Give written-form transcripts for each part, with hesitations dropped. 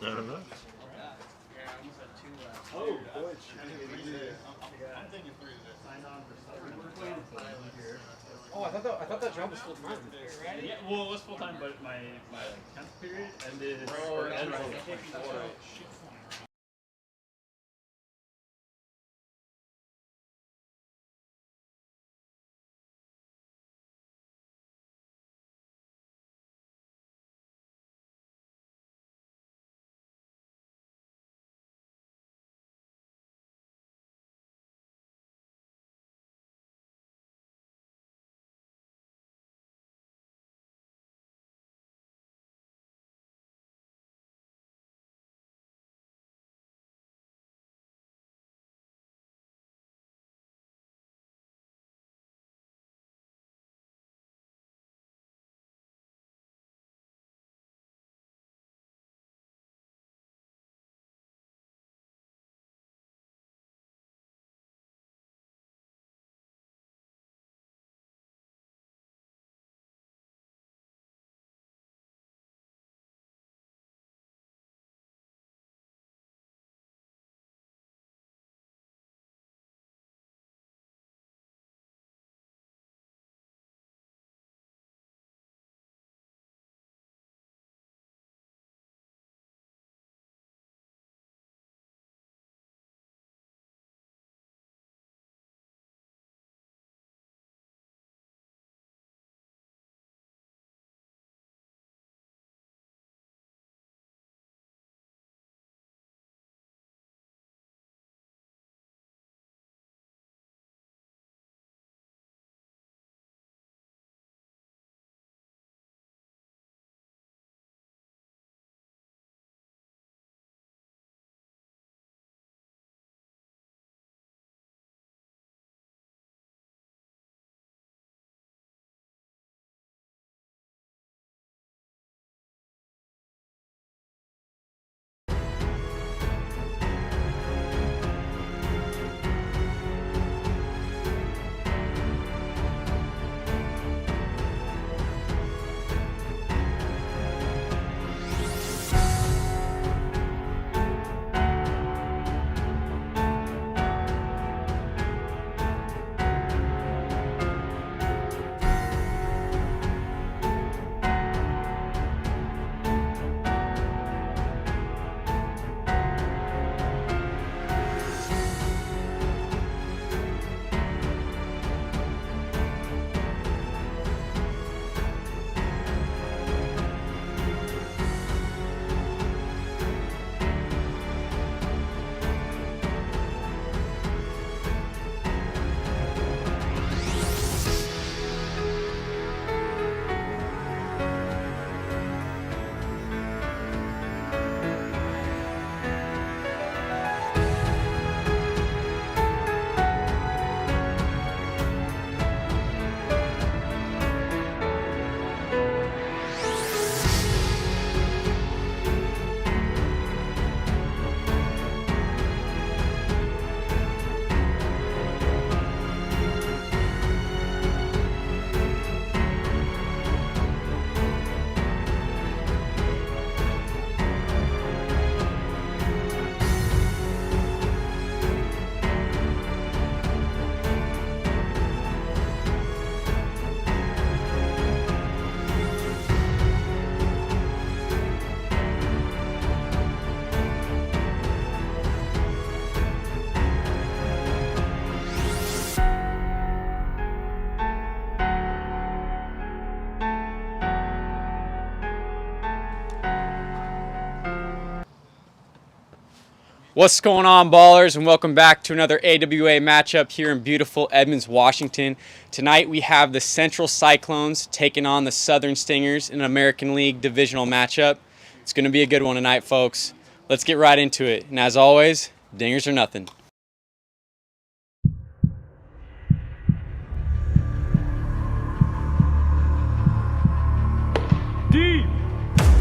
I don't know. Oh, boy. Oh, I thought that job was full time. Yeah, well, it was full time, but my 10th period ended. Oh, that's ended right. What's going on, ballers, and welcome back to another AWA matchup here in beautiful Edmonds, Washington. Tonight we have the Central Cyclones taking on the Southern Stingers in an American League divisional matchup. It's going to be a good one tonight, folks. Let's get right into it. And as always, dingers or nothing. Deep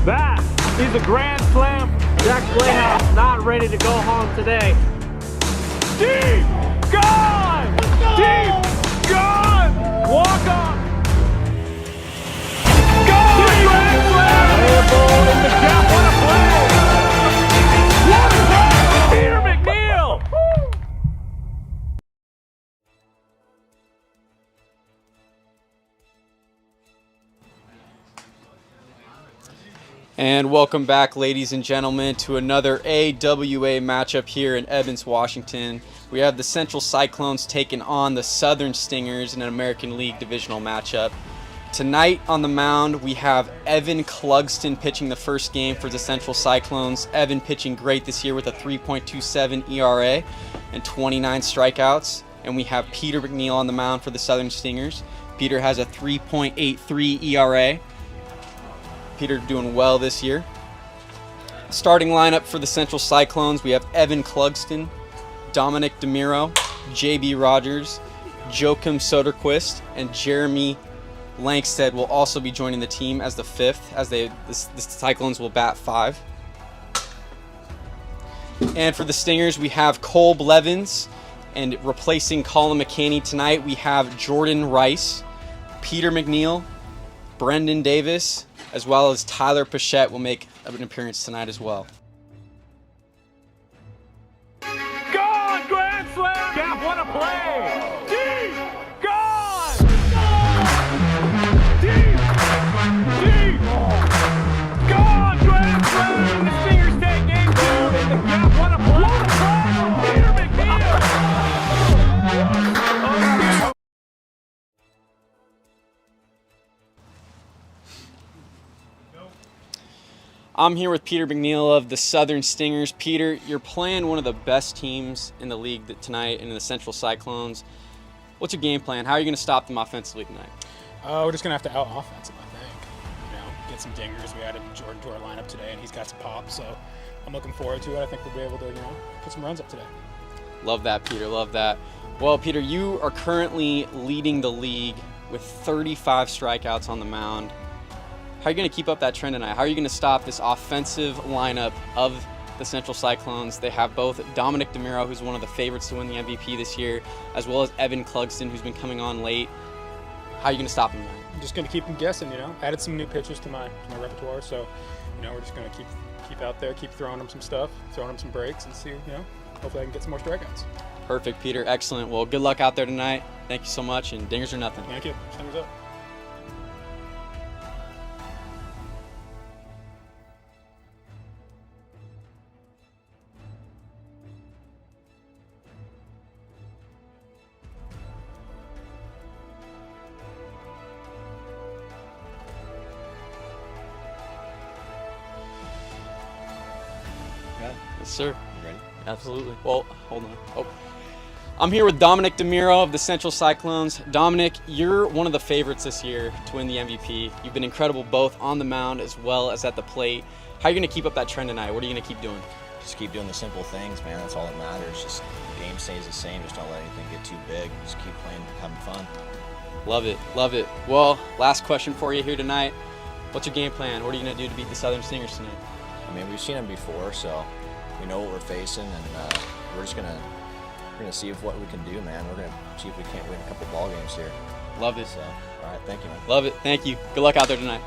back is a grand slam. Jack Playhouse not ready to go home today. Deep gone! Deep gone! Walk on! Gone! Grand slam! What a play! And welcome back, ladies and gentlemen, to another AWA matchup here in Edmonds, Washington. We have the Central Cyclones taking on the Southern Stingers in an American League divisional matchup. Tonight on the mound, we have Evan Clugston pitching the first game for the Central Cyclones. Evan pitching great this year with a 3.27 ERA and 29 strikeouts. And we have Peter McNeil on the mound for the Southern Stingers. Peter has a 3.83 ERA. Peter doing well this year. Starting lineup for the Central Cyclones, we have Evan Clugston, Dominic DeMiro, JB Rogers, Joachim Soderquist, and Jeremy Langsted will also be joining the team as the fifth, as the Cyclones will bat 5. And for the Stingers, we have Cole Blevins, and replacing Colin McCaney tonight, we have Jordan Rice, Peter McNeil, Brendan Davis, as well as Tyler Pichette will make an appearance tonight as well. Gone! Grand slam! Gap, what a play! Deep! Gone! Deep! Deep! Gone! Grand slam! The Stingers take game 2 in the Gap, what a play! What a play from Peter McNeil! I'm here with Peter McNeil of the Southern Stingers. Peter, you're playing one of the best teams in the league tonight in the Central Cyclones. What's your game plan? How are you going to stop them offensively tonight? We're just going to have to out-offensive, I think. Get some dingers. We added Jordan to our lineup today, and he's got some pop, so I'm looking forward to it. I think we'll be able to, put some runs up today. Love that, Peter. Love that. Well, Peter, you are currently leading the league with 35 strikeouts on the mound. How are you going to keep up that trend tonight? How are you going to stop this offensive lineup of the Central Cyclones? They have both Dominic DeMiro, who's one of the favorites to win the MVP this year, as well as Evan Clugston, who's been coming on late. How are you going to stop him tonight? I'm just going to keep them guessing, Added some new pitches to my repertoire, so, we're just going to keep out there, keep throwing them some stuff, throwing them some breaks, and see, hopefully I can get some more strikeouts. Perfect, Peter. Excellent. Well, good luck out there tonight. Thank you so much, and dingers or nothing. Thank you. Stingers up. Yes, sir. You ready? Absolutely. Well, hold on. Oh. I'm here with Dominic DeMiro of the Central Cyclones. Dominic, you're one of the favorites this year to win the MVP. You've been incredible both on the mound as well as at the plate. How are you going to keep up that trend tonight? What are you going to keep doing? Just keep doing the simple things, man. That's all that matters. Just the game stays the same. Just don't let anything get too big. Just keep playing, having fun. Love it. Love it. Well, last question for you here tonight. What's your game plan? What are you going to do to beat the Southern Stingers tonight? I mean, we've seen them before, so we know what we're facing, and we're just gonna see what we can do, man. We're gonna see if we can't win a couple ball games here. Love it. So, all right, thank you, man. Love it. Thank you. Good luck out there tonight.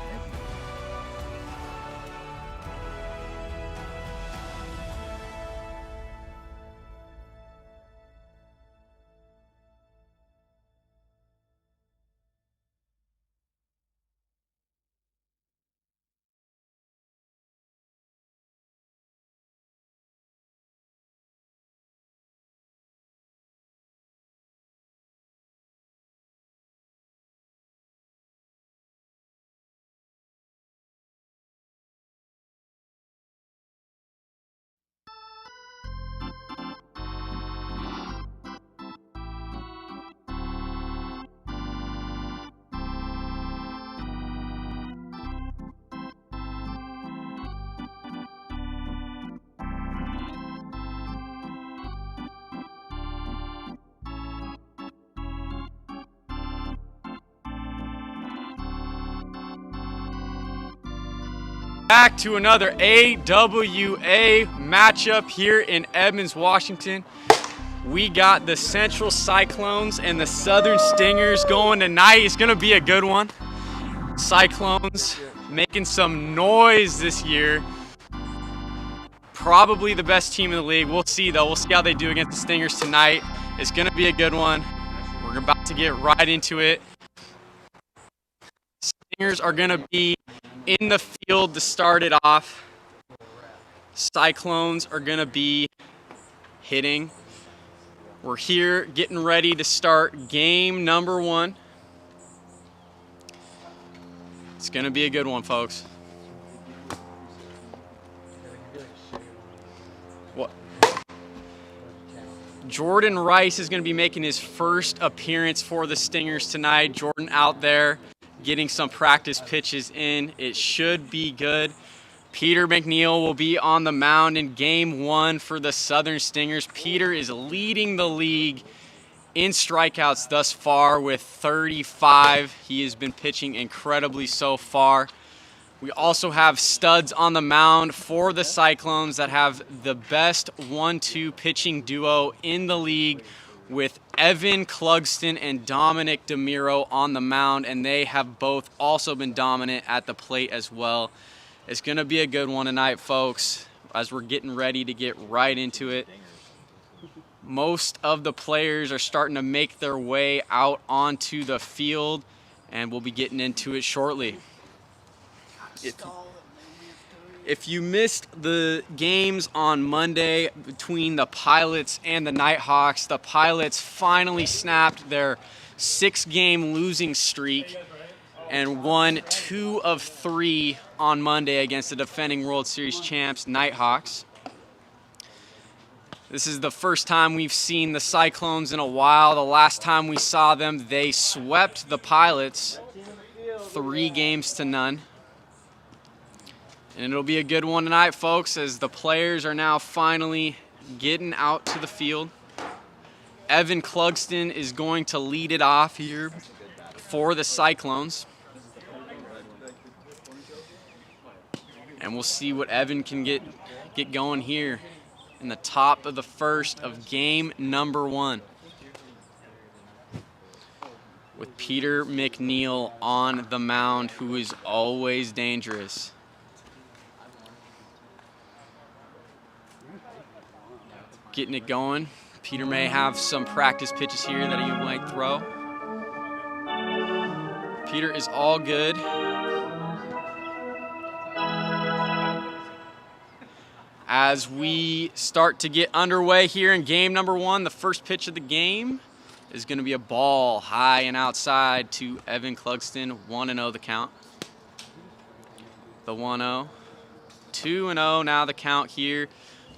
Back to another AWA matchup here in Edmonds, Washington. We got the Central Cyclones and the Southern Stingers going tonight. It's going to be a good one. Cyclones making some noise this year. Probably the best team in the league. We'll see, though. We'll see how they do against the Stingers tonight. It's going to be a good one. We're about to get right into it. Stingers are going to be In the field to start it off, Cyclones are going to be hitting. We're here getting ready to start game number 1. It's going to be a good one, folks. What? Jordan Rice is going to be making his first appearance for the Stingers tonight. Jordan out there getting some practice pitches in. It should be good. Peter McNeil will be on the mound in game 1 for the Southern Stingers. Peter is leading the league in strikeouts thus far with 35. He has been pitching incredibly so far. We also have studs on the mound for the Cyclones that have the best 1-2 pitching duo in the league with Evan Clugston and Dominic DeMiro on the mound, and they have both also been dominant at the plate as well. It's going to be a good one tonight, folks, as we're getting ready to get right into it. Most of the players are starting to make their way out onto the field, and we'll be getting into it shortly. If you missed the games on Monday between the Pilots and the Nighthawks, the Pilots finally snapped their 6-game losing streak and won 2 of 3 on Monday against the defending World Series champs, Nighthawks. This is the first time we've seen the Cyclones in a while. The last time we saw them, they swept the Pilots 3-0. And it'll be a good one tonight, folks, as the players are now finally getting out to the field. Evan Clugston is going to lead it off here for the Cyclones. And we'll see what Evan can get going here in the top of the first of game number 1. With Peter McNeil on the mound, who is always dangerous. Getting it going. Peter may have some practice pitches here that he might throw. Peter is all good. As we start to get underway here in game number 1, the first pitch of the game is going to be a ball high and outside to Evan Clugston. 1-0 the count. The 1-0. 2-0 now the count here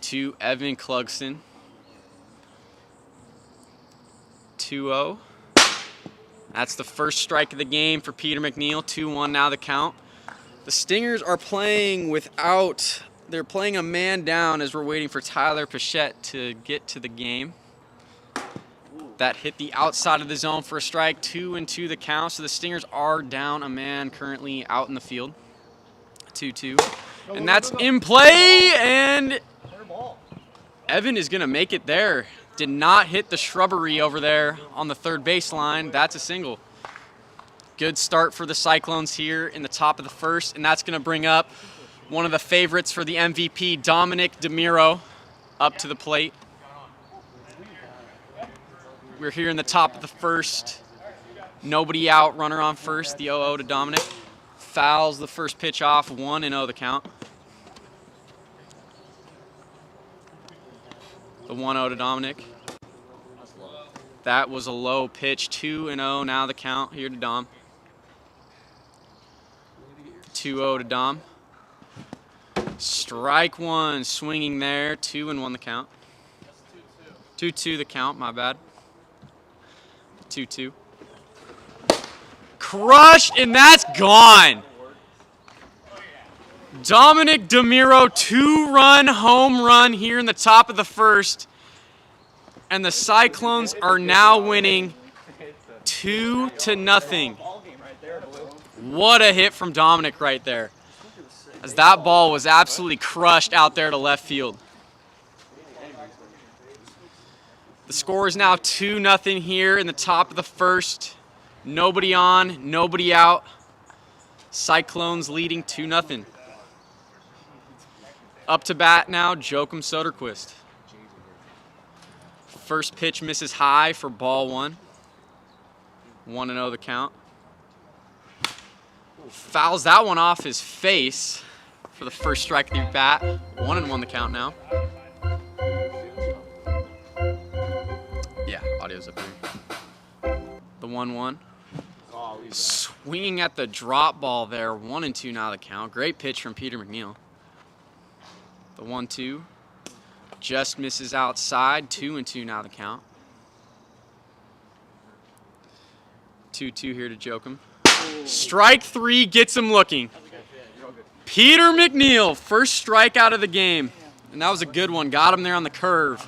to Evan Clugston. 2-0. That's the first strike of the game for Peter McNeil. 2-1 now the count. The Stingers are playing without... They're playing a man down as we're waiting for Tyler Pichette to get to the game. That hit the outside of the zone for a strike. 2-2 the count. So the Stingers are down a man currently out in the field. 2-2. And that's in play. And Evan is going to make it there. Did not hit the shrubbery over there on the third baseline. That's a single. Good start for the Cyclones here in the top of the first. And that's going to bring up one of the favorites for the MVP, Dominic DeMiro, up to the plate. We're here in the top of the first. Nobody out, runner on first. The 0-0 to Dominic. Fouls the first pitch off, 1-0 the count. The 1-0 to Dominic. That was a low pitch, 2-0 now the count here to Dom. 2-0 to Dom. Strike 1, swinging there, 2-1 the count. 2-2 the count, my bad. 2-2. Crushed, and that's gone. Dominic DeMiro, 2-run home run here in the top of the first. And the Cyclones are now winning 2-0. What a hit from Dominic right there, as that ball was absolutely crushed out there to left field. The score is now 2-0 here in the top of the first. Nobody on, nobody out. Cyclones leading 2-0. Up to bat now, Joachim Soderquist. First pitch misses high for ball 1. 1-0 the count. Fouls that one off his face for the first strike of the bat. 1-1 the count now. Yeah, audio's up here. The 1-1. Swinging at the drop ball there. 1-2 now the count. Great pitch from Peter McNeil. The 1-2. Just misses outside. 2-2 now the count. 2-2 here to Jokum. Strike 3 gets him looking. Peter McNeil, first strikeout of the game. And that was a good one. Got him there on the curve.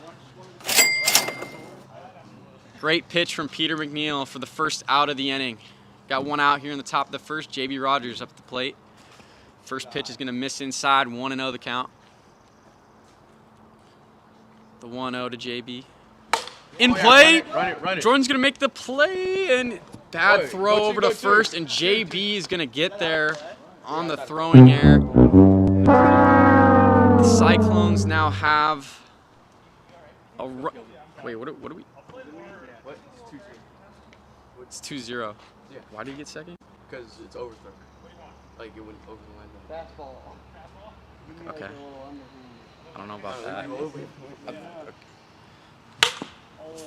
Great pitch from Peter McNeil for the first out of the inning. Got one out here in the top of the first. JB Rogers up at the plate. First pitch is going to miss inside. 1-0 the count. The 1-0 to JB. In play. Run it. Jordan's going to make the play, and bad throw over to first, and JB is going to get there on the throwing air. The Cyclones now have a wait, what are we? It's 2-0. Yeah. Why did he get second? Because it's overthrown. Like it went over the line. Fastball. Okay. I don't know about that.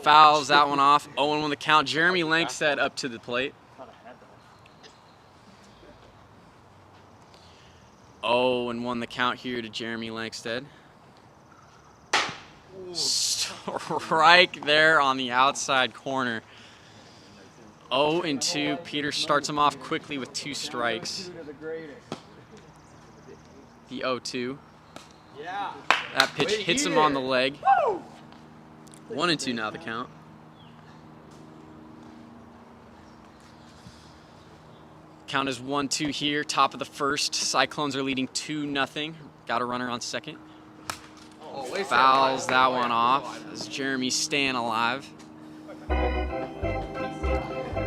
Fouls that one off. 0-1 the count. Jeremy Lankstead up to the plate. 0-1 the count here to Jeremy Lankstead. Strike there on the outside corner. 0-2. Peter starts him off quickly with 2 strikes. The 0-2. That pitch hits him on the leg. 1-2 now the count. Count is 1-2 here, top of the first. Cyclones are leading 2-0. Got a runner on second. Fouls that one off as Jeremy's staying alive.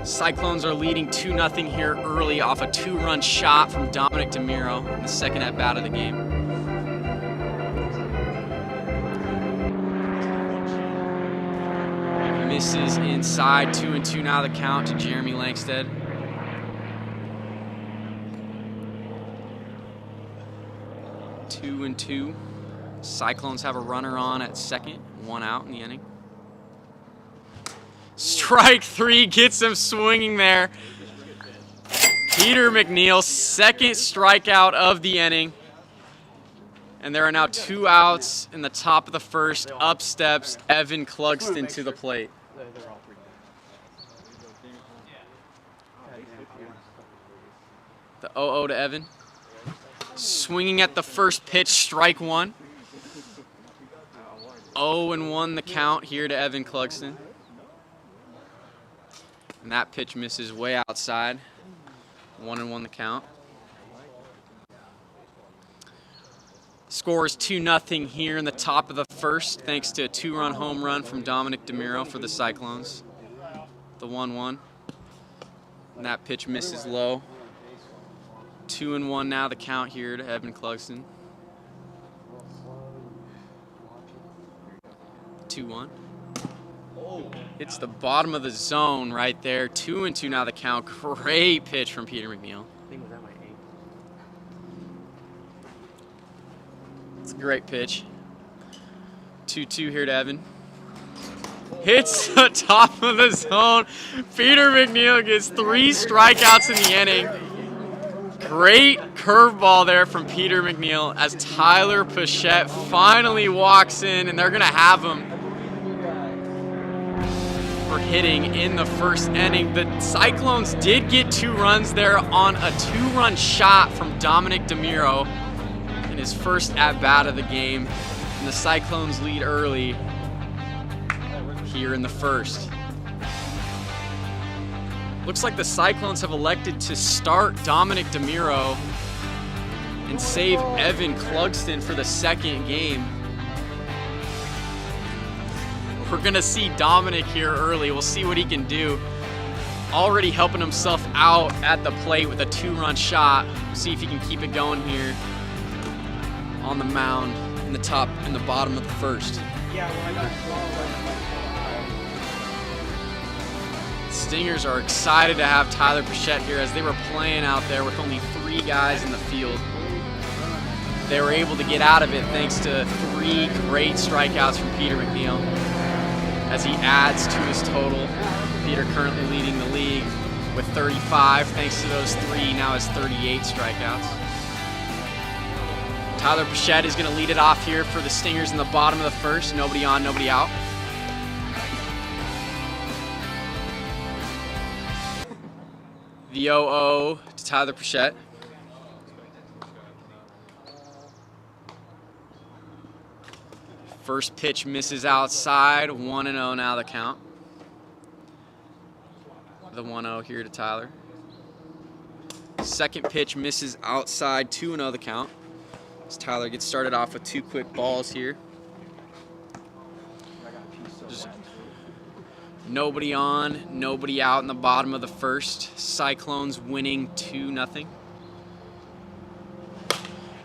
Cyclones are leading 2-0 here early off a 2-run shot from Dominic DeMiro in the second at-bat of the game. Misses inside. 2-2 now the count to Jeremy Lankstead. Two and 2. Cyclones have a runner on at second. 1 out in the inning. Strike 3 gets him swinging there. Peter McNeil, second strikeout of the inning. And there are now 2 outs in the top of the first. Up steps Evan Clugston to the plate. The 0-0 to Evan. Swinging at the first pitch, strike 1. 0-1 the count here to Evan Clugston. And that pitch misses way outside. 1-1 the count. Score is 2-0 here in the top of the first, thanks to a 2-run home run from Dominic DeMiro for the Cyclones. The 1-1. And that pitch misses low. 2-1 now the count here to Evan Clugston. 2-1. It's the bottom of the zone right there. 2-2 now the count. Great pitch from Peter McNeil. It's a great pitch. 2-2 here to Evan. Hits the top of the zone. Peter McNeil gets 3 strikeouts in the inning. Great curveball there from Peter McNeil as Tyler Pichette finally walks in, and they're going to have him for hitting in the first inning. The Cyclones did get 2 runs there on a 2-run shot from Dominic DeMiro in his first at-bat of the game. And the Cyclones lead early here in the first. Looks like the Cyclones have elected to start Dominic DeMiro and save Evan Clugston for the second game. We're gonna see Dominic here early. We'll see what he can do. Already helping himself out at the plate with a 2-run shot. See if he can keep it going here on the mound in the bottom of the first. Stingers are excited to have Tyler Pichette here, as they were playing out there with only 3 guys in the field. They were able to get out of it thanks to 3 great strikeouts from Peter McNeil, as he adds to his total. Peter currently leading the league with 35. Thanks to those 3, now has 38 strikeouts. Tyler Pichette is going to lead it off here for the Stingers in the bottom of the first. Nobody on, nobody out. The 0-0 to Tyler Pichette. First pitch misses outside, 1-0 now the count. The 1-0 here to Tyler. Second pitch misses outside, 2-0 the count. As Tyler gets started off with 2 quick balls here. Just nobody on, nobody out in the bottom of the first. Cyclones winning 2-0.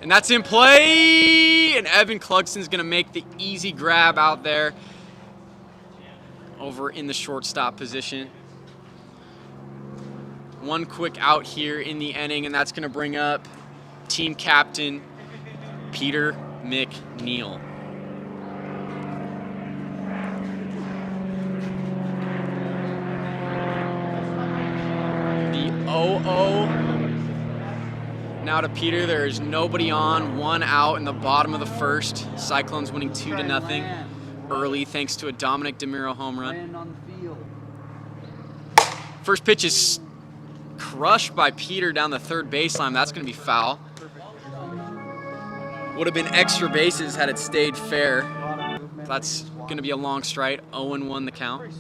And that's in play, and Evan Clugston's gonna make the easy grab out there over in the shortstop position. One quick out here in the inning, and that's gonna bring up team captain Peter McNeil. The 0-0 now to Peter. There is nobody on, 1 out in the bottom of the first. Cyclones winning 2-0 early thanks to a Dominic DeMiro home run. First pitch is crushed by Peter down the third baseline. That's going to be foul. Would have been extra bases had it stayed fair. That's going to be a long strike. 0-1 the count.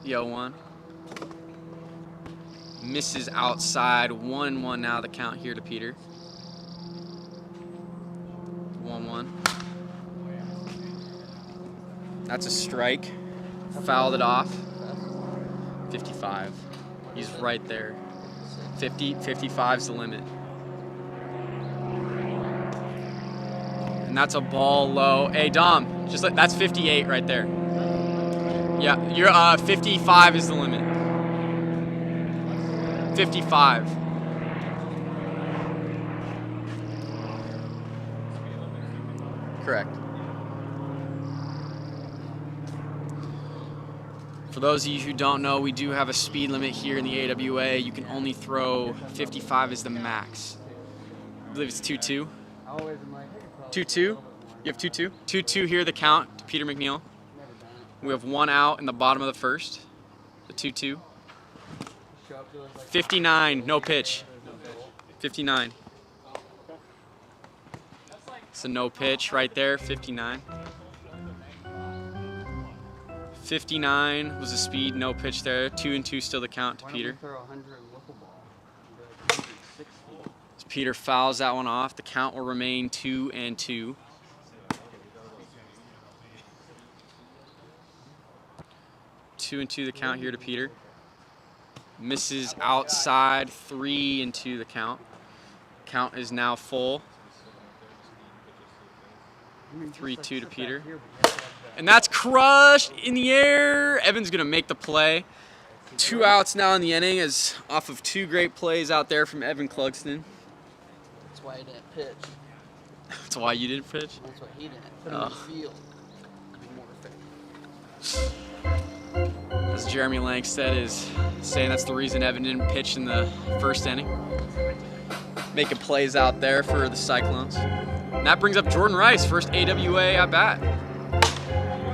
The 0-1. Misses outside, 1-1 now the count here to Peter. 1-1. That's a strike. Fouled it off. 55. He's right there. 55's the limit. And that's a ball low. Hey Dom, just let, that's 58 right there. Yeah, you're 55 is the limit. 55. Correct. For those of you who don't know, we do have a speed limit here in the AWA. You can only throw 55 is the max. I believe it's 2-2. 2-2. You have 2-2. 2-2 here, the count to Peter McNeil. We have 1 out in the bottom of the first. The 2-2. 59, no pitch. 59. It's a no pitch right there, 59. 59 was the speed, no pitch there. 2-2 still the count to Peter. As Peter fouls that one off, the count will remain 2-2. 2-2 the count here to Peter. Misses outside, 3-2 the count. Count is now full. 3-2 to Peter. And that's crushed in the air. Evan's gonna make the play. 2 outs now in the inning, as off of 2 great plays out there from Evan Clugston. That's why I didn't pitch. That's why you didn't pitch? That's why he didn't. Put him in the field. It'd be more effective. As Jeremy Langstead is saying, that's the reason Evan didn't pitch in the first inning. Making plays out there for the Cyclones. And that brings up Jordan Rice, first AWA at bat.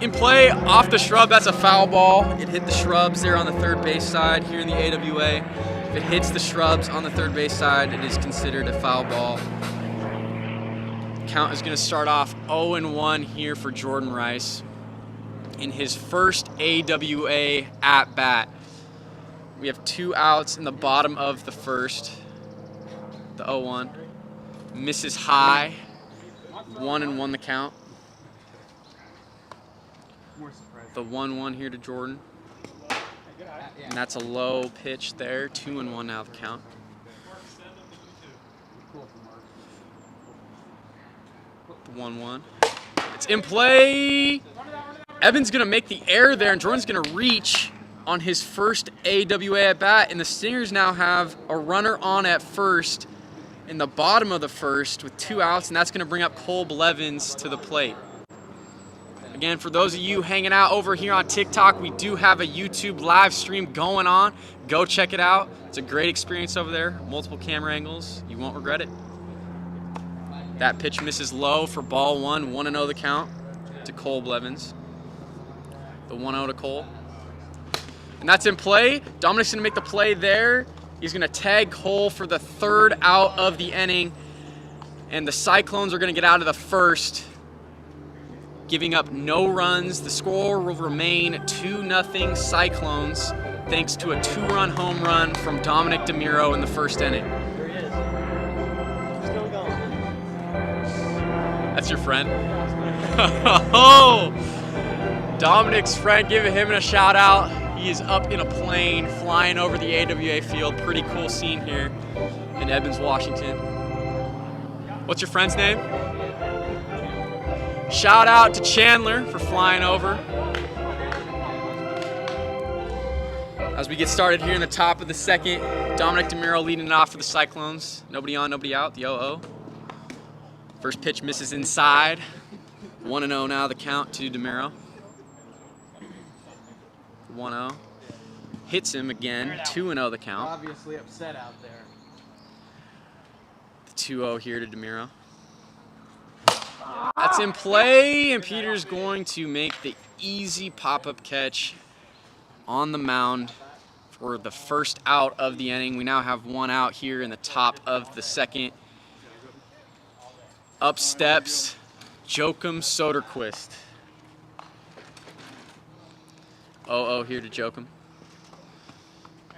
In play, off the shrub, that's a foul ball. It hit the shrubs there on the third base side here in the AWA. If it hits the shrubs on the third base side, it is considered a foul ball. Count is going to start off 0-1 here for Jordan Rice in his first AWA at bat. We have 2 outs in the bottom of the first. The 0-1 misses high. 1-1 the count. The 1-1 here to Jordan. And that's a low pitch there. 2-1 now the count. The 1-1. It's in play. Evan's gonna make the error there, and Jordan's gonna reach on his first AWA at bat, and the Stingers now have a runner on at first in the bottom of the first with 2 outs, and that's going to bring up Cole Blevins to the plate. Again, for those of you hanging out over here on TikTok, we do have a YouTube live stream going on. Go check it out. It's a great experience over there. Multiple camera angles. You won't regret it. That pitch misses low for ball 1. 1-0 the count to Cole Blevins. The 1-0 to Cole. And that's in play. Dominic's going to make the play there. He's going to tag Cole for the 3rd out of the inning. And the Cyclones are going to get out of the first, giving up no runs. The score will remain 2-0 Cyclones, thanks to a 2-run home run from Dominic DeMiro in the first inning. There he is. Still going. That's your friend? Oh! Dominic's friend, giving him a shout out. He is up in a plane flying over the AWA field. Pretty cool scene here in Edmonds, Washington. What's your friend's name? Shout out to Chandler for flying over. As we get started here in the top of the second, Dominic DeMiro leading it off for the Cyclones. Nobody on, nobody out, the 0-0. First pitch misses inside. 1-0 now the count to DeMiro. 1-0. Hits him again. 2-0 the count. Obviously upset out there. The 2-0 here to DeMiro. That's in play, and Peter's going to make the easy pop-up catch on the mound for the first out of the inning. We now have 1 out here in the top of the second. Up steps Joachim Soderquist. 0-0 here to Joachim.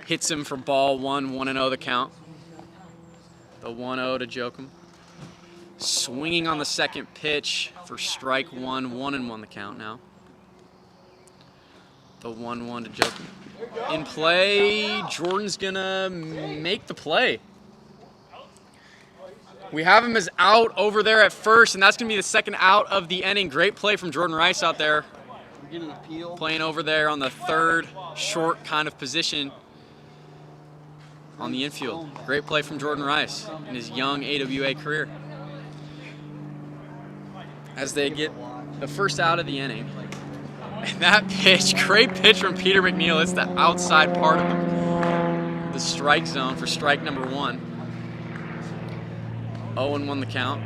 Hits him for ball 1, 1-0 the count. The 1-0 to Joachim. Swinging on the second pitch for strike 1, 1-1 the count now. The 1-1 to Joachim. In play, Jordan's gonna make the play. We have him as out over there at first, and that's gonna be the 2nd out of the inning. Great play from Jordan Rice out there. We're getting a peel. Playing over there on the 3rd short kind of position on the infield. Great play from Jordan Rice in his young AWA career. As they get the first out of the inning. And that pitch, great pitch from Peter McNeil. It's the outside part of the strike zone for strike number 1. 0-1 the count.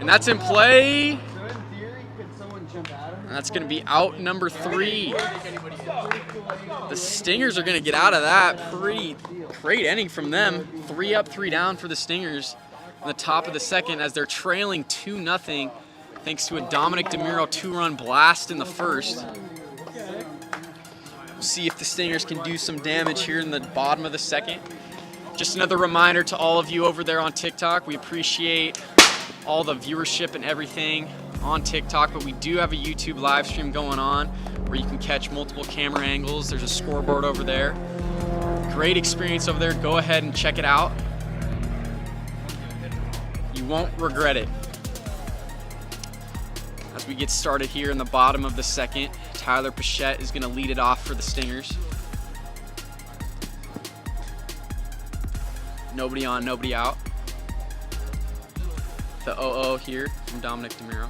And that's in play. So in theory, could someone jump out of And that's going to be out number 3. The Stingers are going to get out of that. Pretty great inning from them. 3 up, 3 down for the Stingers in the top of the second as they're trailing 2-0 thanks to a Dominic DeMiro 2-run blast in the first. We'll see if the Stingers can do some damage here in the bottom of the second. Just another reminder to all of you over there on TikTok. We appreciate all the viewership and everything on TikTok, but we do have a YouTube live stream going on where you can catch multiple camera angles. There's a scoreboard over there. Great experience over there. Go ahead and check it out. You won't regret it. As we get started here in the bottom of the second, Tyler Pichette is going to lead it off for the Stingers. Nobody on, nobody out. The 0-0 here from Dominic DeMiro.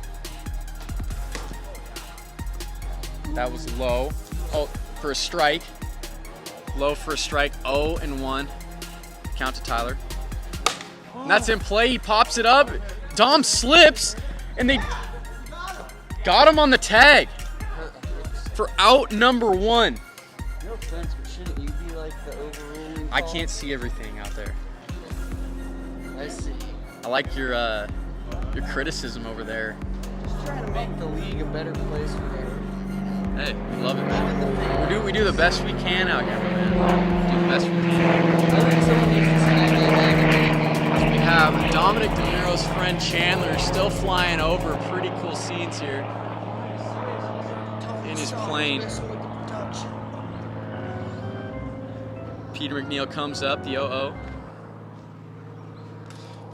That was low. Oh, for a strike. Low for a strike. 0-1. Count to Tyler. And that's in play. He pops it up. Dom slips, and they got him on the tag for out number 1. No offense, but shouldn't you be like the overruling I call? can't see everything out there. I see. I like your criticism over there. Just trying to make the league a better place for everyone. Hey, we love it, Even man. the fans. We do the best we can out here, man. Do the best we can. I think someone needs to send that back. We have Dominic DeMiro's friend Chandler still flying over. Pretty cool scenes here in his plane. Peter McNeil comes up, the 0-0.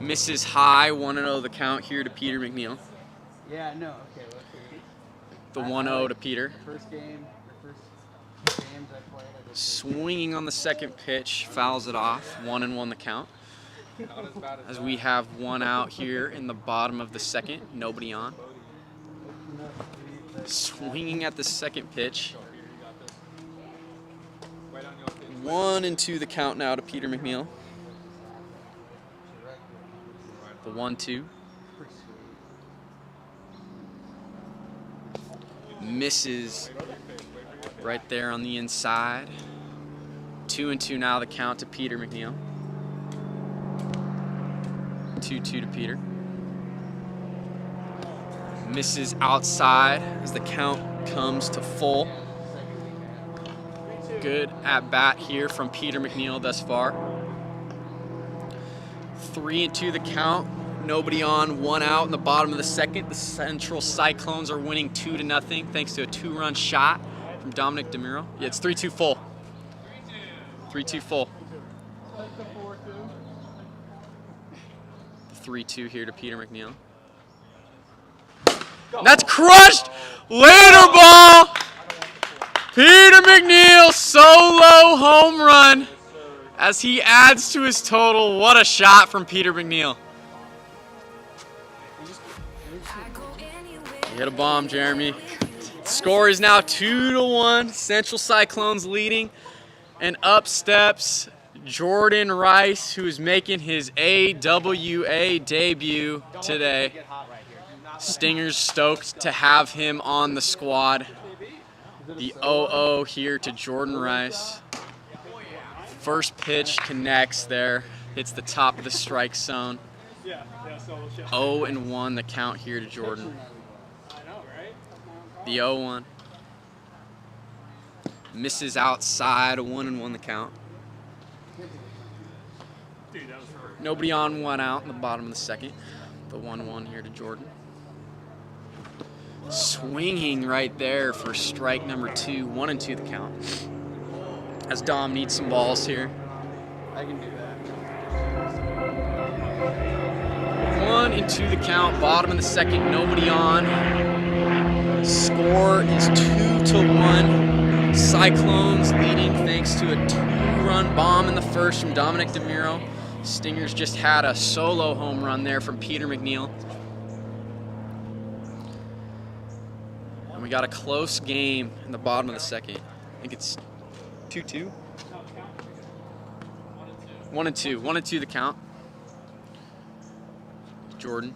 Misses high, 1-0 the count here to Peter McNeil. Yeah, no, okay. The 1-0 to Peter. First game, or first game Swinging on the second pitch, fouls it off. 1-1 the count. As we have one out here in the bottom of the second, nobody on. Swinging at the second pitch. 1-2 the count now to Peter McNeil. The 1-2. Misses right there on the inside. 2-2 now the count to Peter McNeil. 2-2 to Peter. Misses outside as the count comes to full. Good at bat here from Peter McNeil thus far. 3-2 the count. Nobody on, one out in the bottom of the second. The Central Cyclones are winning 2-0 thanks to a 2-run shot from Dominic DeMuro. Yeah, it's 3-2 full. 3-2 full. 3-2 here to Peter McNeil. That's crushed! Later ball! Peter McNeil solo home run as he adds to his total. What a shot from Peter McNeil. You hit a bomb, Jeremy. Score is now 2-1. Central Cyclones leading. And up steps Jordan Rice, who is making his AWA debut today. Stingers stoked to have him on the squad. The 0-0 here to Jordan Rice. First pitch connects there. Hits the top of the strike zone. 0-1 the count here to Jordan. The 0-1. Misses outside, a 1-1 the count. Nobody on, one out in the bottom of the second. The 1-1 here to Jordan. Swinging right there for strike number 2. 1-2 the count. As Dom needs some balls here. I can do that. 1-2 the count, bottom of the second, nobody on. Score is 2-1. Cyclones leading thanks to a 2-run bomb in the first from Dominic DeMuro. Stingers just had a solo home run there from Peter McNeil. And we got a close game in the bottom of the second. I think it's 2-2. 1-2. 1-2 the count. Jordan,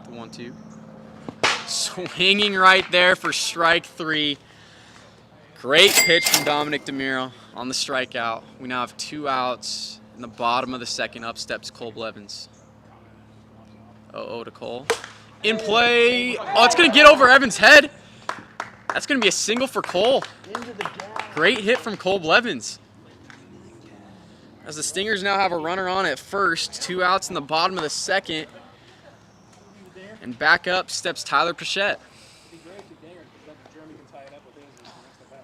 the 1-2. Swinging right there for strike 3. Great pitch from Dominic DeMuro on the strikeout. We now have 2 outs in the bottom of the second. Up steps Cole Blevins. 0-0 to Cole. In play. Oh, it's going to get over Evans' head. That's going to be a single for Cole. Great hit from Cole Blevins. As the Stingers now have a runner on at first. 2 outs in the bottom of the second. And back up steps Tyler Pichette.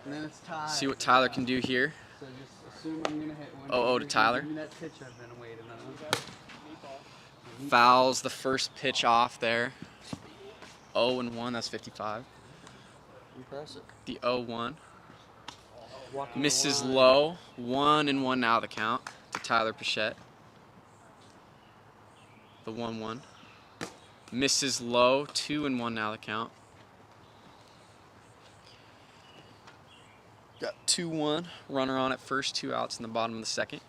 And then it's tied. See what Tyler can do here. So just assume I'm gonna hit one. 0-0 to Tyler. Give me that pitch I've been waiting on. Fouls the first pitch off there. 0-1, that's 55. Impressive. The 0-1. Walking Misses the line. low. 1-1 now the count to Tyler Pichette. The 1-1. Misses low. 2-1 now the count. Got 2-1. Runner on at first. 2 outs in the bottom of the second.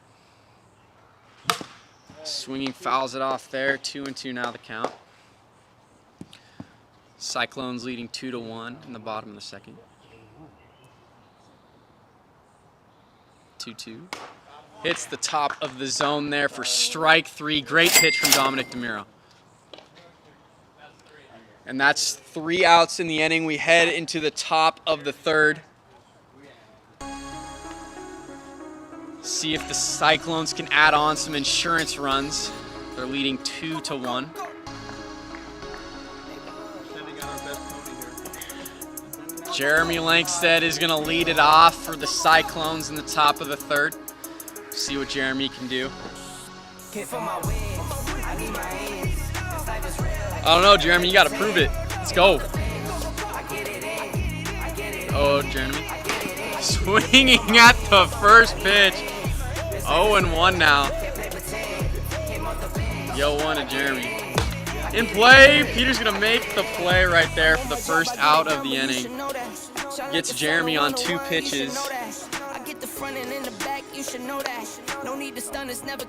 Swinging fouls it off there. 2-2 now the count. Cyclones leading 2-1 in the bottom of the second. 2-2. Hits the top of the zone there for strike 3. Great pitch from Dominic DeMuro. And that's 3 outs in the inning. We head into the top of the third. See if the Cyclones can add on some insurance runs. They're leading 2-1. Jeremy Lankstead is going to lead it off for the Cyclones in the top of the third. See what Jeremy can do. I don't know, Jeremy. You got to prove it. Let's go. Oh, Jeremy. Swinging at the first pitch. 0-1 now. Yo, 1 to Jeremy. In play, Peter's gonna make the play right there for the first out of the inning. Gets Jeremy on 2 pitches.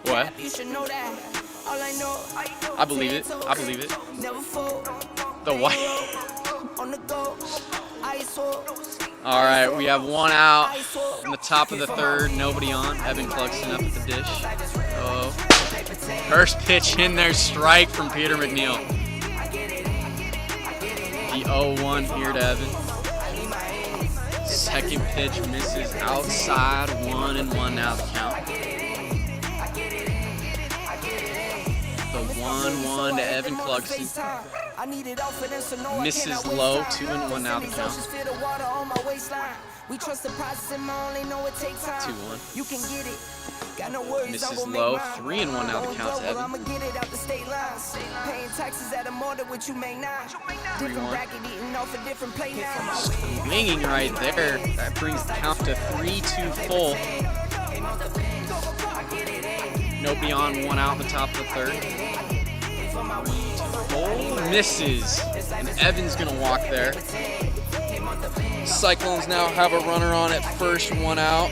What? I believe it. I believe it. The white. All right, we have 1 out in the top of the 3rd. Nobody on. Evan Clugston up at the dish. Oh. First pitch in there, strike from Peter McNeil. The 0-1 here to Evan. Second pitch misses outside, 1-1 now the count. The 1-1 to Evan Clugston. Misses low, 2-1 now the count. 2-1. Misses low, 3-1 now the count to Evan. 3-1. Swinging right there. That brings the count to 3-2 full. Nobody on, 1 out in the top of the 3rd. 3-2 full. Misses. And Evan's going to walk there. Cyclones now have a runner on at first, 1 out.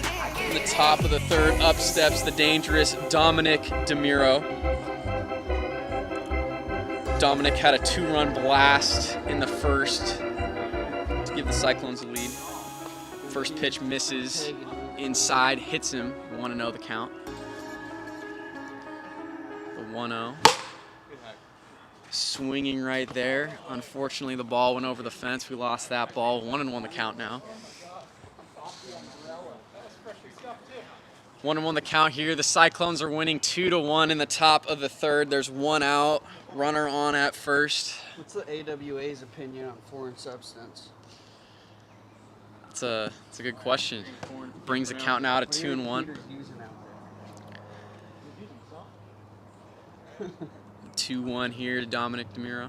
In the top of the 3rd, up steps the dangerous Dominic DeMiro. Dominic had a 2-run blast in the 1st to give the Cyclones the lead. First pitch misses inside, hits him. 1-0 the count. The 1-0. Swinging right there. Unfortunately, the ball went over the fence. We lost that ball. 1-1 the count now. 1-1 the count here. The Cyclones are winning 2-1 in the top of the 3rd. There's 1 out. Runner on at first. What's the AWA's opinion on foreign substance? It's a good question. Brings the count now to 2-1. 2-1 here to Dominic DeMiro.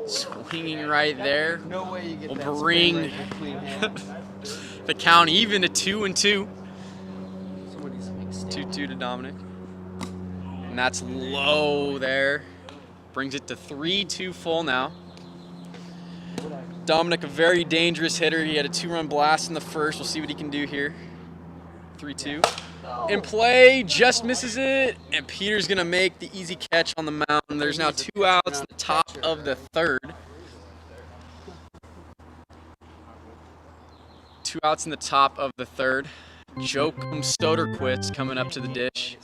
Swinging right there. No way you get will that bring spin rate with clean hands. the count even to 2-2. Somebody's mixed 2-2 to Dominic. And that's low there. Brings it to 3-2 full now. Dominic, a very dangerous hitter. He had a 2-run blast in the 1st. We'll see what he can do here. 3-2. In play, just misses it. And Peter's going to make the easy catch on the mound. There's now 2 outs in the top of the 3rd. 2 outs in the top of the 3rd. Joachim Stoderquist coming up to the dish.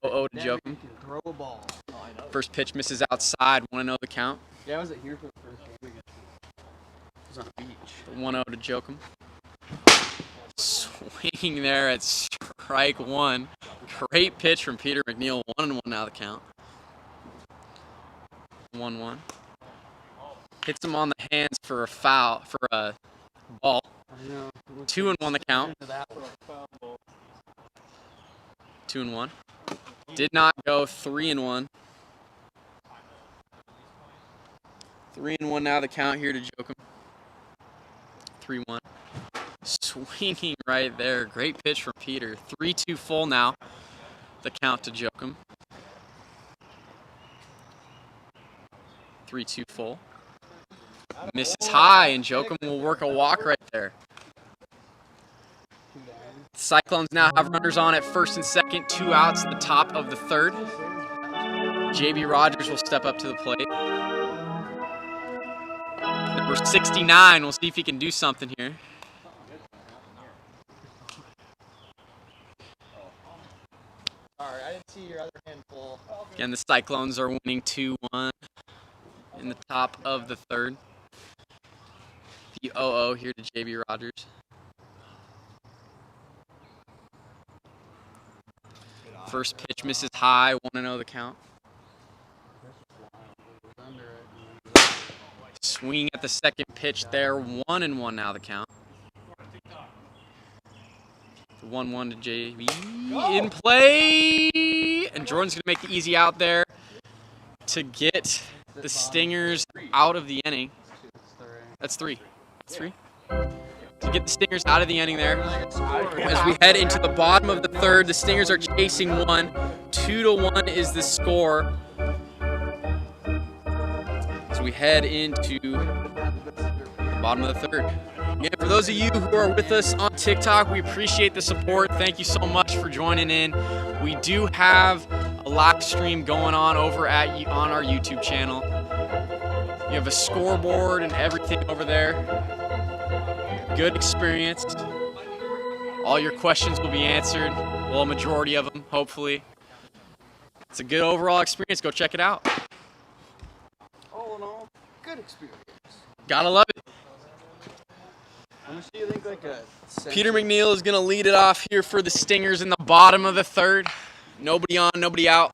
0-0 to Joachim. Throw a ball. First pitch misses outside. 1-0 the count. Yeah, I wasn't here for the first game again. It was on the beach. 1-0 to Joachim. Swinging there at strike 1. Great pitch from Peter McNeil. 1-1 now the count. 1-1. Hits him on the hands for a foul, for a ball. 2-1 the count. 2-1. Did not go. 3-1. 3-1 now the count here to Joachim. 3-1. Swinging right there. Great pitch from Peter. 3-2 full now. The count to Joachim. 3-2 full. Misses high, and Joachim will work a walk right there. Cyclones now have runners on at first and second. 2 outs at the top of the 3rd. JB Rogers will step up to the plate. Number 69. We'll see if he can do something here. Sorry, I didn't see your other hand full. Again, the Cyclones are winning 2-1 in the top of the 3rd. The 0-0 here to JB Rogers. First pitch misses high, 1-0 the count. Swinging at the second pitch there, 1-1 now the count. 1-1 to JB. In play! And Jordan's going to make the easy out there to get the Stingers out of the inning. That's 3. That's 3. to get the Stingers out of the inning there. As we head into the bottom of the third, the Stingers are chasing one. 2-1 is the score. As we head into the bottom of the third. Again, for those of you who are with us on TikTok, we appreciate the support. Thank you so much for joining in. We do have a live stream going on over on our YouTube channel. You have a scoreboard and everything over there. Good experience. All your questions will be answered. Well, a majority of them, hopefully. It's a good overall experience. Go check it out. All in all, good experience. Gotta love it. How much do you think like a Peter McNeil is going to lead it off here for the Stingers in the bottom of the third. Nobody on, nobody out.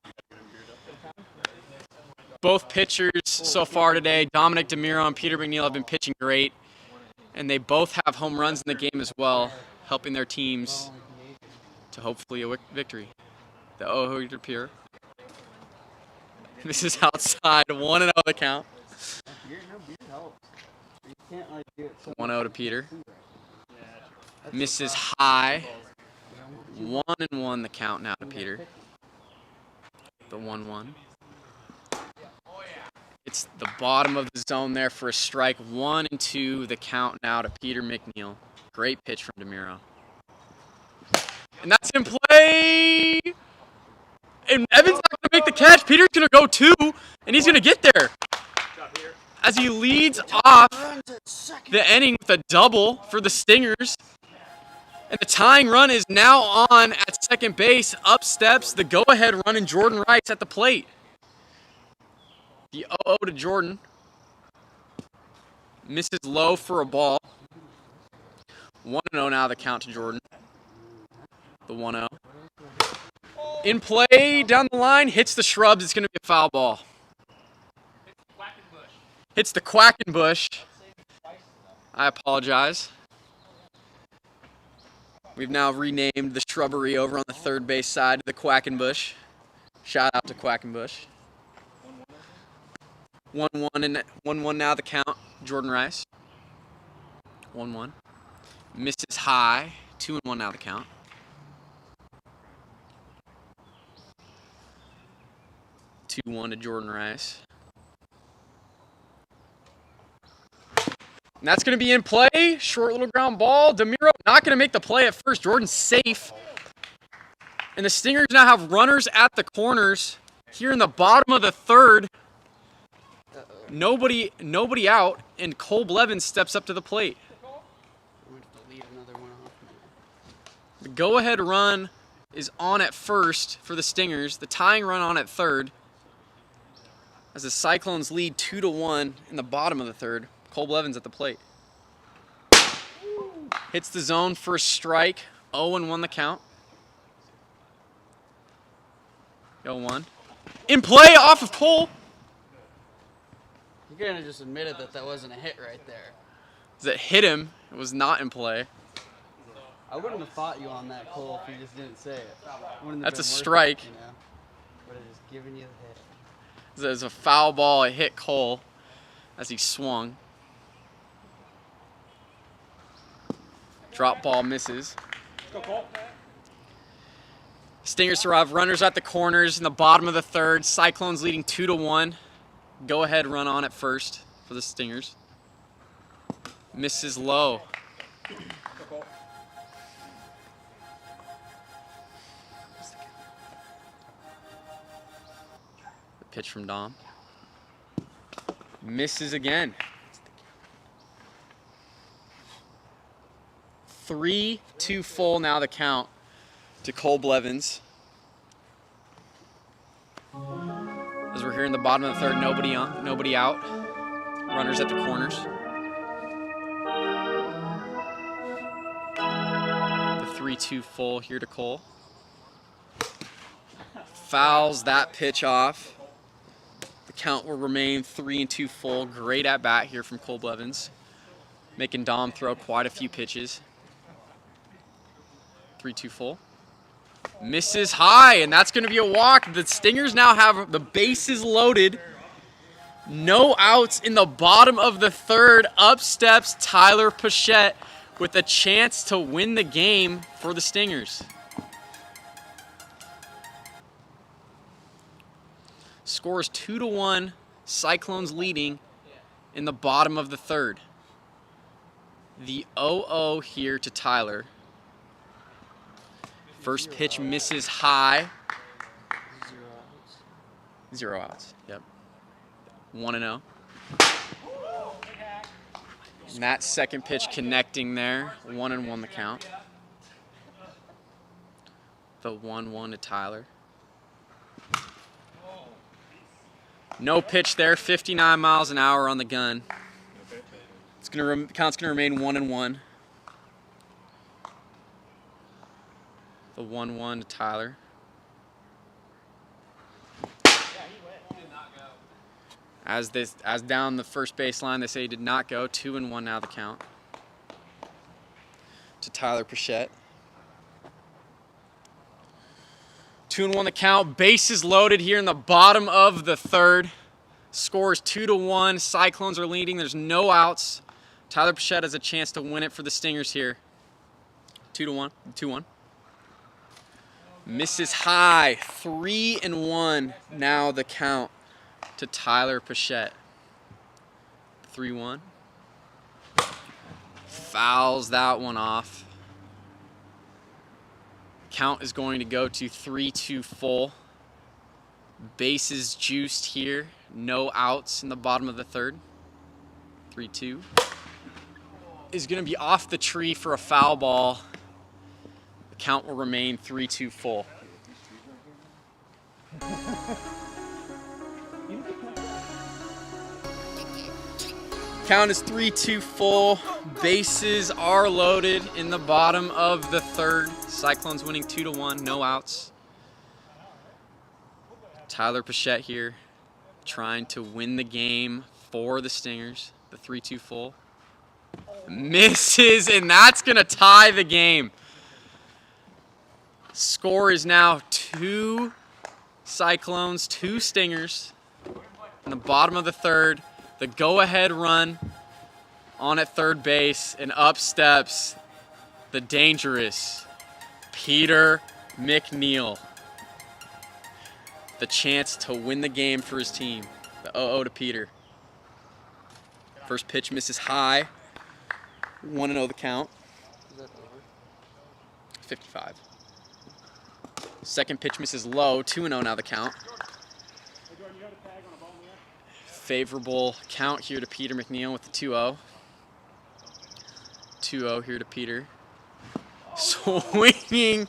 Both pitchers so far today, Dominic DeMiro and Peter McNeil, have been pitching great. And they both have home runs in the game as well, helping their teams to hopefully a victory. The Ojo Pier. This is outside, 1-0 the count. 1-0 to Peter. Misses high. 1-1 the count now to Peter. The 1-1. It's the bottom of the zone there for a strike. 1-2 the count now to Peter McNeil. Great pitch from DeMiro. And that's in play. And Evan's not going to make the catch. Peter's going to go 2, and he's going to get there. As he leads off the inning with a double for the Stingers. And the tying run is now on at second base. Up steps the go-ahead run, and Jordan Rice at the plate. The 0-0 to Jordan. Misses low for a ball. 1-0 now the count to Jordan. The 1-0. In play, down the line, hits the shrubs. It's going to be a foul ball. Hits the Quackenbush. I apologize. We've now renamed the shrubbery over on the third base side to the Quackenbush. Shout out to Quackenbush. 1-1 and 1-1 now the count. Jordan Rice. 1-1. Misses high. 2-1 now the count. Two-1 to Jordan Rice. And that's going to be in play. Short little ground ball. DeMiro not going to make the play at first. Jordan's safe. And the Stingers now have runners at the corners. Here in the bottom of the third. Nobody out. And Cole Blevins steps up to the plate. The go-ahead run is on at first for the Stingers. The tying run on at third. As the Cyclones lead 2-1 in the bottom of the third. Cole Blevins at the plate. Hits the zone for a strike. 0-1 the count. 0-1. In play off of Cole. You kind of just admitted that that wasn't a hit right there. As it hit him, it was not in play. I wouldn't have fought you on that, Cole, if you just didn't say it. That's a strike. It, you know? Would have just given you the hit. There's a foul ball. It hit Cole as he swung. Drop ball misses. Stingers survive. Runners at the corners in the bottom of the third. Cyclones leading 2-1. Go ahead run on at first for the Stingers. Misses low. The pitch from Dom. Misses again. 3-2 full now the count to Cole Blevins. As we're here in the bottom of the third, nobody on, nobody out. Runners at the corners. The 3-2 full here to Cole. Fouls that pitch off. The count will remain 3-2 full. Great at bat here from Cole Blevins, making Dom throw quite a few pitches. 3-2 full. Misses high, and that's going to be a walk. The Stingers now have the bases loaded. No outs in the bottom of the third. Up steps Tyler Pichette with a chance to win the game for the Stingers. Score is 2-1, Cyclones leading in the bottom of the third. The 0-0 here to Tyler. First pitch misses high. 0 outs. Yep. 1-0. And that second pitch connecting there. 1-1 the count. The 1-1 to Tyler. No pitch there. 59 miles an hour on the gun. Count's gonna remain 1-1. The 1-1 to Tyler. As down the first baseline, they say he did not go. 2-1 now the count. To Tyler Pichette. 2-1 the count. Bases loaded here in the bottom of the third. Score is 2-1. Cyclones are leading. There's no outs. Tyler Pichette has a chance to win it for the Stingers here. 2-1. Misses high. 3-1 now the count to Tyler Pichette. 3-1. Fouls that one off. Count is going to go to 3-2 full. Bases juiced here. No outs in the bottom of the third. 3-2. Is going to be off the tree for a foul ball. The count will remain 3-2 full. Count is 3-2 full. Bases are loaded in the bottom of the third. Cyclones winning 2-1, no outs. Tyler Pichette here trying to win the game for the Stingers. The 3-2 full. Misses, and that's going to tie the game. Score is now 2 Cyclones, 2 Stingers. In the bottom of the third, the go-ahead run on at third base, and up steps the dangerous Peter McNeil. The chance to win the game for his team. The 0-0 to Peter. First pitch misses high. 1-0 the count. 55. Second pitch misses low. 2-0 now the count. Favorable count here to Peter McNeil with the 2-0. 2-0 here to Peter. Swinging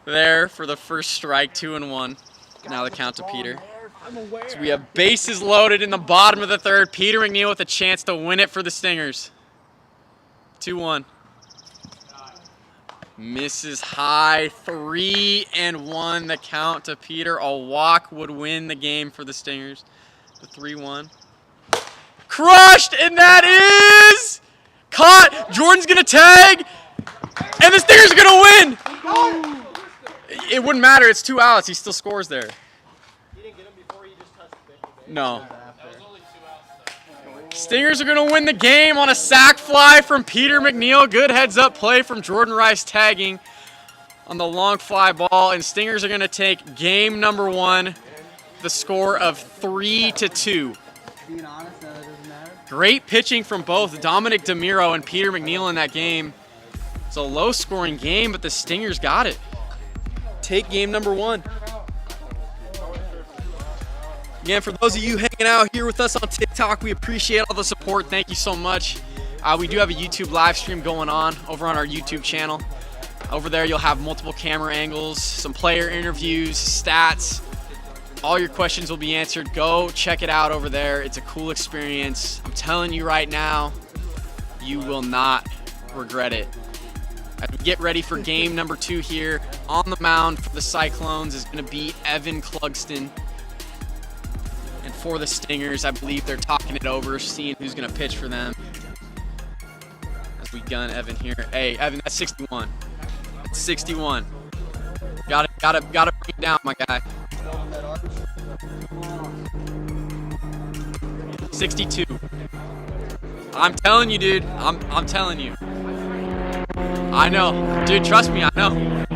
there for the first strike. 2-1. Now the count to Peter. So we have bases loaded in the bottom of the third. Peter McNeil with a chance to win it for the Stingers. 2-1. Misses high. 3-1 the count to Peter. A walk would win the game for the Stingers. The 3-1. Crushed, and that is caught. Jordan's gonna tag, and the Stingers are gonna win. It wouldn't matter. It's 2 outs. He still scores there. He didn't get him before he just touched the pitch. No. Stingers are going to win the game on a sac fly from Peter McNeil. Good heads-up play from Jordan Rice tagging on the long fly ball. And Stingers are going to take game number 1, the score of 3-2. Being honest, that doesn't matter. Great pitching from both Dominic DeMiro and Peter McNeil in that game. It's a low-scoring game, but the Stingers got it. Take game number 1. Again, for those of you hanging out here with us on TikTok, we appreciate all the support. Thank you so much. We do have a YouTube live stream going on over on our YouTube channel. Over there, you'll have multiple camera angles, some player interviews, stats. All your questions will be answered. Go check it out over there. It's a cool experience. I'm telling you right now, you will not regret it. As we get ready for game number 2 here, on the mound for the Cyclones is going to be Evan Clugston. And for the Stingers, I believe they're talking it over, seeing who's going to pitch for them. As we gun Evan here. Hey, Evan, that's 61. That's 61. Gotta bring it down, my guy. 62. I'm telling you, dude. I'm telling you. I know. Dude, trust me, I know.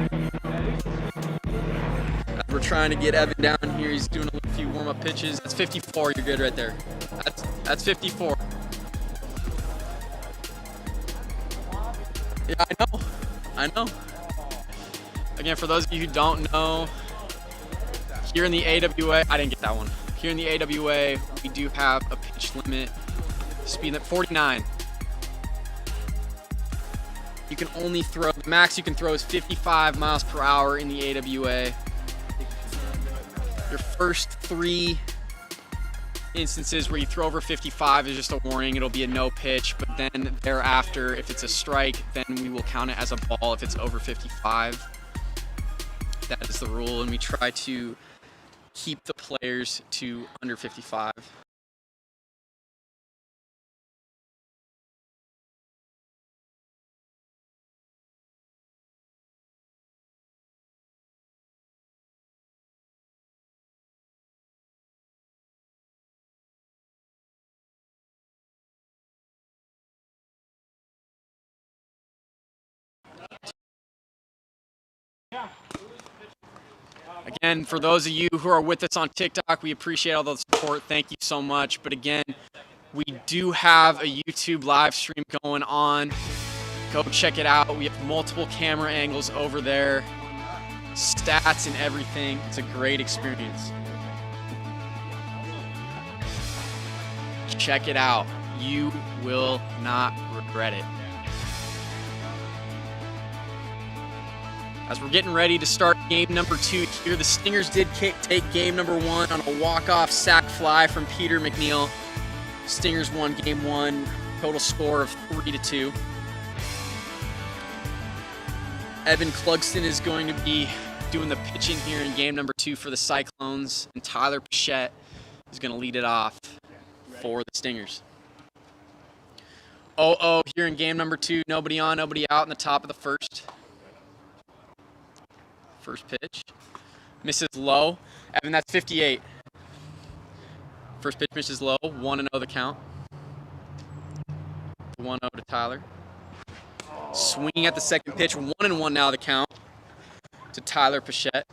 We're trying to get Evan down here. He's doing a few warm-up pitches. That's 54. You're good right there. That's 54. Yeah, I know. Again, for those of you who don't know, here in the AWA, I didn't get that one. Here in the AWA, we do have a pitch limit, speed limit 49. You can only throw, the max you can throw is 55 miles per hour in the AWA. Your first 3 instances where you throw over 55 is just a warning. It'll be a no pitch, but then thereafter, if it's a strike, then we will count it as a ball if it's over 55. That is the rule, and we try to keep the players to under 55. Again, for those of you who are with us on TikTok, we appreciate all the support. Thank you so much. But again, we do have a YouTube live stream going on. Go check it out. We have multiple camera angles over there, stats and everything. It's a great experience. Check it out. You will not regret it. As we're getting ready to start game number 2 here, the Stingers did take game number 1 on a walk-off sac fly from Peter McNeil. Stingers won game 1, total score of 3-2. Evan Clugston is going to be doing the pitching here in game number 2 for the Cyclones, and Tyler Pichette is going to lead it off for the Stingers. 0-0 here in game number 2, nobody on, nobody out in the top of the first. First pitch, misses low. Evan, that's 58. First pitch misses low, 1-0 the count. 1-0 to Tyler. Swinging at the second pitch, 1-1 now the count to Tyler Pichette.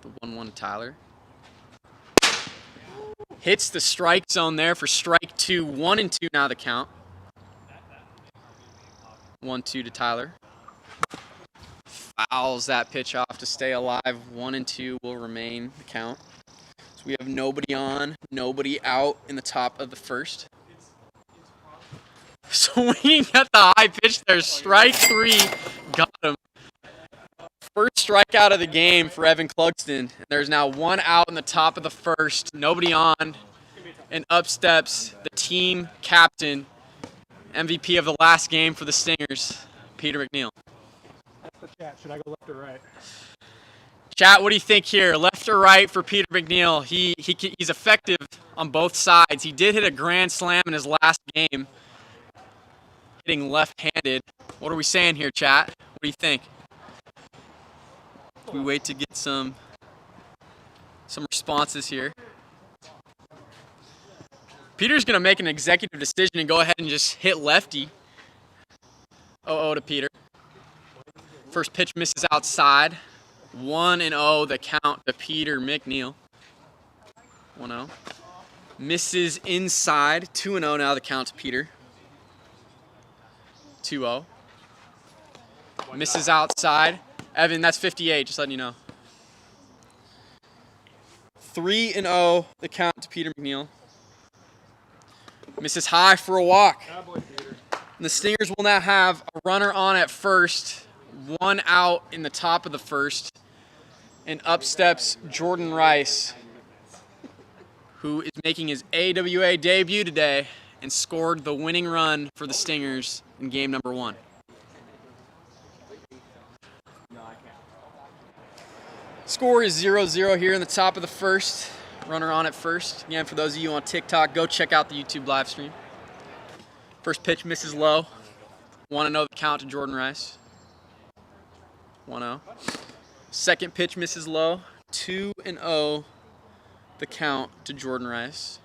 The 1-1 to Tyler. Hits the strike zone there for strike 2, 1-2 now the count. 1-2 to Tyler. Fouls that pitch off to stay alive. 1-2 will remain the count. So we have nobody on, nobody out in the top of the first. Swinging at the high pitch there, strike 3, got him. First strikeout of the game for Evan Clugston. There's now 1 out in the top of the first, nobody on, and up steps the team captain, MVP of the last game for the Stingers, Peter McNeil. The chat, should I go left or right? Chat, what do you think here? Left or right for Peter McNeil? He's effective on both sides. He did hit a grand slam in his last game, hitting left-handed. What are we saying here, chat? What do you think? We wait to get some responses here. Peter's going to make an executive decision and go ahead and just hit lefty. 0-0 to Peter. First pitch misses outside. 1-0 the count to Peter McNeil. 1-0. Misses inside. 2-0 now the count to Peter. 2-0. Misses outside. Evan, that's 58, just letting you know. 3-0 the count to Peter McNeil. Misses high for a walk. And the Stingers will now have a runner on at first. 1 out in the top of the first, and up steps Jordan Rice, who is making his AWA debut today and scored the winning run for the Stingers in game number 1. Score is 0-0 here in the top of the first. Runner on at first. Again, for those of you on TikTok, go check out the YouTube live stream. First pitch misses low. 1-0 the count to Jordan Rice. 1-0. Second pitch misses low. 2-0 the count to Jordan Rice.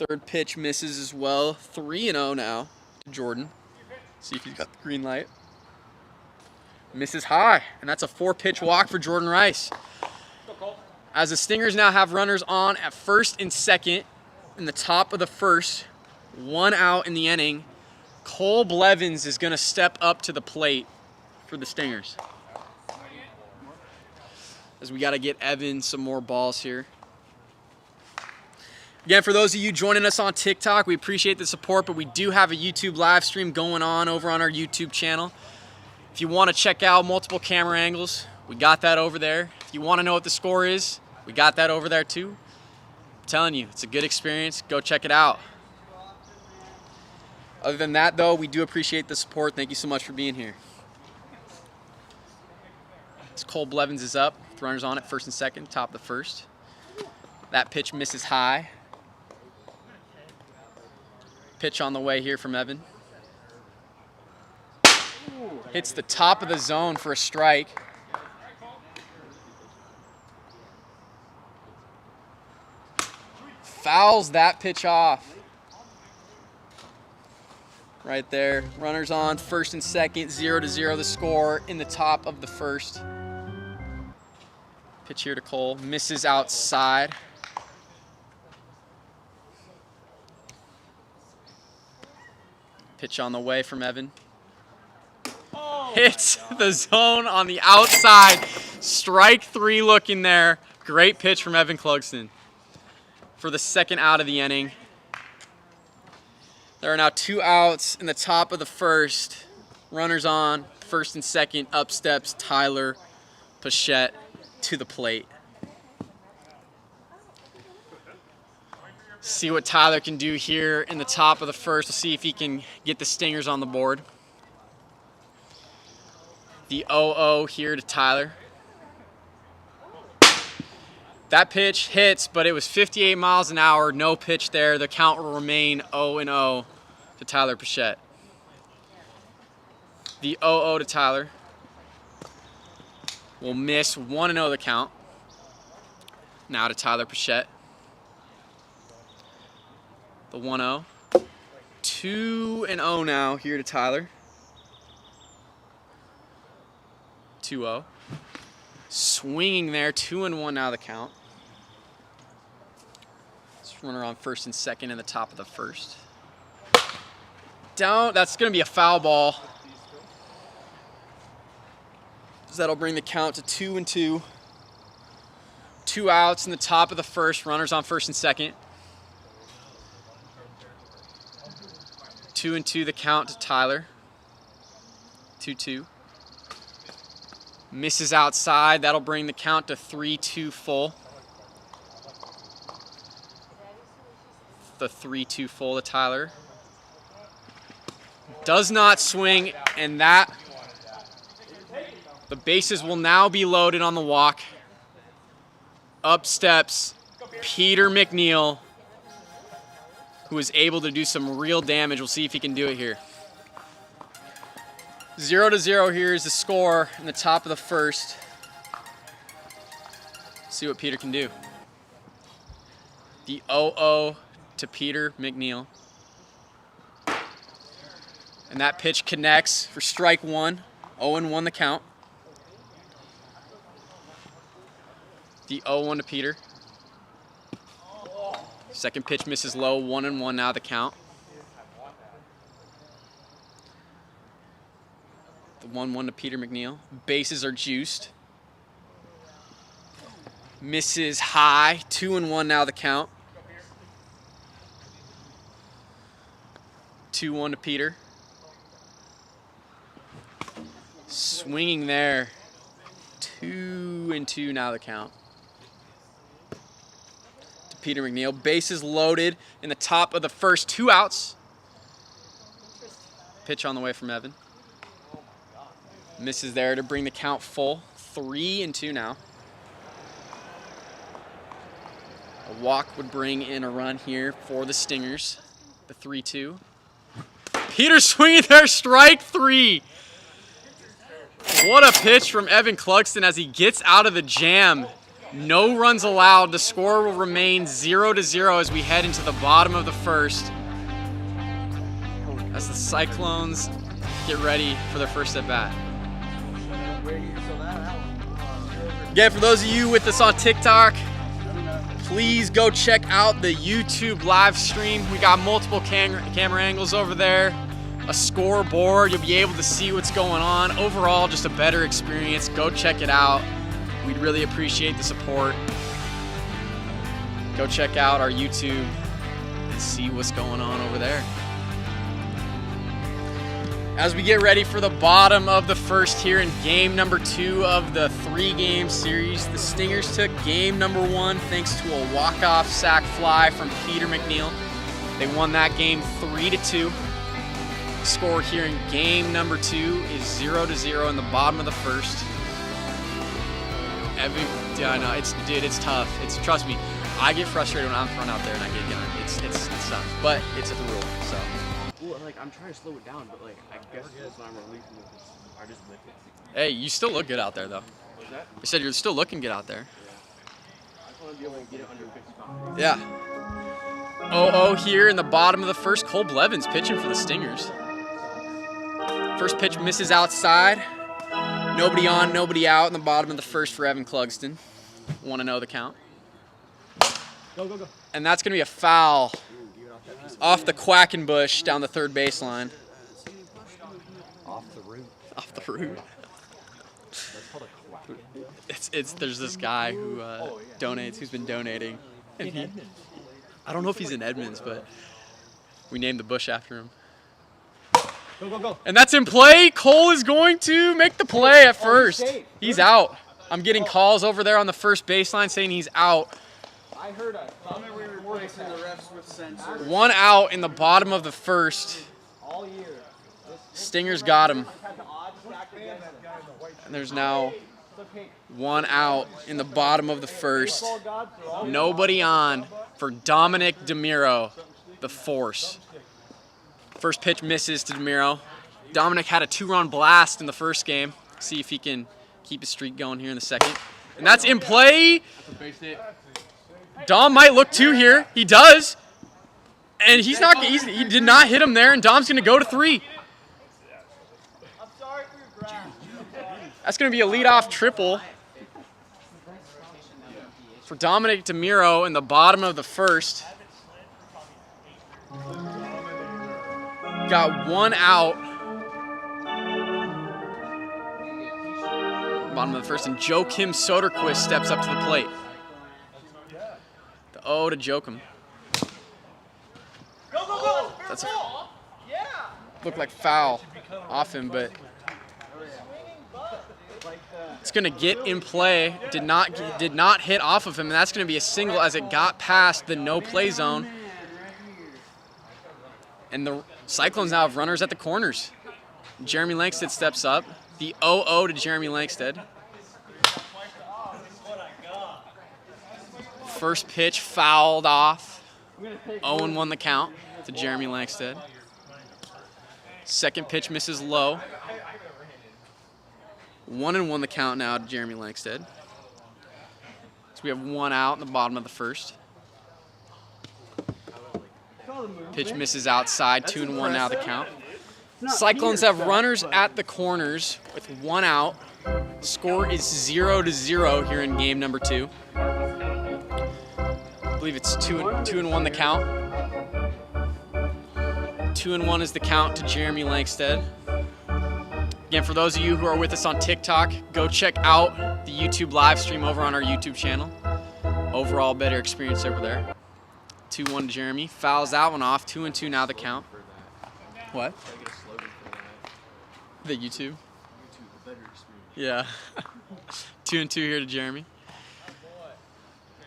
Third pitch misses as well. 3-0 now to Jordan. See if he's got the green light. Misses high, and that's a 4-pitch walk for Jordan Rice. As the Stingers now have runners on at first and second in the top of the first, 1 out in the inning. Cole Blevins is going to step up to the plate for the Stingers. As we got to get Evan some more balls here. Again, for those of you joining us on TikTok, we appreciate the support, but we do have a YouTube live stream going on over on our YouTube channel. If you want to check out multiple camera angles, we got that over there. If you want to know what the score is, we got that over there too. I'm telling you, it's a good experience. Go check it out. Other than that, though, we do appreciate the support. Thank you so much for being here. As Cole Blevins is up, with runners on at first and second, top of the first. That pitch misses high. Pitch on the way here from Evan. Hits the top of the zone for a strike. Fouls that pitch off. Right there. Runners on first and second, 0-0 the score in the top of the first. Pitch here to Cole. Misses outside. Pitch on the way from Evan. Hits the zone on the outside. Strike 3 looking there. Great pitch from Evan Clugston for the second out of the inning. There are now 2 outs in the top of the first. Runners on, first and second. Up steps Tyler Pichette to the plate. See what Tyler can do here in the top of the first. We'll see if he can get the Stingers on the board. The 0-0 here to Tyler. That pitch hits, but it was 58 miles an hour. No pitch there. The count will remain 0-0 to Tyler Pichette. The 0-0 to Tyler will miss. 1-0 the count. Now to Tyler Pichette. The 1-0. 2-0 now here to Tyler. 2-0. Swinging there. 2-1 now the count. Runner on first and second in the top of the first. Down. That's going to be a foul ball. That'll bring the count to 2-2. 2 outs in the top of the first. Runners on first and second. 2-2 the count to Tyler. 2-2. Misses outside. That'll bring the count to 3-2 full. The 3-2 full to Tyler. Does not swing, and that the bases will now be loaded on the walk. Up steps Peter McNeil, who is able to do some real damage. We'll see if he can do it here. 0-0 here is the score in the top of the first. See what Peter can do. The 0-0 to Peter McNeil. And that pitch connects for strike 1. 0-1 the count. The 0-1 to Peter. Second pitch misses low. 1-1 now the count. The 1-1 to Peter McNeil. Bases are juiced. Misses high. 2-1 now the count. 2-1 to Peter. Swinging there. 2-2 now the count. To Peter McNeil. Bases loaded in the top of the first. 2 outs. Pitch on the way from Evan. Misses there to bring the count full. 3-2 now. A walk would bring in a run here for the Stingers. The 3-2. Peter swinging there, strike 3. What a pitch from Evan Clugston as he gets out of the jam No runs allowed. The score will remain 0-0 as we head into the bottom of the first. As the Cyclones get ready for their first at bat. Again, for those of you with us on TikTok, please go check out the YouTube live stream. We got multiple camera angles over there, a scoreboard. You'll be able to see what's going on. Overall, just a better experience. Go check it out. We'd really appreciate the support. Go check out our YouTube and see what's going on over there. As we get ready for the bottom of the first here in game number 2 of the 3-game series, the Stingers took game number 1 thanks to a walk-off sac fly from Peter McNeil. They won that game 3-2. The score here in game number 2 is 0-0 in the bottom of the first. I know, it's tough. Trust me, I get frustrated when I'm thrown out there and I get gun. It's tough, but it's the rule. So. Well, like I'm trying to slow it down, but like I guess it's not releasing it. I just lick it. Hey, you still look good out there, though. What's that? You said you're still looking good out there. I just want to be able to get it under 50 pounds. Yeah. 0-0 here in the bottom of the first. Cole Blevins pitching for the Stingers. First pitch misses outside. Nobody on, nobody out in the bottom of the first for Evan Clugston. 1-0 the count. Go. And that's going to be a foul off the Quackenbush down the third baseline. Off the root. Off the root. That's called a quack. There's this guy who donates, who's been donating. And I don't know if he's in Edmonds, but we named the bush after him. Go. And that's in play. Cole is going to make the play at first. He's out. I'm getting calls over there on the first baseline saying he's out. I heard us. We were replacing the refs with sensors. 1 out in the bottom of the first. All year. Stingers got him. And there's now 1 out in the bottom of the first. Nobody on for Dominic DeMiro, the force. First pitch misses to DeMiro. Dominic had a 2-run blast in the first game. See if he can keep his streak going here in the second. And that's in play. Dom might look 2 here. He does. And he did not hit him there, and Dom's going to go to 3. That's going to be a leadoff triple for Dominic DeMiro in the bottom of the first. Got 1 out. Bottom of the first, and Joakim Soderquist steps up to the plate. The 0 to Joakim. That's looked like foul off him, but it's going to get in play. Did not hit off of him, and that's going to be a single as it got past the no play zone. And the Cyclones now have runners at the corners. Jeremy Langsted steps up. The 0-0 to Jeremy Langsted. First pitch fouled off. 0-1 the count to Jeremy Langsted. Second pitch misses low. 1-1 the count now to Jeremy Langsted. So we have 1 out in the bottom of the first. Pitch misses outside, 2-1 now the count. Cyclones have runners at the corners with 1 out. Score is 0-0 here in game number 2. I believe it's 2-1 the count. 2-1 is the count to Jeremy Langsted. Again, for those of you who are with us on TikTok, go check out the YouTube live stream over on our YouTube channel. Overall, better experience over there. 2-1 to Jeremy. Fouls that one off. 2-2 now the count. What? The YouTube? Yeah. 2-2 here to Jeremy.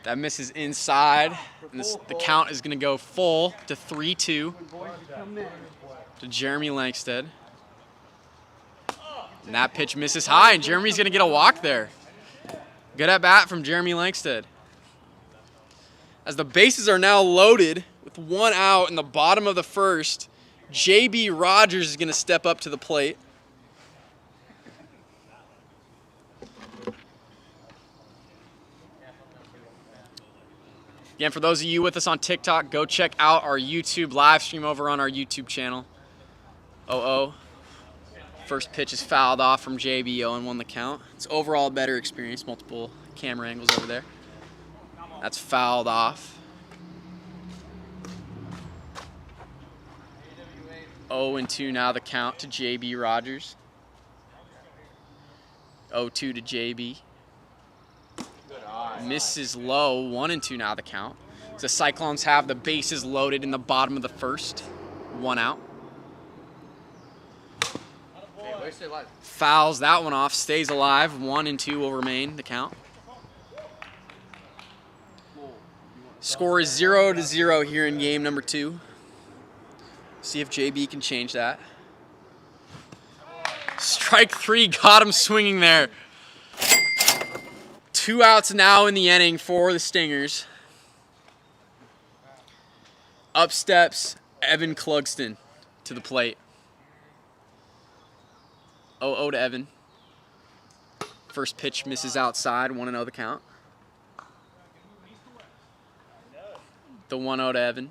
That misses inside. And the count is going to go full to 3-2 to Jeremy Langsted. And that pitch misses high, and Jeremy's going to get a walk there. Good at bat from Jeremy Langsted. As the bases are now loaded with 1 out in the bottom of the first, J.B. Rogers is going to step up to the plate. Again, for those of you with us on TikTok, go check out our YouTube live stream over on our YouTube channel. 0-0. First pitch is fouled off from JB, 0-1 the count. It's overall a better experience, multiple camera angles over there. That's fouled off. 0-2 now the count to JB Rogers. 0-2 to JB. Misses low, 1-2 now the count. The Cyclones have the bases loaded in the bottom of the first. 1 out. Fouls that one off, stays alive. 1-2 will remain the count. Score is 0-0 here in game number 2. See if JB can change that. Strike 3 got him swinging there. 2 outs now in the inning for the Stingers. Up steps Evan Clugston to the plate. 0-0 to Evan. First pitch misses outside, 1-0 the count. The 1-0 to Evan.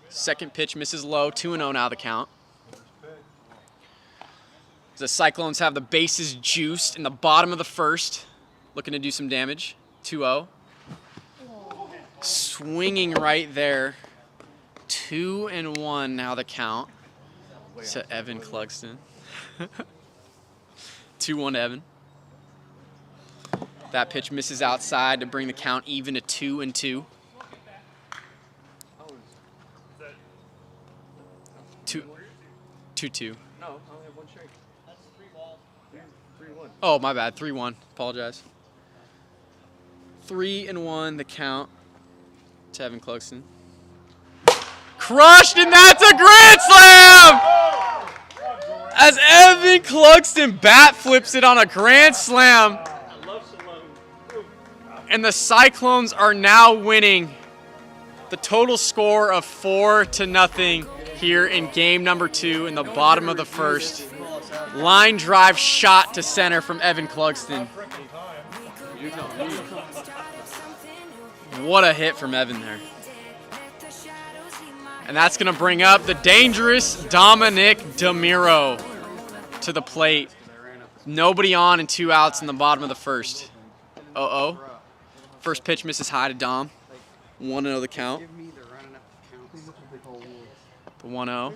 Second pitch misses low, 2-0 now the count. The Cyclones have the bases juiced in the bottom of the first, looking to do some damage. 2-0. Swinging right there. 2-1 now the count to Evan Clugston. 2-1 to Evan. That pitch misses outside to bring the count even to 2-2. 2-2. No, I only have 1 strike. That's 3 balls. 3-1. Oh, my bad. 3-1. Apologize. 3-1 the count to Evan Clugston. Crushed, and that's a grand slam! As Evan Clugston bat flips it on a grand slam. And the Cyclones are now winning the total score of 4-0 here in game number 2 in the bottom of the first. Line drive shot to center from Evan Clugston. What a hit from Evan there. And that's going to bring up the dangerous Dominic DeMiro to the plate. Nobody on and 2 outs in the bottom of the first. 0-0. First pitch misses high to Dom. 1-0 the count. The 1-0.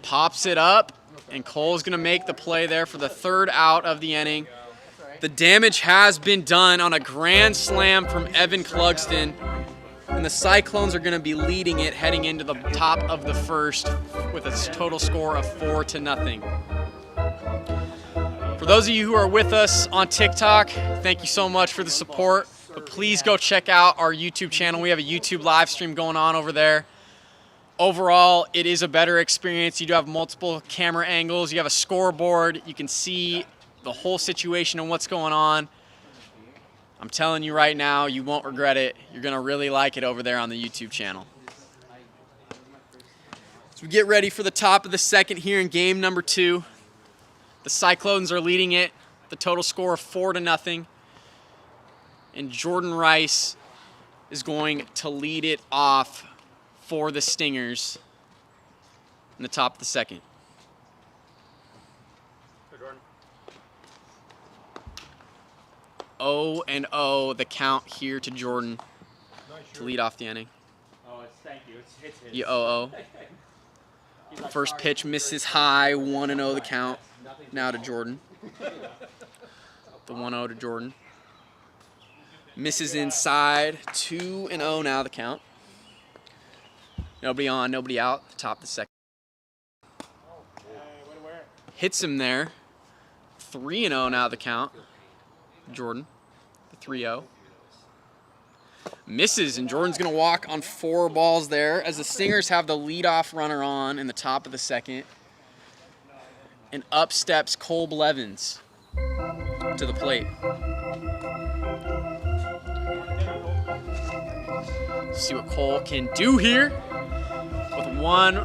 Pops it up, and Cole's going to make the play there for the 3rd out of the inning. The damage has been done on a grand slam from Evan Clugston, and the Cyclones are going to be leading it heading into the top of the first with a total score of 4-0. For those of you who are with us on TikTok, thank you so much for the support. But please go check out our YouTube channel. We have a YouTube live stream going on over there. Overall, it is a better experience. You do have multiple camera angles. You have a scoreboard. You can see the whole situation and what's going on. I'm telling you right now, you won't regret it. You're going to really like it over there on the YouTube channel. As we get ready for the top of the second here in game number 2, the Cyclones are leading it. The total score of 4-0. And Jordan Rice is going to lead it off for the Stingers in the top of the second. 0-0 the count here to Jordan to lead off the inning. Oh, thank you. It's You 0-0. First pitch misses high, 1-0 the count. Now to Jordan. The 1-0 to Jordan. Misses inside, 2-0 now the count. Nobody on, nobody out, top of the second. Hits him there. 3-0 now the count. Jordan, the 3-0. Misses, and Jordan's going to walk on 4 balls there as the Stingers have the leadoff runner on in the top of the second. And up steps Cole Blevins to the plate. See what Cole can do here with 1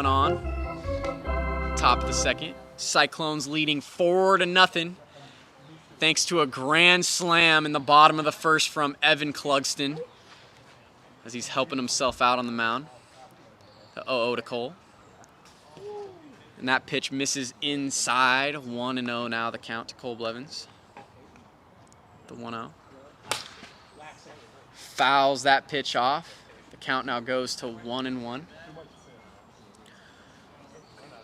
on top of the second. Cyclones leading 4-0 thanks to a grand slam in the bottom of the first from Evan Clugston as he's helping himself out on the mound. The 0-0 to Cole. And that pitch misses inside. 1-0 now the count to Cole Blevins. The 1-0. Fouls that pitch off. The count now goes to 1-1.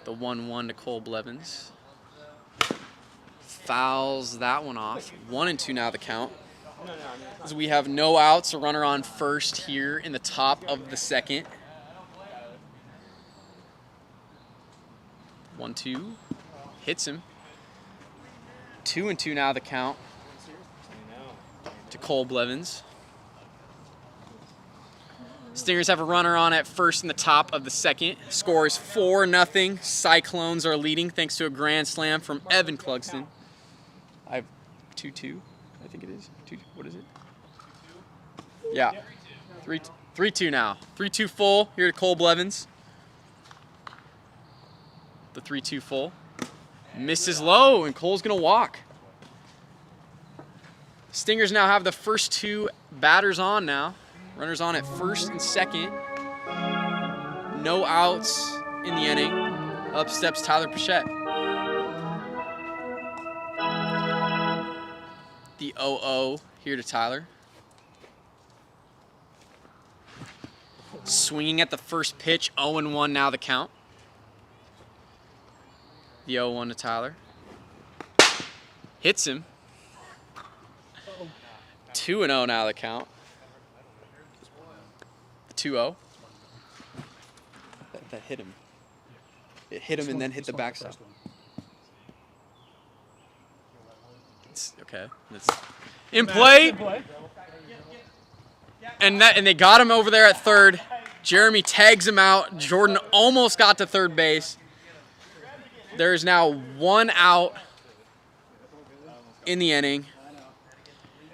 The 1-1 to Cole Blevins. Fouls that one off. 1-2 now the count. As we have no outs, a runner on first here in the top of the second. 1-2. Hits him. 2-2 now the count to Cole Blevins. Stingers have a runner on at first in the top of the second. Score is 4-0. Cyclones are leading thanks to a grand slam from Evan Clugston. I have 2-2, I think it is. 2, what is it? Yeah. 3-2 now. 3-2 full here to Cole Blevins. The 3-2 full. Misses low, and Cole's going to walk. Stingers now have the first two batters on now. Runners on at first and second. No outs in the inning. Up steps Tyler Pichette. The 0-0 here to Tyler. Swinging at the first pitch, 0-1 now the count. The 0-1 to Tyler. Hits him. 2-0 now the count. 2-0. That hit him. It hit him and then hit the backside. It's okay. It's in play. And they got him over there at third. Jeremy tags him out. Jordan almost got to third base. There's now 1 out in the inning.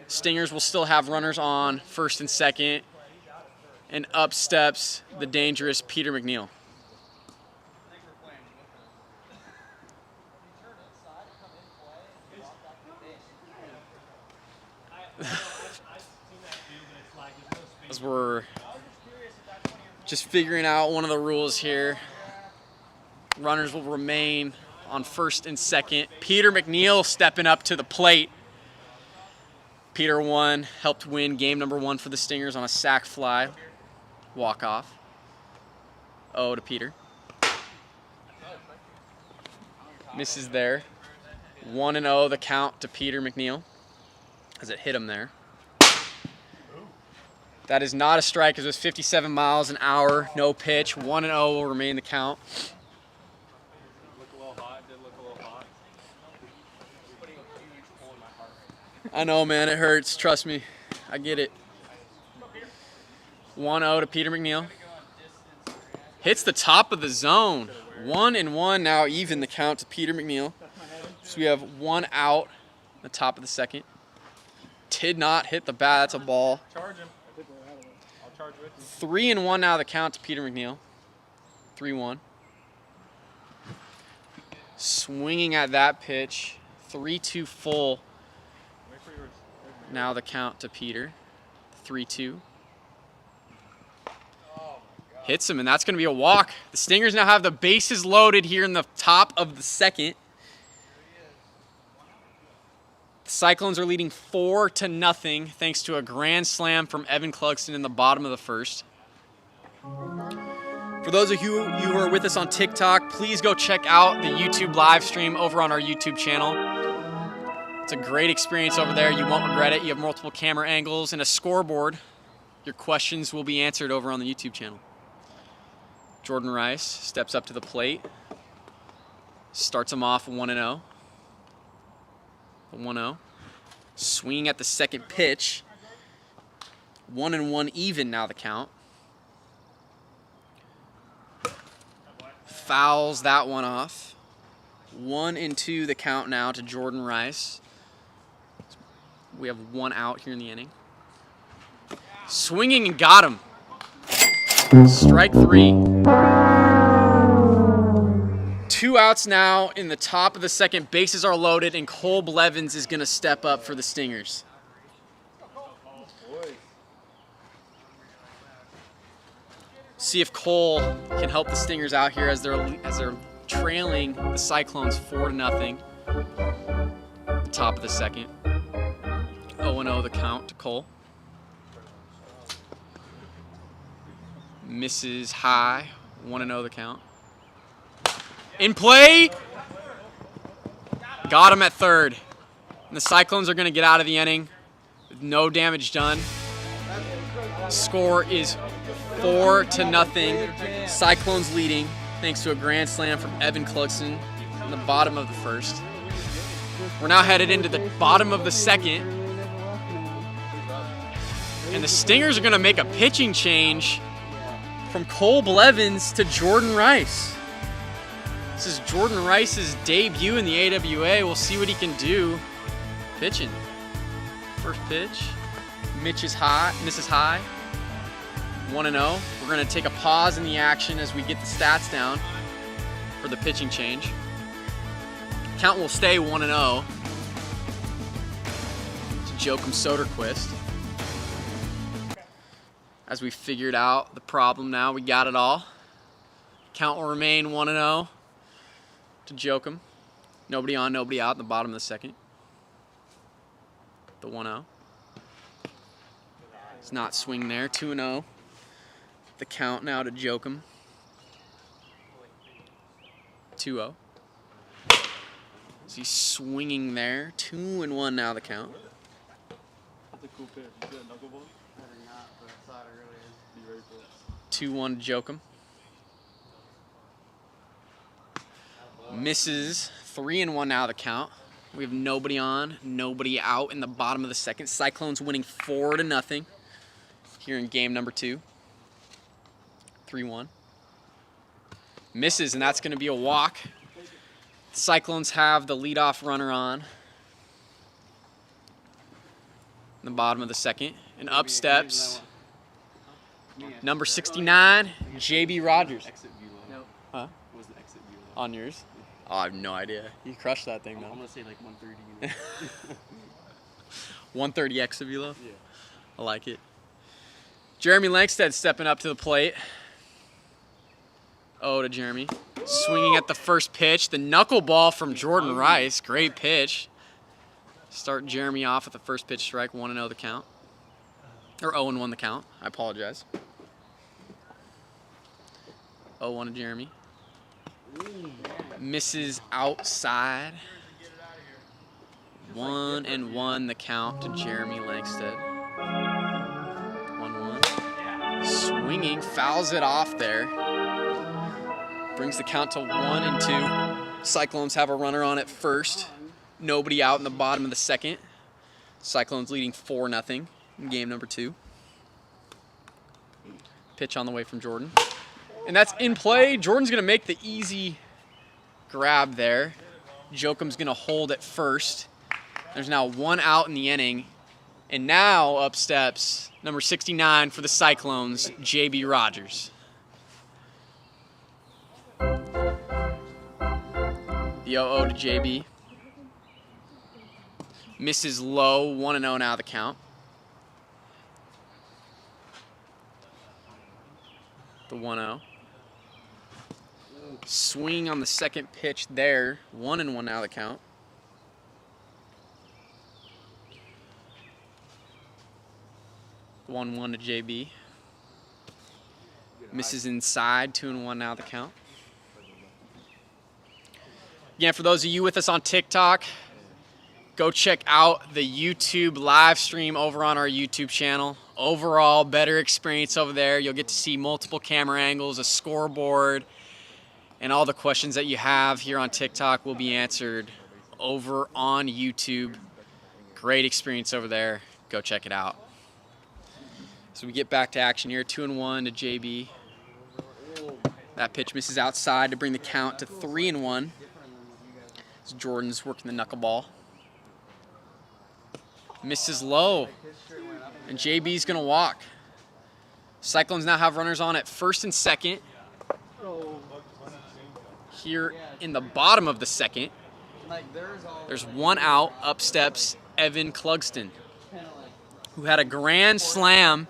Stingers will still have runners on first and second. And up steps the dangerous Peter McNeil. As we're just figuring out one of the rules here. Runners will remain on first and second. Peter McNeil stepping up to the plate. Peter helped win game number 1 for the Stingers on a sac fly. Walk off. 0 to Peter. Misses there. 1-0 the count to Peter McNeil as it hit him there. That is not a strike as it was 57 miles an hour, no pitch. 1-0 will remain the count. I know, man, it hurts. Trust me. I get it. 1-0 to Peter McNeil. Hits the top of the zone. 1-1 now even the count to Peter McNeil. So we have 1 out at the top of the second. Did not hit the bat. That's a ball. Charge him. I'll charge with you. 3-1 now the count to Peter McNeil. 3-1. Swinging at that pitch. 3-2 full. Now the count to Peter. 3-2. Hits him, and that's going to be a walk. The Stingers now have the bases loaded here in the top of the second. The Cyclones are leading 4-0 thanks to a grand slam from Evan Clugston in the bottom of the first. For those of you who are with us on TikTok, please go check out the YouTube live stream over on our YouTube channel. It's a great experience over there. You won't regret it. You have multiple camera angles and a scoreboard. Your questions will be answered over on the YouTube channel. Jordan Rice steps up to the plate. Starts him off 1-0. 1-0. Swing at the second pitch. 1-1 even now the count. Fouls that one off. 1-2 the count now to Jordan Rice. We have 1 out here in the inning. Swinging and got him. Strike 3. 2 2 outs now in the top of the second. Bases are loaded, and Cole Blevins is going to step up for the Stingers. See if Cole can help the Stingers out here as they're trailing the Cyclones 4-0. Top of the second. 0-0 the count to Cole. Misses high. 1-0 the count. In play. Got him at third. And the Cyclones are going to get out of the inning with no damage done. Score is 4-0. Cyclones leading thanks to a grand slam from Evan Clugson in the bottom of the first. We're now headed into the bottom of the second. And the Stingers are going to make a pitching change from Cole Blevins to Jordan Rice. This is Jordan Rice's debut in the AWA. We'll see what he can do pitching. First pitch. Misses high. 1-0. We're going to take a pause in the action as we get the stats down for the pitching change. Count will stay 1-0. It's Joachim Soderquist. As we figured out the problem now, we got it all. Count will remain 1-0 to Joachim. Nobody on, nobody out in the bottom of the second. The 1-0. It's not swing there. 2-0. The count now to Joachim. 2-0. So he's swinging there. 2-1 now the count. That's a cool pitch. You got a knuckleball? I did not, but I thought it really is. Be ready for it. 2-1 to Joachim. Misses. 3-1 now the count. We have nobody on, nobody out in the bottom of the second. Cyclones winning 4-0 here in game number 2. 3-1. Misses, and that's going to be a walk. Cyclones have the leadoff runner on in the bottom of the second. And up steps number 69, JB Rogers. Exit view low. Nope. Huh? What was the exit view low? On yours? Oh, I have no idea. You crushed that thing, I'm though. gonna say like 130. 130 exit velo. Yeah. I like it. Jeremy Langsted stepping up to the plate. Oh, to Jeremy. Swinging at the first pitch. The knuckleball from Jordan Rice. Great pitch. Start Jeremy off with the first pitch strike. 1-0 the count. Or 0-1 the count. I apologize. 0-1 to Jeremy. Misses outside. 1-1 the count to Jeremy Langsted. 1-1. Swinging, fouls it off there. Brings the count to 1-2. Cyclones have a runner on at first. Nobody out in the bottom of the second. Cyclones leading 4-0 in game number 2. Pitch on the way from Jordan. And that's in play. Jordan's going to make the easy grab there. Joachim's going to hold at first. There's now 1 out in the inning. And now up steps number 69 for the Cyclones, JB Rogers. The 0-0 to JB. Misses low, 1-0 now the count. The 1-0. Swing on the second pitch there. 1-1 now the count. The 1-1 to JB. Misses inside. 2-1 now the count. Again, for those of you with us on TikTok, go check out the YouTube live stream over on our YouTube channel. Overall, better experience over there. You'll get to see multiple camera angles, a scoreboard, and all the questions that you have here on TikTok will be answered over on YouTube. Great experience over there. Go check it out. So we get back to action here. 2-1 to JB. That pitch misses outside to bring the count to 3-1. As Jordan's working the knuckleball. Misses low. And JB's going to walk. Cyclones now have runners on at first and second. Here in the bottom of the second, there's one out. Up steps Evan Clugston, who had a grand slam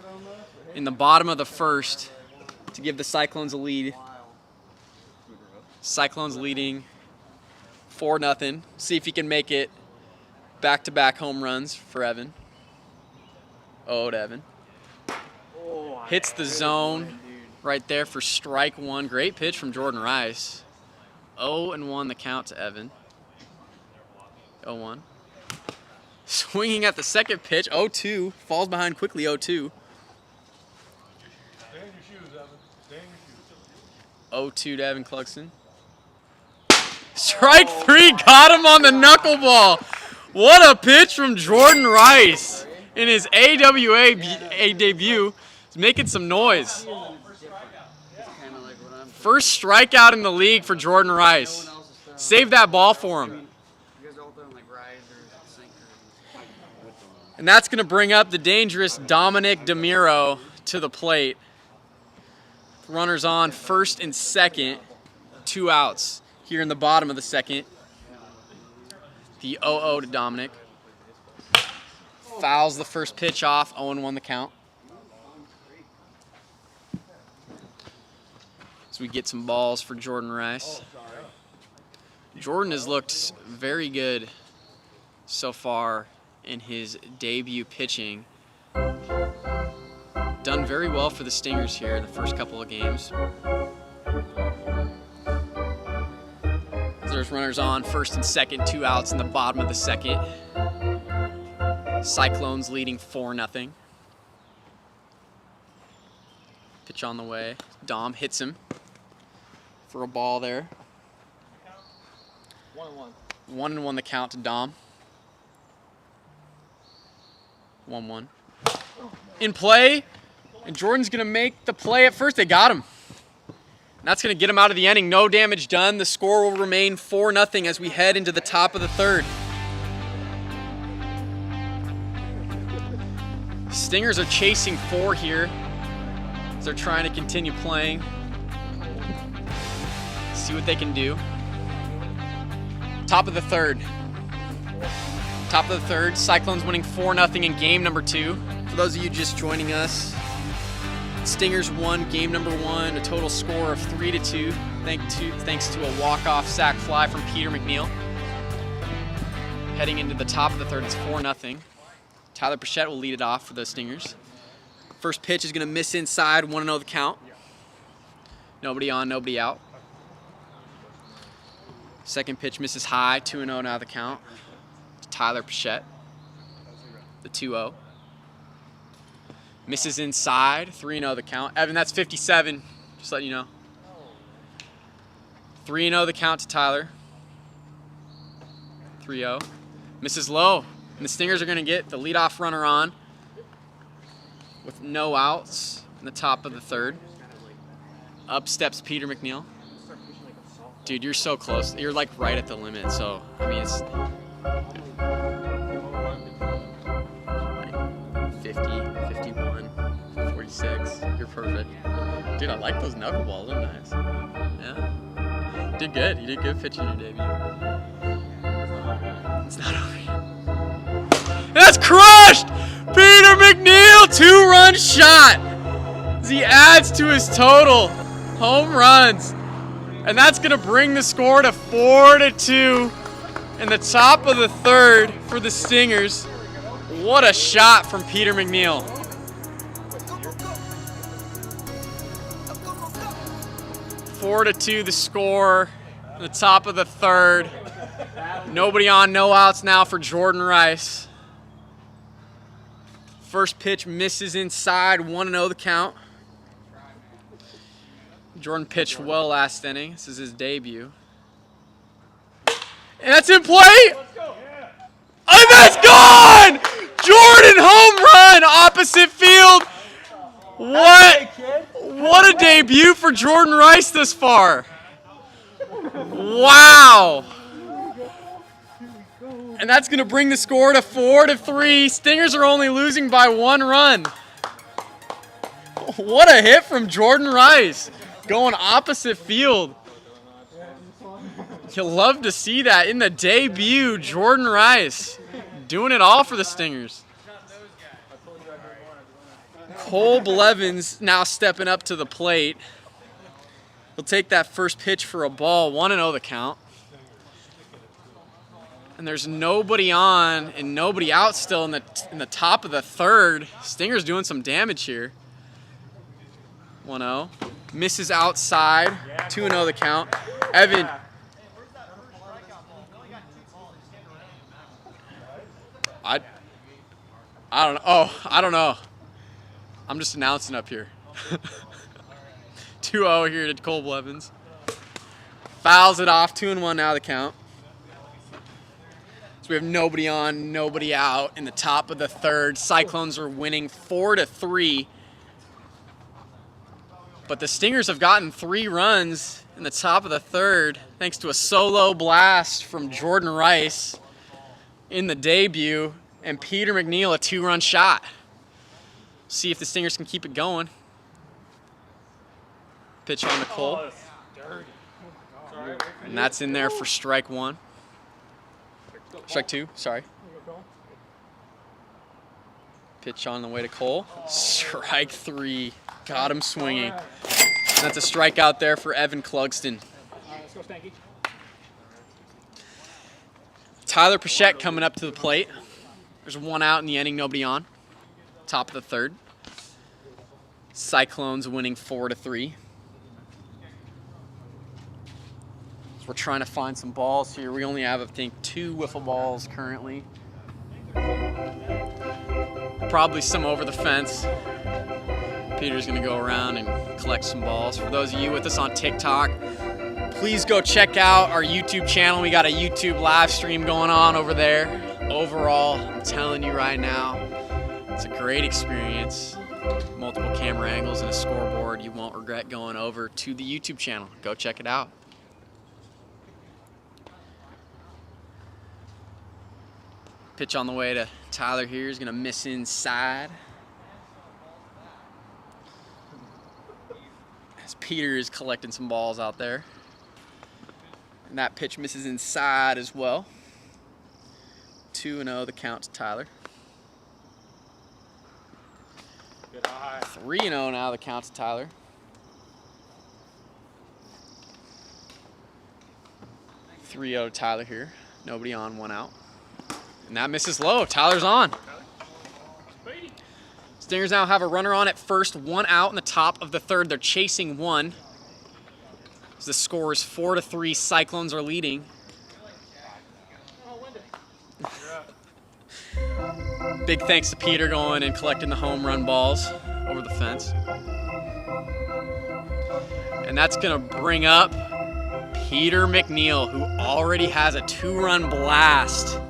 in the bottom of the first to give the Cyclones a lead. Cyclones leading 4-0. See if he can make it back-to-back home runs for Evan. Oh, to Evan. Hits the zone right there for strike one. Great pitch from Jordan Rice. 0-1 the count to Evan. 0-1. Swinging at the second pitch. 0-2. Falls behind quickly. 0-2. 0-2 to Evan Clugston. Strike three. Got him on the knuckleball. What a pitch from Jordan Rice in his AWA debut. He's making some noise. First strikeout in the league for Jordan Rice. Save that ball for him. And that's going to bring up the dangerous Dominic DeMiro to the plate. Runners on first and second. 2 outs here in the bottom of the second. The 0-0 to Dominic. Fouls the first pitch off. 0-1 the count. So we get some balls for Jordan Rice. Jordan has looked very good so far in his debut pitching. Done very well for the Stingers here in the first couple of games. There's runners on first and second, 2 outs in the bottom of the second. Cyclones leading 4-0. Pitch on the way. Dom hits him for a ball there. 1-1. 1-1 the count to Dom. 1-1. In play, and Jordan's going to make the play at first. They got him. And that's going to get him out of the inning. No damage done. The score will remain 4-0 as we head into the top of the third. Stingers are chasing 4 here as they're trying to continue playing. See what they can do. Top of the third. Top of the third. Cyclones winning 4-0 in game number 2. For those of you just joining us, Stingers won game number 1, a total score of 3-2, thanks to a walk-off sac fly from Peter McNeil. Heading into the top of the third, it's 4-0. Tyler Pichette will lead it off for the Stingers. First pitch is going to miss inside, 1-0 the count. Nobody on, nobody out. Second pitch misses high, 2-0 now the count. Tyler Pichette, the 2-0. Misses inside, 3-0 the count. Evan, that's 57, just letting you know. 3-0 the count to Tyler. 3-0. Misses low, and the Stingers are going to get the leadoff runner on with no outs in the top of the third. Up steps Peter McNeil. Dude, you're so close. You're like right at the limit, so, I mean, it's like 50, 51, 46. You're perfect. Dude, I like those knuckleballs. They're nice. Yeah. You did good. You did good pitching your debut. It's not over yet. That's crushed! Peter McNeil, 2-run shot! As he adds to his total home runs. And that's going to bring the score to 4-2 in the top of the third for the Stingers. What a shot from Peter McNeil. Four to 2 the score in the top of the third. Nobody on, no outs now for Jordan Rice. First pitch misses inside, 1-0 the count. Jordan pitched well last inning. This is his debut. And that's in play! And that's gone! Jordan home run opposite field. What a debut for Jordan Rice this far. Wow. And that's going to bring the score to 4-3. Stingers are only losing by 1 run. What a hit from Jordan Rice. Going opposite field. You'll love to see that in the debut. Jordan Rice doing it all for the Stingers. Cole Blevins now stepping up to the plate. He'll take that first pitch for a ball. 1-0 the count. And there's nobody on and nobody out still in the top of the third. Stingers doing some damage here. 1-0. Misses outside. 2-0 the count. Evan. I don't know. Oh, I don't know. I'm just announcing up here. 2-0 here to Cole Blevins. Fouls it off. 2-1 now the count. So we have nobody on, nobody out in the top of the third. Cyclones are winning 4-3. But the Stingers have gotten 3 runs in the top of the third thanks to a solo blast from Jordan Rice in the debut and Peter McNeil a 2-run shot. See if the Stingers can keep it going. Pitch on to Cole. And that's in there for strike 1. Strike 2, sorry. Pitch on the way to Cole. Strike 3. Got him swinging. And that's a strikeout there for Evan Clugston. Let's go, Stanky. Tyler Pichette coming up to the plate. There's 1 out in the inning, nobody on. Top of the third. Cyclones winning 4-3. We're trying to find some balls here. We only have, I think, 2 wiffle balls currently. Probably some over the fence. Peter's gonna go around and collect some balls. For those of you with us on TikTok, please go check out our YouTube channel. We got a YouTube live stream going on over there. Overall, I'm telling you right now, it's a great experience. Multiple camera angles and a scoreboard. You won't regret going over to the YouTube channel. Go check it out. Pitch on the way to Tyler here is going to miss inside. As Peter is collecting some balls out there. And that pitch misses inside as well. 2-0 the count to Tyler. 3-0 now the count to Tyler. To Tyler here. Nobody on, 1 out. And that misses low. Tyler's on. Stingers now have a runner on at first, 1 out in the top of the third. They're chasing 1. So the score is 4-3. Cyclones are leading. Big thanks to Peter going and collecting the home run balls over the fence. And that's going to bring up Peter McNeil, who already has a 2-run blast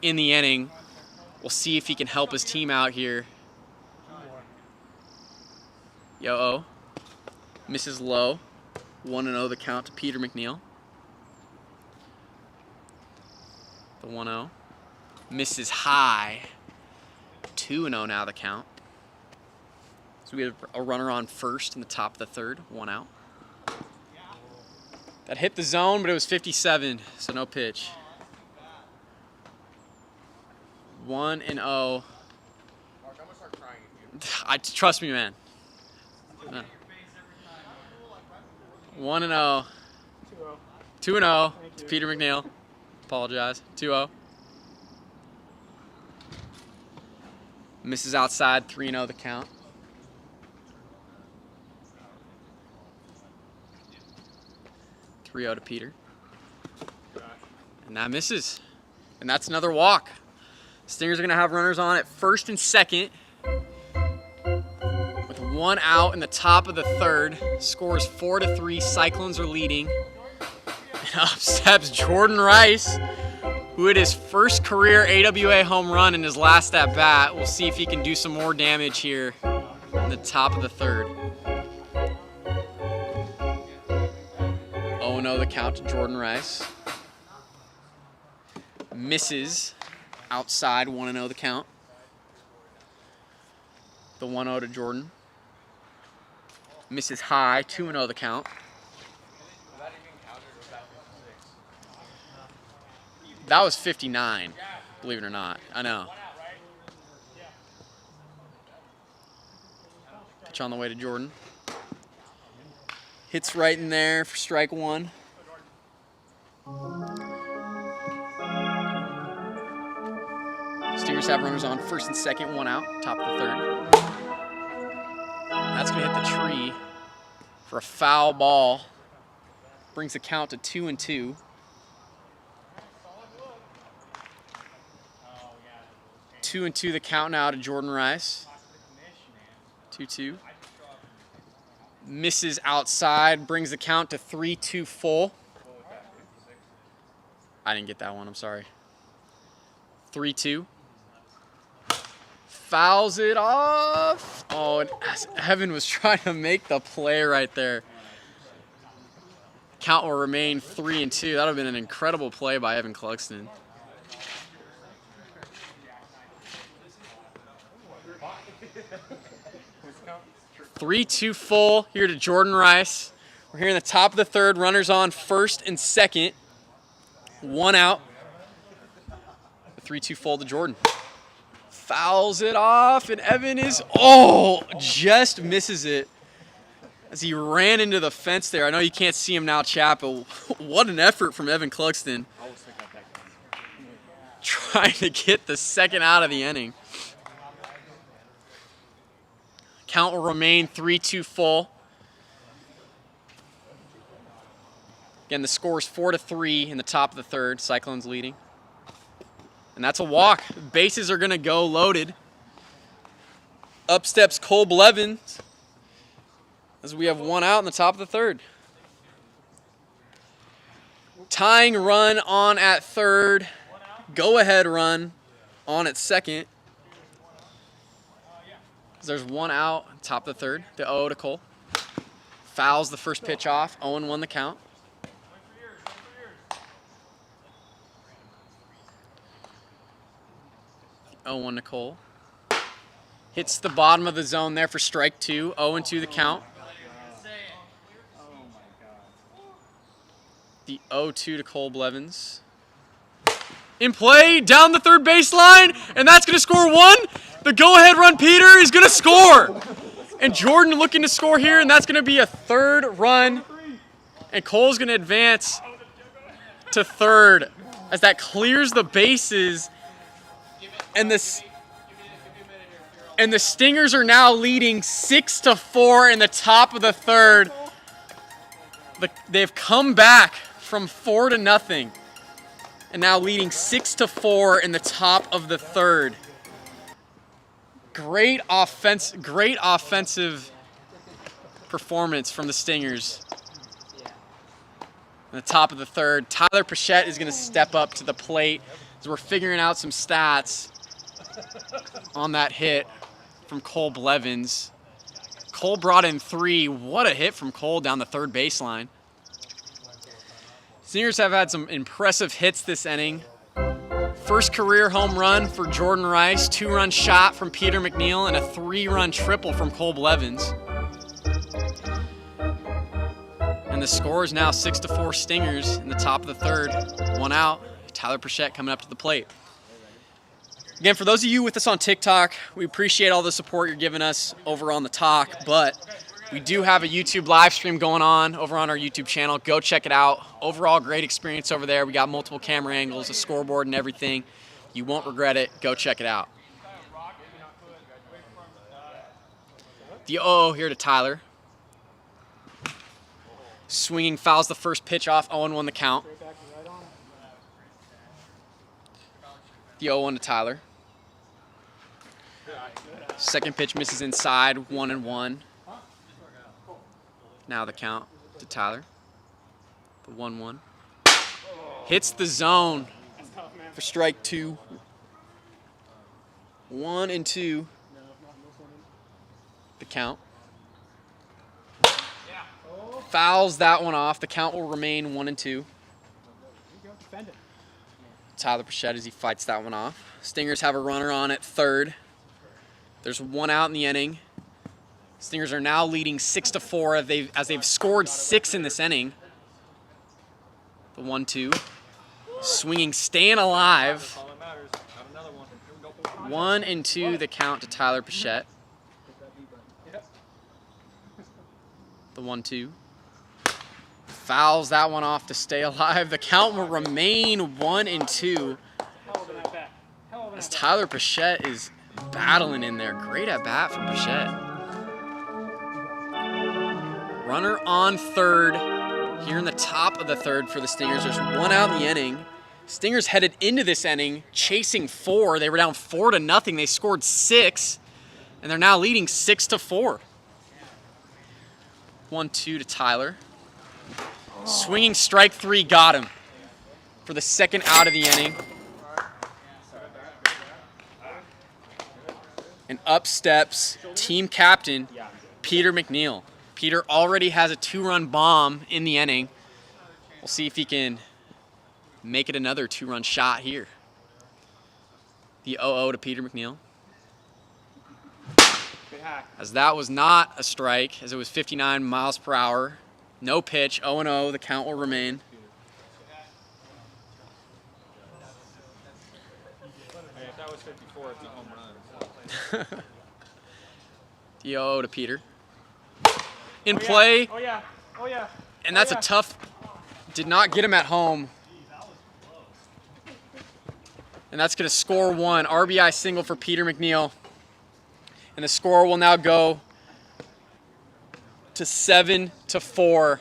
in the inning. We'll see if he can help his team out here. Yo-oh. Misses low. 1-0 the count to Peter McNeil. The 1-0. Misses high. 2-0 now the count. So we have a runner on first in the top of the third. 1 out. That hit the zone, but it was 57, so no pitch. 1-0. Trust me, man. 1-0. 2-0 to Peter McNeil. Apologize. 2-0. Misses outside. 3-0 the count. To Peter. And that misses. And that's another walk. Stingers are going to have runners on at first and second. With 1 out in the top of the third. Score is 4-3. Cyclones are leading. And up steps Jordan Rice, who hit his first career AWA home run in his last at bat. We'll see if he can do some more damage here in the top of the third. 0-0 the count to Jordan Rice. Misses outside. 1-0 the count. The 1-0 to Jordan. Misses high. 2-0 the count. That was 59, believe it or not. I know. Pitch on the way to Jordan. Hits right in there for strike one. Stingers have runners on first and second, one out, top of the third. That's going to hit the tree for a foul ball. Brings the count to 2-2. Two and two the count now to Jordan Rice. 2-2. Misses outside, brings the count to 3-2 full. I didn't get that one, I'm sorry. 3-2. Fouls it off. Oh, and Evan was trying to make the play right there. Count will remain 3-2. That would have been an incredible play by Evan Clugston. Three, 2 full here to Jordan Rice. We're here in the top of the third. Runners on first and second. One out. 3-2 full to Jordan. Fouls it off, and Evan is, just misses it as he ran into the fence there. I know you can't see him now, chat, but what an effort from Evan Clugston. Trying to get the second out of the inning. Count will remain 3-2 full. Again, the score is 4-3 in the top of the third. Cyclones leading. And that's a walk. Bases are going to go loaded. Up steps Cole Blevins as we have one out in the top of the third. Tying run on at third. Go-ahead run on at second. There's one out, top of the third. The 0 to Cole. Fouls the first pitch off. 0-1 the count. The 0-1 to Cole. Hits the bottom of the zone there for strike two. 0-2 the count. The 0-2 to Cole Blevins. In play, down the third baseline, and that's going to score one. The go-ahead run, Peter, is going to score. And Jordan looking to score here, and that's going to be a third run. And Cole's going to advance to third as that clears the bases. And the Stingers are now leading 6-4 in the top of the third. They've come back from 4-0. And now leading 6-4 in the top of the third. Great offensive performance from the Stingers. In the top of the third, Tyler Pichette is going to step up to the plate as we're figuring out some stats on that hit from Cole Blevins. Cole brought in 3. What a hit from Cole down the third baseline. Stingers have had some impressive hits this inning. First career home run for Jordan Rice, 2-run shot from Peter McNeil, and a 3-run triple from Cole Blevins. And the score is now 6-4 Stingers in the top of the third. One out. Tyler Pichette coming up to the plate. Again, for those of you with us on TikTok, we appreciate all the support you're giving us over on the talk, but we do have a YouTube live stream going on over on our YouTube channel. Go check it out. Overall, great experience over there. We got multiple camera angles, a scoreboard, and everything. You won't regret it. Go check it out. The 0-0 here to Tyler. Swinging fouls the first pitch off. 0-1 the count. The 0-1 to Tyler. Second pitch misses inside. 1-1. Now the count to Tyler. The 1-1. Hits the zone for strike two. 1-2. The count. Fouls that one off. The count will remain 1-2. Tyler Pichette as he fights that one off. Stingers have a runner on at third. There's one out in the inning. Stingers are now leading 6-4 as they've scored 6 in this inning. The 1-2. Swinging, staying alive. 1-2 the count to Tyler Pichette. The 1-2. Fouls that one off to stay alive. The count will remain 1-2. As Tyler Pichette is battling in there. Great at bat for Pichette. Runner on third here in the top of the third for the Stingers. There's one out in the inning. Stingers headed into this inning chasing 4. They were down 4-0. They scored 6, and they're now leading 6-4. 1-2 to Tyler. Swinging strike 3, got him for the second out of the inning. And up steps team captain Peter McNeil. Peter already has a 2-run bomb in the inning. We'll see if he can make it another 2-run shot here. The 0-0 to Peter McNeil. As that was not a strike, as it was 59 miles per hour. No pitch, 0-0, the count will remain. If that was 54, it's a home run. The 0-0 to Peter. In play. Oh yeah. Oh yeah. And that's a tough, did not get him at home. And that's going to score 1. RBI single for Peter McNeil. And the score will now go to 7-4.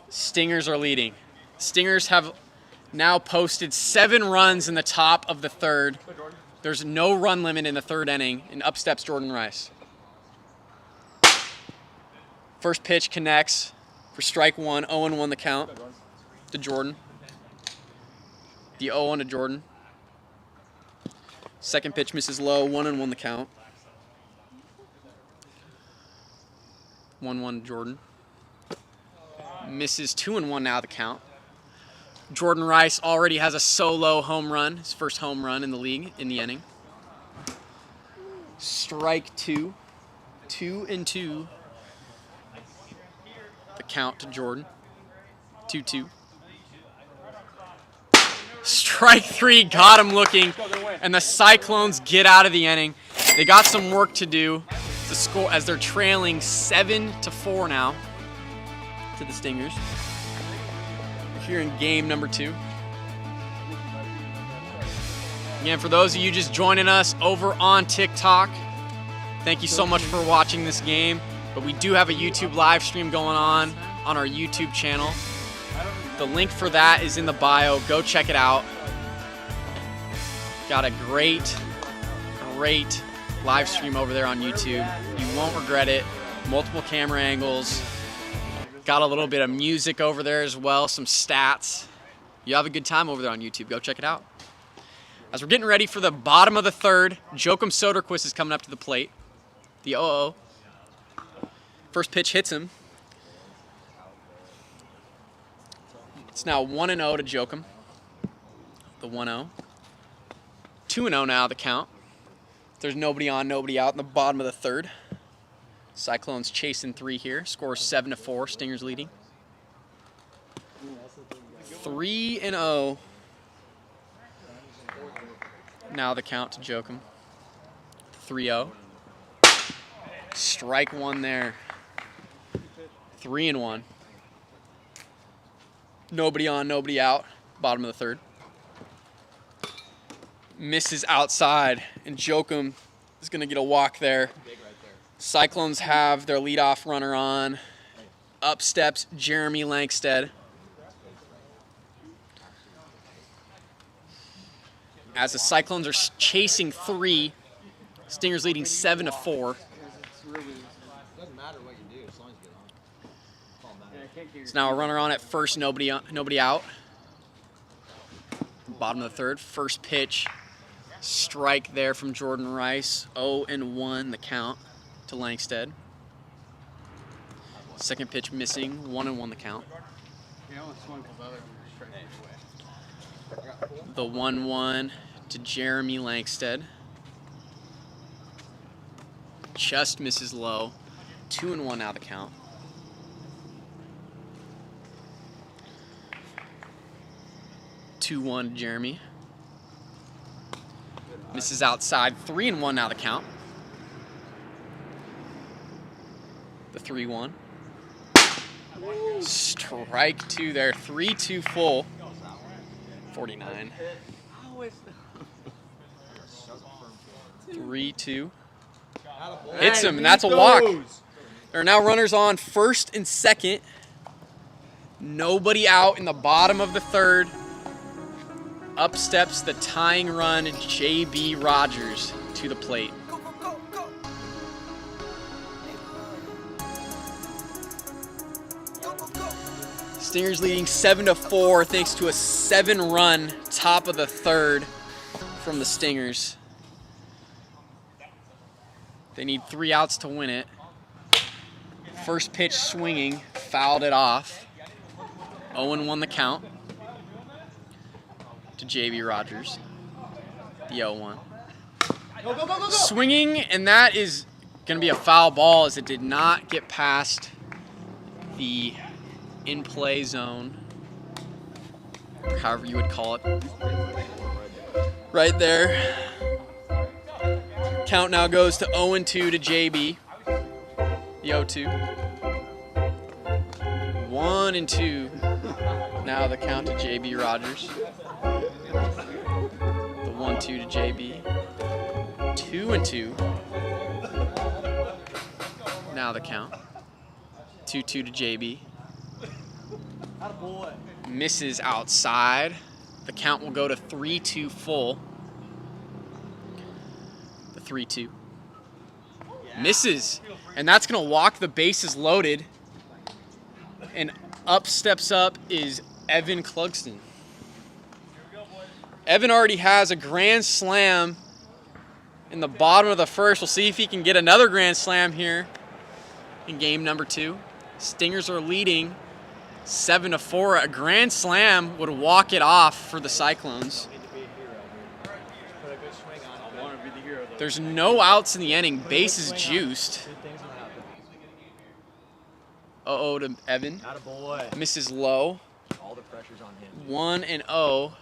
Stingers are leading. Stingers have now posted 7 runs in the top of the third. There's no run limit in the third inning, and up steps Jordan Rice. First pitch connects for strike 1, 0-1 the count to Jordan. The 0-1 to Jordan. Second pitch misses low, 1-1 the count. 1-1 to Jordan. Misses 2-1 now the count. Jordan Rice already has a solo home run, his first home run in the league in the inning. Strike 2, 2-2. The count to Jordan, 2-2. Strike 3, got him looking, and the Cyclones get out of the inning. They got some work to do to score as they're trailing 7-4 now to the Stingers. Here in game number 2. Again, for those of you just joining us over on TikTok, thank you so much for watching this game. But we do have a YouTube live stream going on our YouTube channel. The link for that is in the bio. Go check it out. Got a great live stream over there on YouTube. You won't regret it. Multiple camera angles. Got a little bit of music over there as well, some stats. You have a good time over there on YouTube. Go check it out. As we're getting ready for the bottom of the third, Joachim Soderquist is coming up to the plate. The 0-0. First pitch hits him. It's now 1-0 to Joachim. The 1-0. 2-0 now, the count. There's nobody on, nobody out in the bottom of the third. Cyclones chasing 3 here. Score 7-4. Stingers leading. 3-0. Now the count to Joachim. 3-0. Strike 1 there. 3-1. Nobody on, nobody out. Bottom of the third. Misses outside, and Joachim is going to get a walk there. Cyclones have their leadoff runner on. Up steps Jeremy Lankstead. As the Cyclones are chasing 3, Stingers leading 7-4. So now a runner on at first, nobody out. Bottom of the third, first pitch. Strike there from Jordan Rice. 0-1 the count to Lankstead. Second pitch missing, 1-1 the count. The 1-1 to Jeremy Lankstead. Just misses low. 2-1 now the count. 2-1 to Jeremy. Misses outside. 3-1 now the count. The 3-1. Strike 2 there. 3-2 full. 49. 3-2. Hits him, and that's a walk. There are now runners on first and second. Nobody out in the bottom of the third. Up steps the tying run, J.B. Rogers to the plate. Stingers leading 7-4 thanks to a 7-run top of the third from the Stingers. They need 3 outs to win it. First pitch swinging, fouled it off. 0-1 the count to J.B. Rogers. The 0-1. Swinging, and that is going to be a foul ball as it did not get past the in-play zone, or however you would call it. Right there. Count now goes to 0-2 to JB. The 0-2. 1-2. Now the count to JB Rogers. The 1-2 to JB. 2-2. Now the count. 2-2 to JB. Misses outside. The count will go to 3-2 full. The 3-2. Misses. And that's going to walk the bases loaded. And up steps up is Evan Clugston. Evan already has a grand slam in the bottom of the first. We'll see if he can get another grand slam here in game number 2. Stingers are leading 7-4. A grand slam would walk it off for the Cyclones. There's no outs in the inning. Bases juiced. 0-0 to Evan. Misses low. 1-0.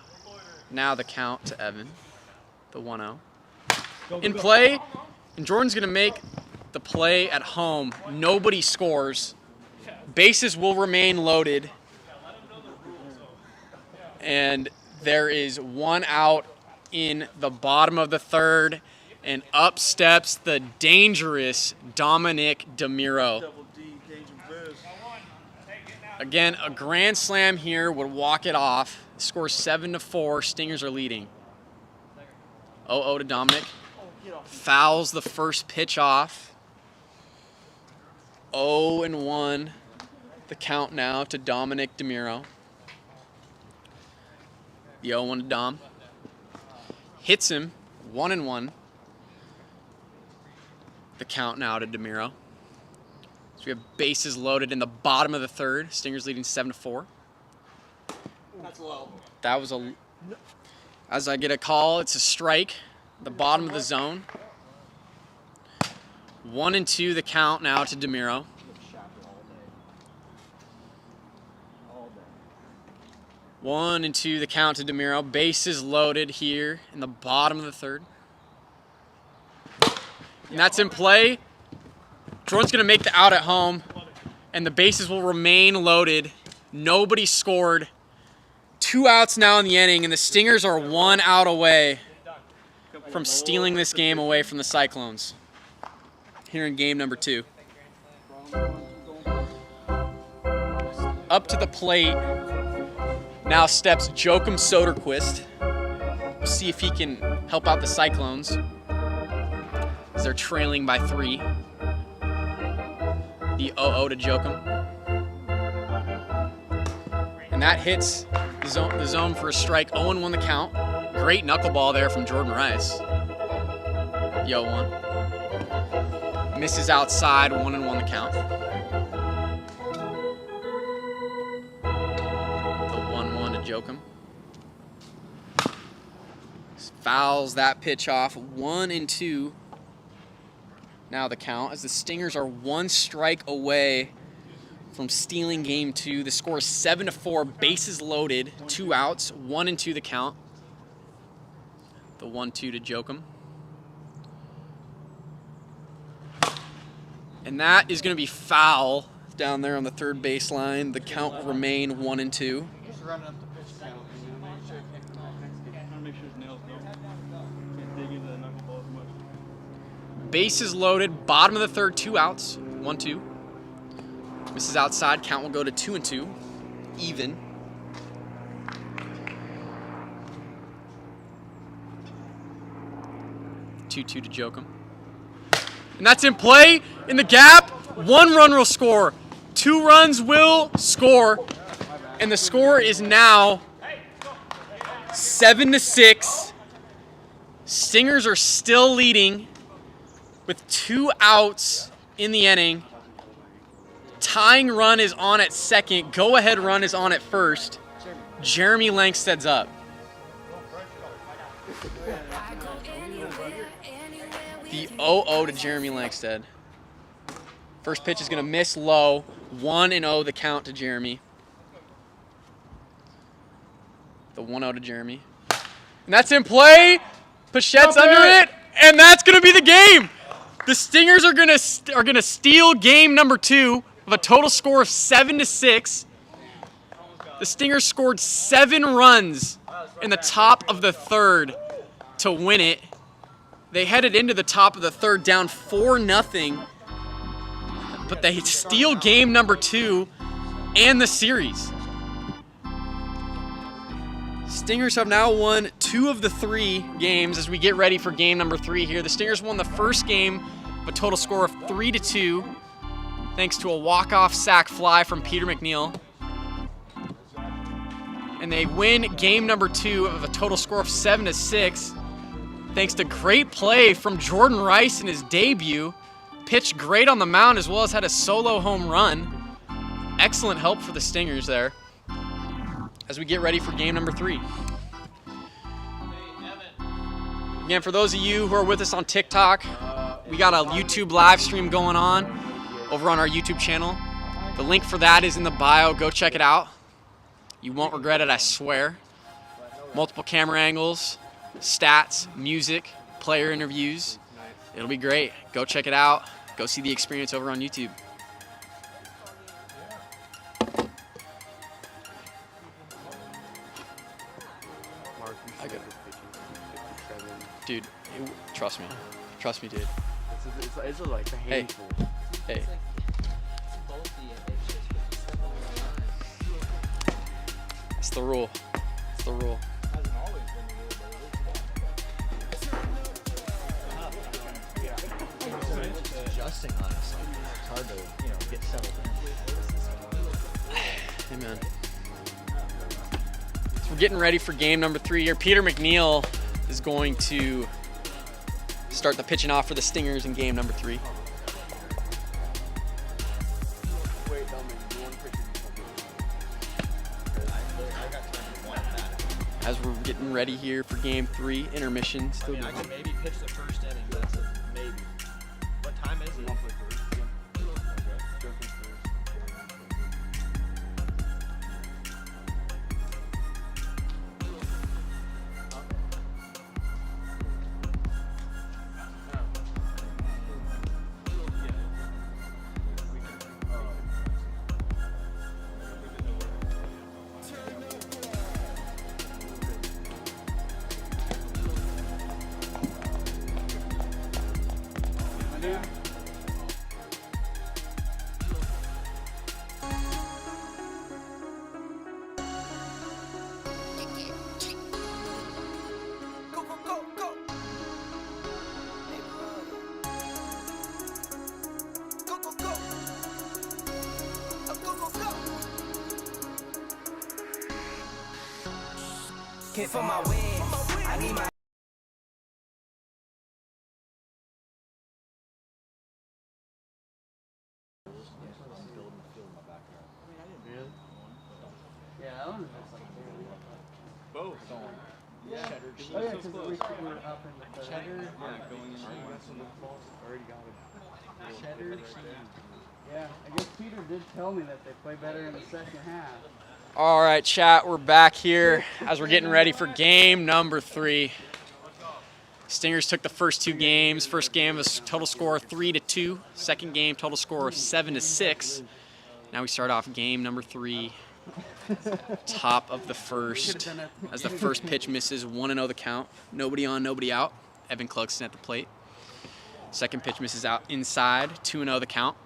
Now the count to Evan. The 1-0. In play, and Jordan's going to make the play at home. Nobody scores. Bases will remain loaded. And there is 1 out in the bottom of the third. And up steps the dangerous Dominic DeMiro. Again, a grand slam here would walk it off. Score 7-4. Stingers are leading. 0-0 to Dominic. Fouls the first pitch off. 0-1. The count now to Dominic DeMiro. The 0-1 to Dom. Hits him. 1-1. The count now to DeMiro. So we have bases loaded in the bottom of the third. Stingers leading 7-4. That's low. That was a... As I get a call, it's a strike. The bottom of the zone. 1-2 the count now to DeMiro. 1-2 the count to DeMiro. Bases loaded here in the bottom of the third. And that's in play. Jordan's going to make the out at home, and the bases will remain loaded. Nobody scored. 2 outs now in the inning, and the Stingers are 1 out away from stealing this game away from the Cyclones here in game number 2. Up to the plate now steps Joachim Soderquist. We'll see if he can help out the Cyclones as they're trailing by 3. The 0-0 to Joachim. And that hits the zone for a strike. 0-1 the count. Great knuckleball there from Jordan Rice. The 0-1. Misses outside. 1-1 the count. The 1-1 to Joachim. Fouls that pitch off. 1-2. Now the count as the Stingers are 1 strike away from stealing game 2. The score is 7-4, bases loaded, 2 outs, 1-2 the count. The 1-2 to Jokum. And that is going to be foul down there on the third baseline. The count will remain 1-2. Just running up the pitch count, you know, make sure it can't come out next game. Trying to make sure his nails don't. Can't dig into the knuckleball as much. Bases loaded, bottom of the third, 2 outs, 1-2. Misses outside, count will go to 2-2, even. Two to Jokum. And that's in play, in the gap. 1 run will score. 2 runs will score. And the score is now 7-6. Stingers are still leading with 2 outs in the inning. Tying run is on at second. Go-ahead run is on at first. Jeremy Langsted's up. The 0-0 to Jeremy Langsted. First pitch is going to miss low. 1-0 the count to Jeremy. The 1-0 to Jeremy. And that's in play. Pachette's under it. And that's going to be the game. The Stingers are going to steal game number 2 with a total score of 7-6. The Stingers scored 7 runs in the top of the third to win it. They headed into the top of the third down 4-0, but they steal game number 2 and the series. Stingers have now won 2 of the 3 games as we get ready for game number 3 here. The Stingers won the first game with a total score of 3-2, thanks to a walk-off sac fly from Peter McNeil. And they win game number 2 of a total score of 7-6. Thanks to great play from Jordan Rice in his debut. Pitched great on the mound as well as had a solo home run. Excellent help for the Stingers there as we get ready for game number 3. Again, for those of you who are with us on TikTok, we got a YouTube live stream going on over on our YouTube channel. The link for that is in the bio. Go check it out. You won't regret it, I swear. Multiple camera angles, stats, music, player interviews. It'll be great. Go check it out. Go see the experience over on YouTube. Dude, trust me. Trust me, dude. It's like a handful. Hey. It's the rule. It's the rule. Adjusting on us. It's hard to, get settled in. Hey, man. So we're getting ready for game number 3 here. Peter McNeil is going to start the pitching off for the Stingers in game number 3. As we're getting ready here for game 3, intermission. Still I can maybe pitch the first inning. That's a maybe. What time is it? For my wins, I need my Yeah, that one was like Both. yeah. Cheddar Oh cheese. yeah, because we were up in the Cheddar. Yeah, Going in. already got it. Cheddar cheese. Yeah, I guess Peter did tell me that they play better in the second half. All right, chat, we're back here as we're getting ready for game number 3. Stingers took the first 2 games. First game was total score 3-2. Second game, total score 7-6. Now we start off game number 3. Top of the first. As the first pitch misses, 1-0 the count. Nobody on, nobody out. Evan Clugston at the plate. Second pitch misses out inside, 2-0 the count.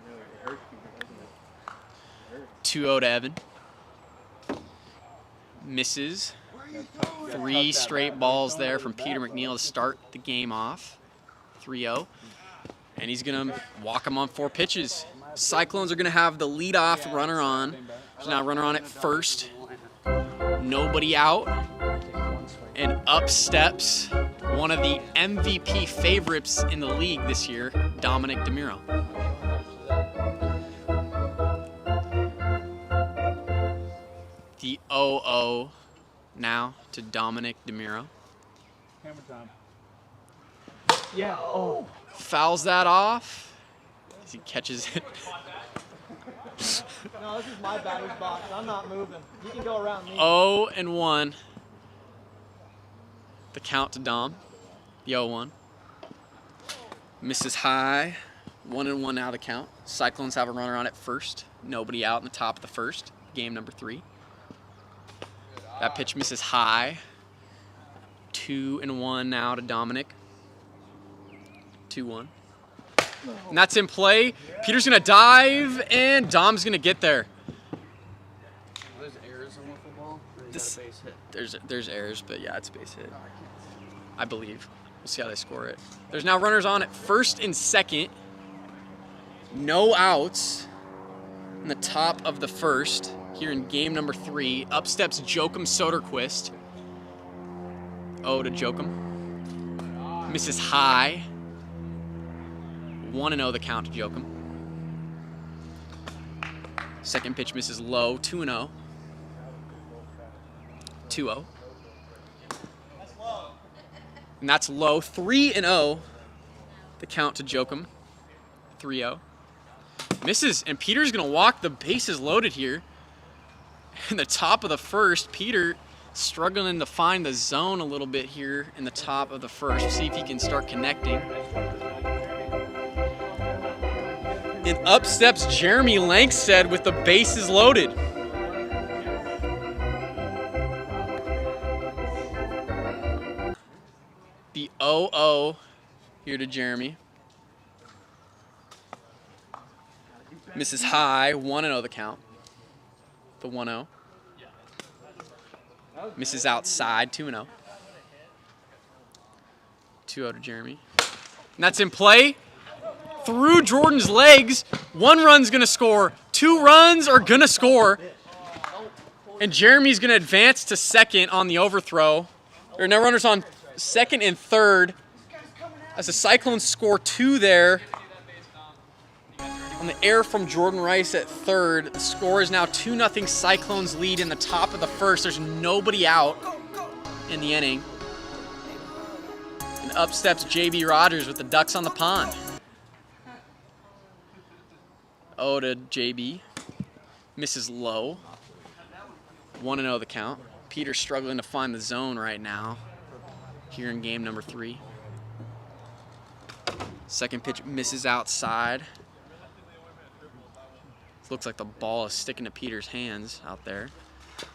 2-0 to Evan. Misses. 3 straight balls there from Peter McNeil to start the game off. 3-0. And he's going to walk him on 4 pitches. Cyclones are going to have the leadoff runner on. There's now a runner on at first. Nobody out. And up steps one of the MVP favorites in the league this year, Dominic DeMuro. The 0-0 now to Dominic DeMuro. Hammer time. Yeah. Oh. Fouls that off as he catches it. No, this is my batter's box. I'm not moving. You can go around me. 0-1. The count to Dom. The 0-1. Misses high. 1-1 now to count. Cyclones have a runner on at first. Nobody out in the top of the first. Game number 3. That pitch misses high. 2-1 now to Dominic. 2-1. And that's in play. Peter's going to dive, and Dom's going to get there. There's errors in wiffle ball? Or is that a base hit? There's errors, but yeah, it's a base hit. I believe. We'll see how they score it. There's now runners on at first and second. No outs in the top of the first here in game number 3. Up steps Joachim Soderquist. 0 to Joachim. Misses high. 1-0 the count to Joachim. Second pitch misses low. 2-0. 2-0. And that's low. 3-0 the count to Joachim. 3-0. Misses, and Peter's going to walk. The bases loaded here. In the top of the first, Peter struggling to find the zone a little bit here in the top of the first. See if he can start connecting. And up steps Jeremy Lankstead with the bases loaded. The 0-0 here to Jeremy. Misses high, 1-0 the count. The 1-0. Misses outside, 2-0. 2-0 to Jeremy. And that's in play. Through Jordan's legs. 1 run's going to score. 2 runs are going to score. And Jeremy's going to advance to second on the overthrow. There are no runners on second and third. As the Cyclones score 2 there. On the air from Jordan Rice at third. The score is now 2-0 Cyclones lead in the top of the first. There's nobody out in the inning. And up steps J.B. Rogers with the ducks on the pond. 0 to JB. Misses low. 1-0 the count. Peter struggling to find the zone right now here in game number 3. Second pitch misses outside. Looks like the ball is sticking to Peter's hands out there.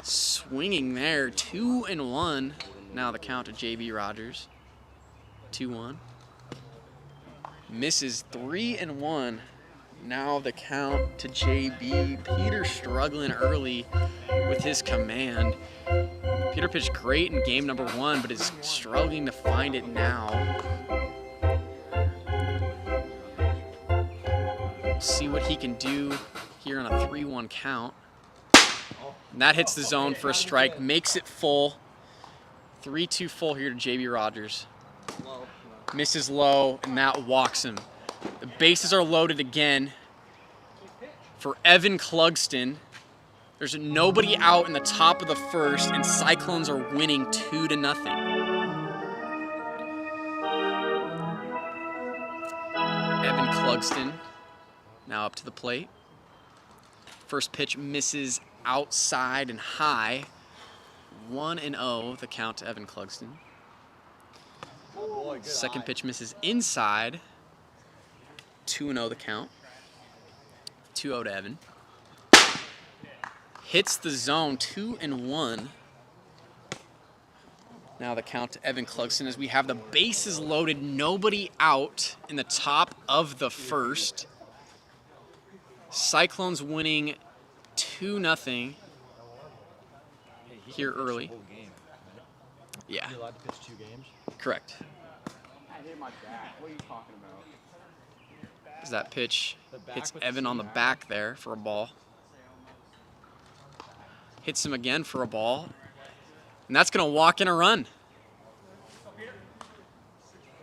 Swinging there. 2-1. Now the count to JB Rogers. 2-1. Misses 3-1. Now the count to JB. Peter struggling early with his command. Peter pitched great in game number 1, but is struggling to find it now. See what he can do here on a 3-1 count. And that hits the zone for a strike, makes it full. 3-2 full here to JB Rogers. Misses low, and that walks him. The bases are loaded again for Evan Clugston. There's nobody out in the top of the first, and Cyclones are winning 2-0. Evan Clugston now up to the plate. First pitch misses outside and high. 1-0 the count to Evan Clugston. Second pitch misses inside. 2-0 the count. 2-0 to Evan. Hits the zone, 2-1. Now the count to Evan Clugston as we have the bases loaded, nobody out in the top of the first. Cyclones winning 2-0 here early. Yeah. You're allowed to pitch 2 games? Correct. I hit my back. What are you talking about? As that pitch hits Evan on the back there for a ball. Hits him again for a ball. And that's going to walk in a run.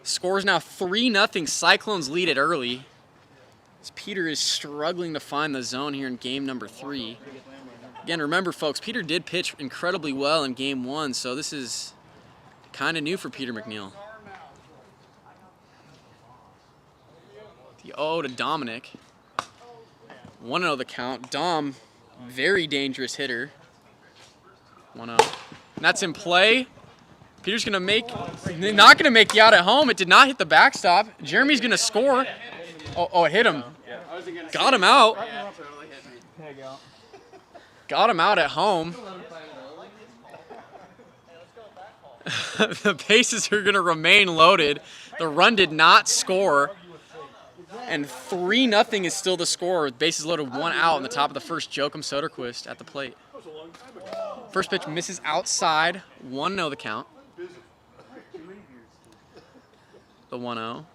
Score is now 3-0. Cyclones lead it early. As Peter is struggling to find the zone here in game number 3. Again, remember, folks, Peter did pitch incredibly well in game 1, so this is kind of new for Peter McNeil. The 0 to Dominic. 1-0 the count. Dom, very dangerous hitter. 1-0. And that's in play. Peter's going to make, not going to make the out at home. It did not hit the backstop. Jeremy's going to score. Oh, it hit him. Got him out. Got him out at home. The bases are going to remain loaded. The run did not score. And 3-0 is still the score. Bases loaded, 1 out in the top of the first. Joachim Soderquist at the plate. First pitch misses outside. 1-0 the count. The 1-0.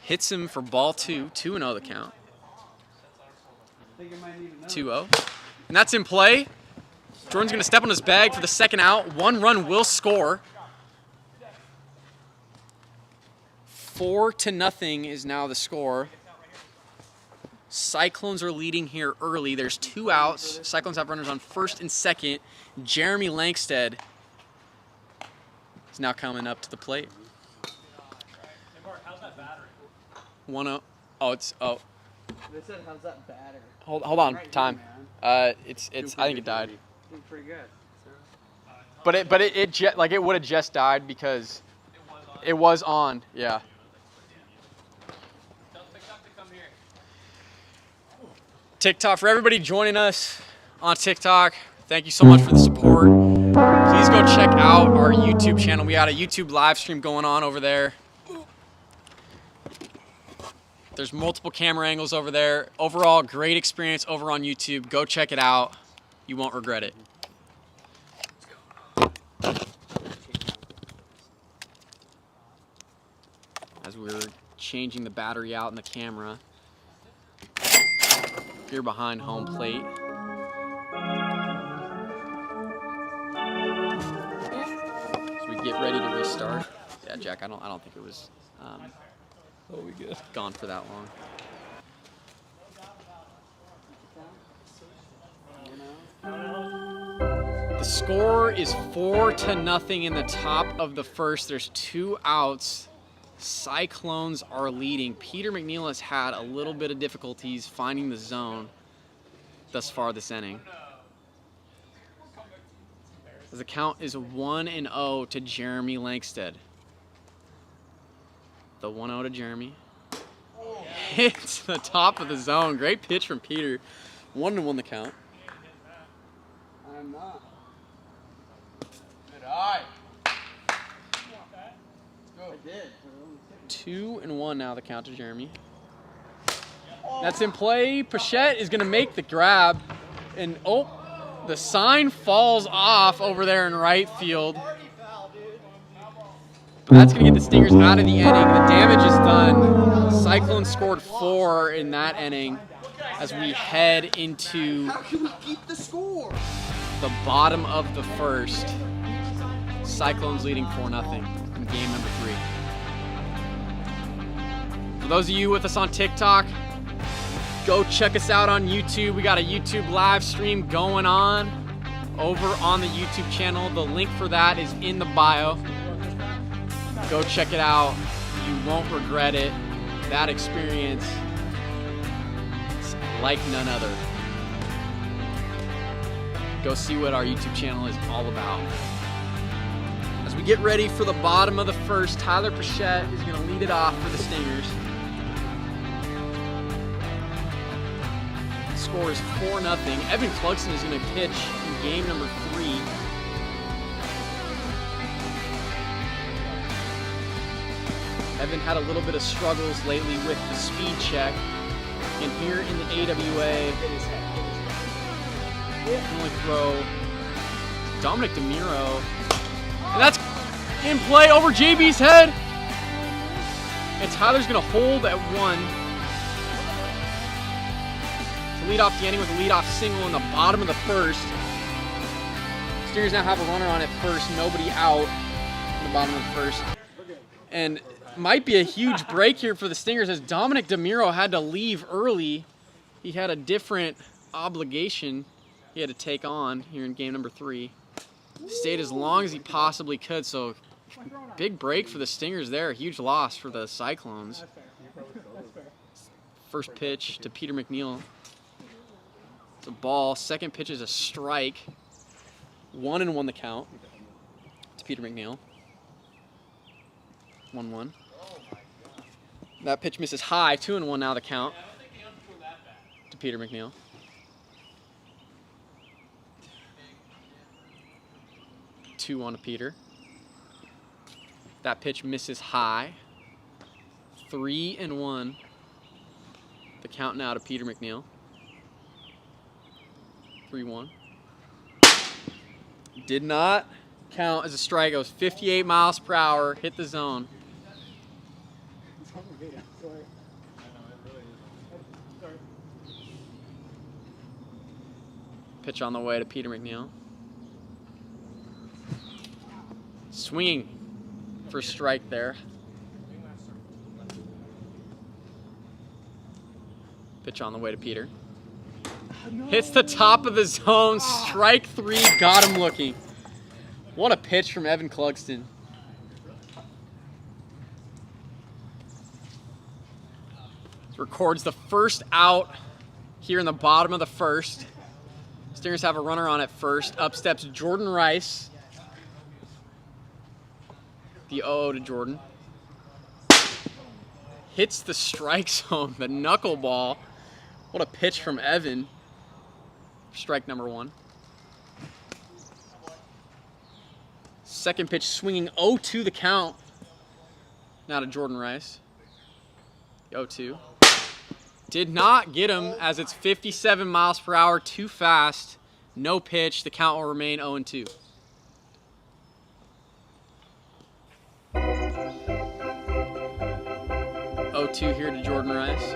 Hits him for ball 2. 2-0 the count. 2-0. And that's in play. Jordan's going to step on his bag for the second out. 1 run will score. 4-0 is now the score. Cyclones are leading here early. There's 2 outs. Cyclones have runners on first and second. Jeremy Langsted is now coming up to the plate. 1-0. Oh, it's They said, how's that batter? hold on, time. It's I think it died. Doing pretty good. But it would have just died because it was on. Yeah. TikTok, for everybody joining us on TikTok, thank you so much for the support. Please go check out our YouTube channel. We got a YouTube live stream going on over there. There's multiple camera angles over there. Overall, great experience over on YouTube. Go check it out. You won't regret it. As we're changing the battery out in the camera. Here behind home plate. So we get ready to restart. Yeah, Jack, I don't think it was gone for that long. The score is 4-0 in the top of the first. There's 2 outs. Cyclones are leading. Peter McNeil has had a little bit of difficulties finding the zone thus far this inning. The count is 1-0 to Jeremy Langsted. The 1-0 to Jeremy. Hits the top of the zone. Great pitch from Peter. 1-1 the count. I'm not. Good eye. I did. 2-1 now the count to Jeremy. That's in play. Pichette is going to make the grab. And oh, the sign falls off over there in right field. But that's going to get the Stingers out of the inning. The damage is done. Cyclones scored 4 in that inning as we head into the bottom of the first. Cyclones leading 4-0 in game number 3. For those of you with us on TikTok, go check us out on YouTube. We got a YouTube live stream going on over on the YouTube channel. The link for that is in the bio. Go check it out. You won't regret it. That experience is like none other. Go see what our YouTube channel is all about. As we get ready for the bottom of the first, Tyler Pichette is going to lead it off for the Stingers. The score is 4-0. Evan Clugston is going to pitch in game number 3. Evan had a little bit of struggles lately with the speed check. And here in the AWA, can only throw Dominic DeMiro. And that's in play over JB's head. And Tyler's going to hold at 1 to lead off the inning with a leadoff single in the bottom of the first. Stingers now have a runner on at first, nobody out in the bottom of the first. And might be a huge break here for the Stingers as Dominic DeMiro had to leave early. He had a different obligation he had to take on here in game number 3. Stayed as long as he possibly could, so big break for the Stingers there. Huge loss for the Cyclones. First pitch to Peter McNeil. It's a ball. Second pitch is a strike. 1-1 the count to Peter McNeil. 1-1. That pitch misses high. 2-1 now the count to Peter McNeil. 2-1 to Peter. That pitch misses high. 3-1. The count now to Peter McNeil. 3-1. Did not count as a strike. It was 58 miles per hour. Hit the zone. Pitch on the way to Peter McNeil. Swinging for a strike there. Pitch on the way to Peter. Hits the top of the zone. Strike 3. Got him looking. What a pitch from Evan Clugston. Records the first out here in the bottom of the first. Stingers have a runner on at first. Up steps Jordan Rice. The 0-0 to Jordan. Hits the strike zone, the knuckleball. What a pitch from Evan. Strike number 1. Second pitch swinging 0-2 the count. Now to Jordan Rice. 0-2. Did not get him as it's 57 miles per hour, too fast. No pitch. The count will remain 0-2. Here to Jordan Rice.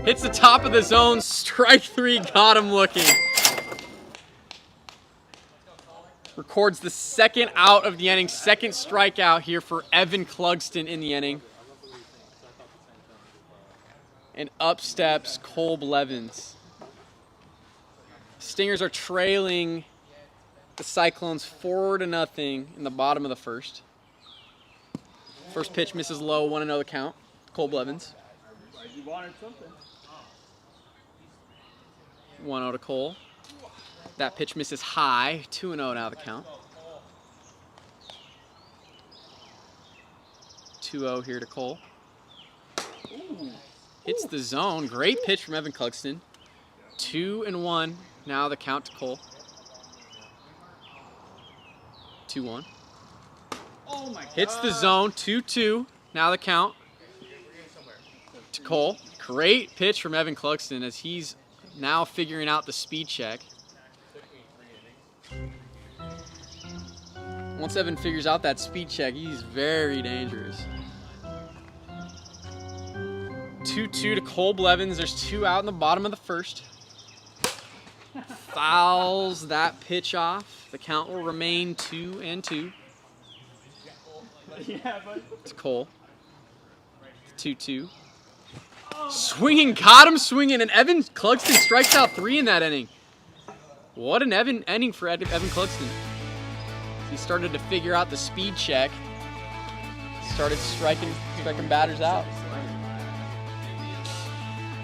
Hits the top of the zone. Strike 3. Got him looking. Records the second out of the inning. Second strikeout here for Evan Clugston in the inning. And up steps Cole Blevins. Stingers are trailing the Cyclones 4-0 in the bottom of the first. First pitch misses low, 1-0 the count. Cole Blevins. You wanted something. 1-0 to Cole. That pitch misses high, 2-0 now the count. 2-0 here to Cole. Hits the zone. Great pitch from Evan Clugston. 2-1 now the count to Cole. 2-1. Oh my God. Hits the zone, 2-2. Now the count to Cole. Great pitch from Evan Clugston as he's now figuring out the speed check. Once Evan figures out that speed check, he's very dangerous. 2-2 to Cole Blevins. There's 2 out in the bottom of the first. Fouls that pitch off. The count will remain 2-2. Yeah, but It's Cole. 2-2. Swinging, got him swinging, and Evan Clugston strikes out 3 in that inning. What an inning for Evan Clugston. He started to figure out the speed check. Started striking batters out.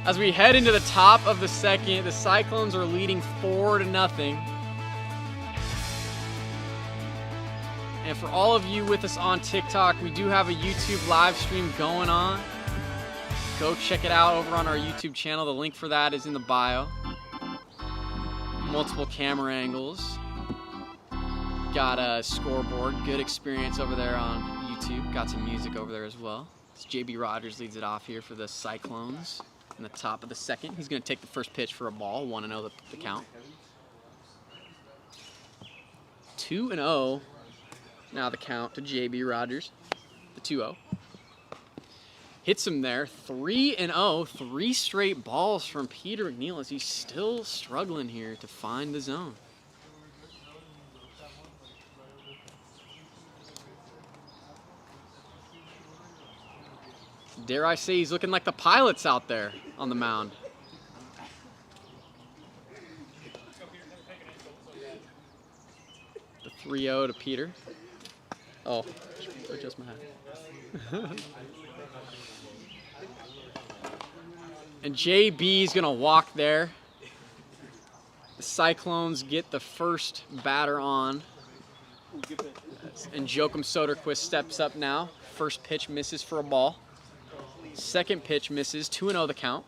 As we head into the top of the second, the Cyclones are leading 4-0. And for all of you with us on TikTok, we do have a YouTube live stream going on. Go check it out over on our YouTube channel. The link for that is in the bio. Multiple camera angles. Got a scoreboard. Good experience over there on YouTube. Got some music over there as well. It's JB Rogers leads it off here for the Cyclones in the top of the second. He's going to take the first pitch for a ball. 1-0 the count. 2-0. Now the count to JB Rogers. The 2-0. Hits him there. 3-0. 3 straight balls from Peter McNeil as he's still struggling here to find the zone. Dare I say he's looking like the pilots out there on the mound. The 3-0 to Peter. Oh, adjust my hat. And JB's gonna walk there. The Cyclones get the first batter on. And Joachim Soderquist steps up now. First pitch misses for a ball. Second pitch misses, 2-0 the count.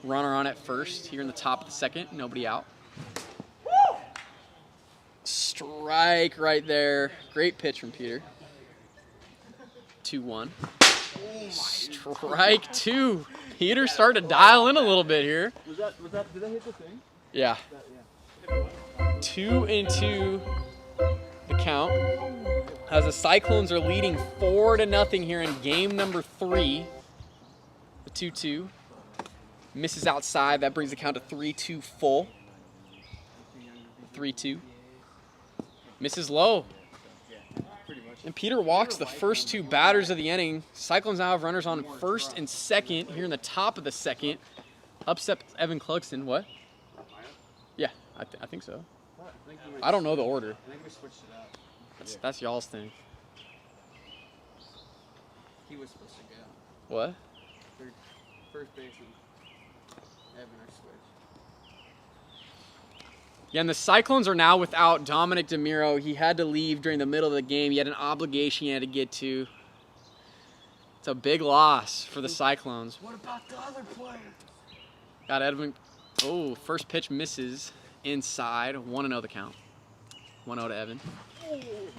Runner on at first here in the top of the second, nobody out. Strike right there. Great pitch from Peter. 2-1. Strike 2. Peter started to dial in a little bit here. Did that hit the thing? Yeah. 2-2 the count. As the Cyclones are leading 4-0 here in game number 3. The 2-2. Misses outside. That brings the count to 3-2 full. 3-2. Misses low. And Peter walks the first 2 batters of the inning. Cyclones now have runners on first and second here in the top of the second. Upset Evan Clugston. What? Yeah, I think so. I don't know the order. I think we switched it up. That's y'all's thing. He was supposed to go. What? First base and Evan are switched. Yeah, and the Cyclones are now without Dominic DeMiro. He had to leave during the middle of the game. He had an obligation he had to get to. It's a big loss for the Cyclones. What about the other players? Got Edwin. Oh, first pitch misses inside. 1-0 the count. 1-0 to Evan.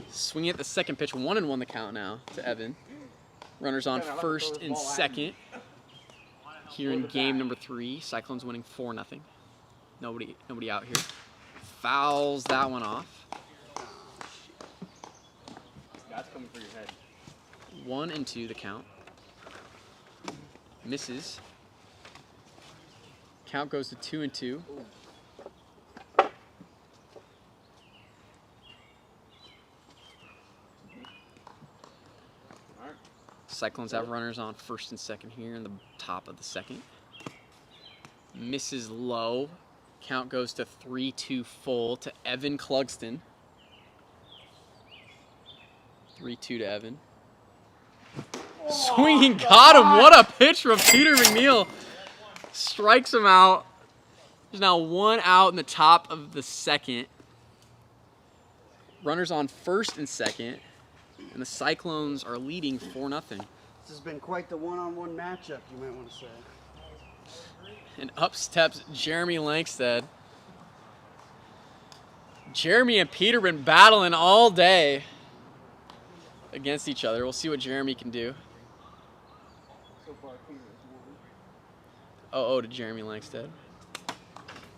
Swinging at the second pitch. 1-1 the count now to Evan. Runners on first and second. Here in game number 3, Cyclones winning 4-0. Nobody out here. Fouls that one off. That's coming for your head. 1-2 the count. Misses. Count goes to 2-2. Cyclones have runners on first and second here in the top of the second. Misses low. Count goes to 3-2 full to Evan Clugston. 3-2 to Evan. Swinging, got him. What a pitch from Peter McNeil. Strikes him out. There's now 1 out in the top of the second. Runners on first and second. And the Cyclones are leading 4-0. This has been quite the one-on-one matchup, you might want to say. And up steps Jeremy Lankstead. Jeremy and Peter have been battling all day against each other. We'll see what Jeremy can do. So far, Peter is 1. 0-0 to Jeremy Lankstead.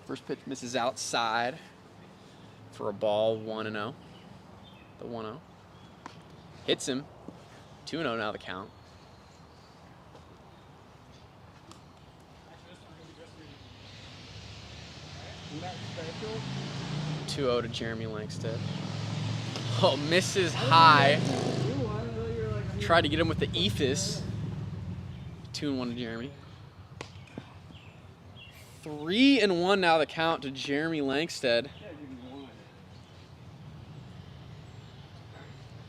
First pitch misses outside for a ball. 1-0. The 1-0. Hits him. 2-0 now the count. That special? 2-0 to Jeremy Lankstead. Oh, misses high. Tried to get him with the ephus. 2-1 to Jeremy. 3-1 now the count to Jeremy Lankstead.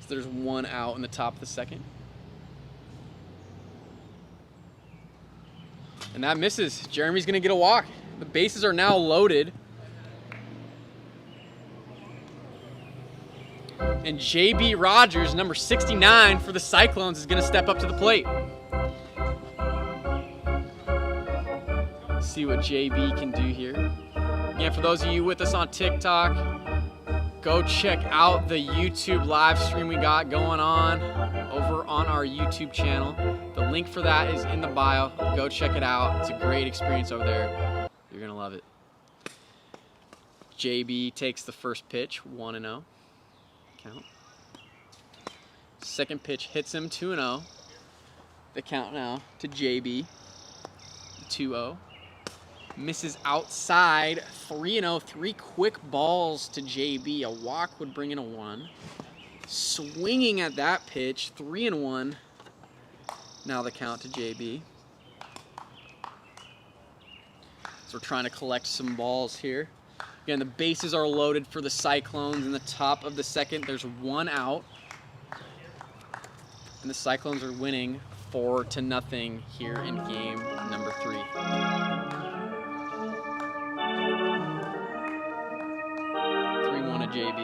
So there's 1 out in the top of the second. And that misses. Jeremy's going to get a walk. The bases are now loaded. And JB Rogers, number 69 for the Cyclones, is going to step up to the plate. Let's see what JB can do here. Again, for those of you with us on TikTok, go check out the YouTube live stream we got going on over on our YouTube channel. The link for that is in the bio. Go check it out. It's a great experience over there. You're going to love it. JB takes the first pitch, 1-0. Count. Second pitch hits him, 2-0. The count now to JB, 2-0. Misses outside, 3-0. 3 quick balls to JB. A walk would bring in a 1. Swinging at that pitch, 3-1. Now the count to JB. So we're trying to collect some balls here. Again, the bases are loaded for the Cyclones. In the top of the second, there's 1 out. And the Cyclones are winning 4-0 here in game number 3. 3-1 to JB.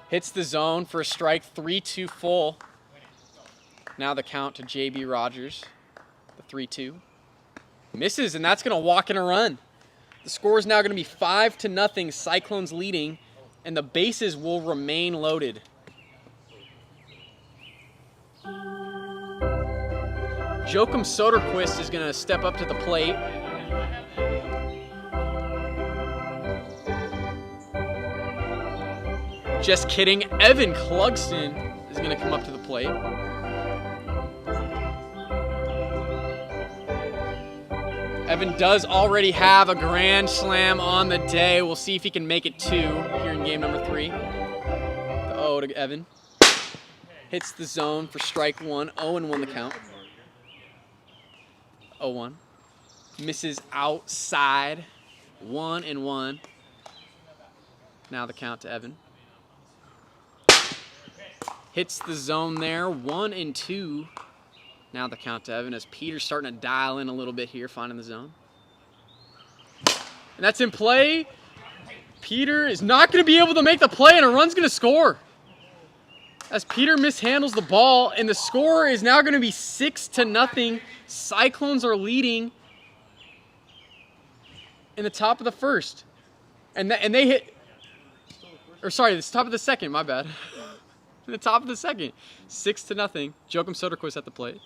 Hits the zone for a strike, 3-2 full. Now the count to JB Rogers, the 3-2. Misses, and that's going to walk in a run. The score is now going to be 5-0, Cyclones leading, and the bases will remain loaded. Joachim Soderquist is going to step up to the plate. Just kidding, Evan Clugston is going to come up to the plate. Evan does already have a grand slam on the day. We'll see if he can make it 2 here in game number 3. The 0 to Evan. Hits the zone for strike 1. 0-1 the count. 0-1. Misses outside. 1-1. Now the count to Evan. Hits the zone there. 1-2. Now the count to Evan as Peter's starting to dial in a little bit here, finding the zone. And that's in play. Peter is not going to be able to make the play, and a run's going to score. As Peter mishandles the ball, and the score is now going to be 6-0. Cyclones are leading in the top of the first. And they hit, or sorry, the top of the second, my bad. In the top of the second. 6-0. Joachim Soderquist at the plate.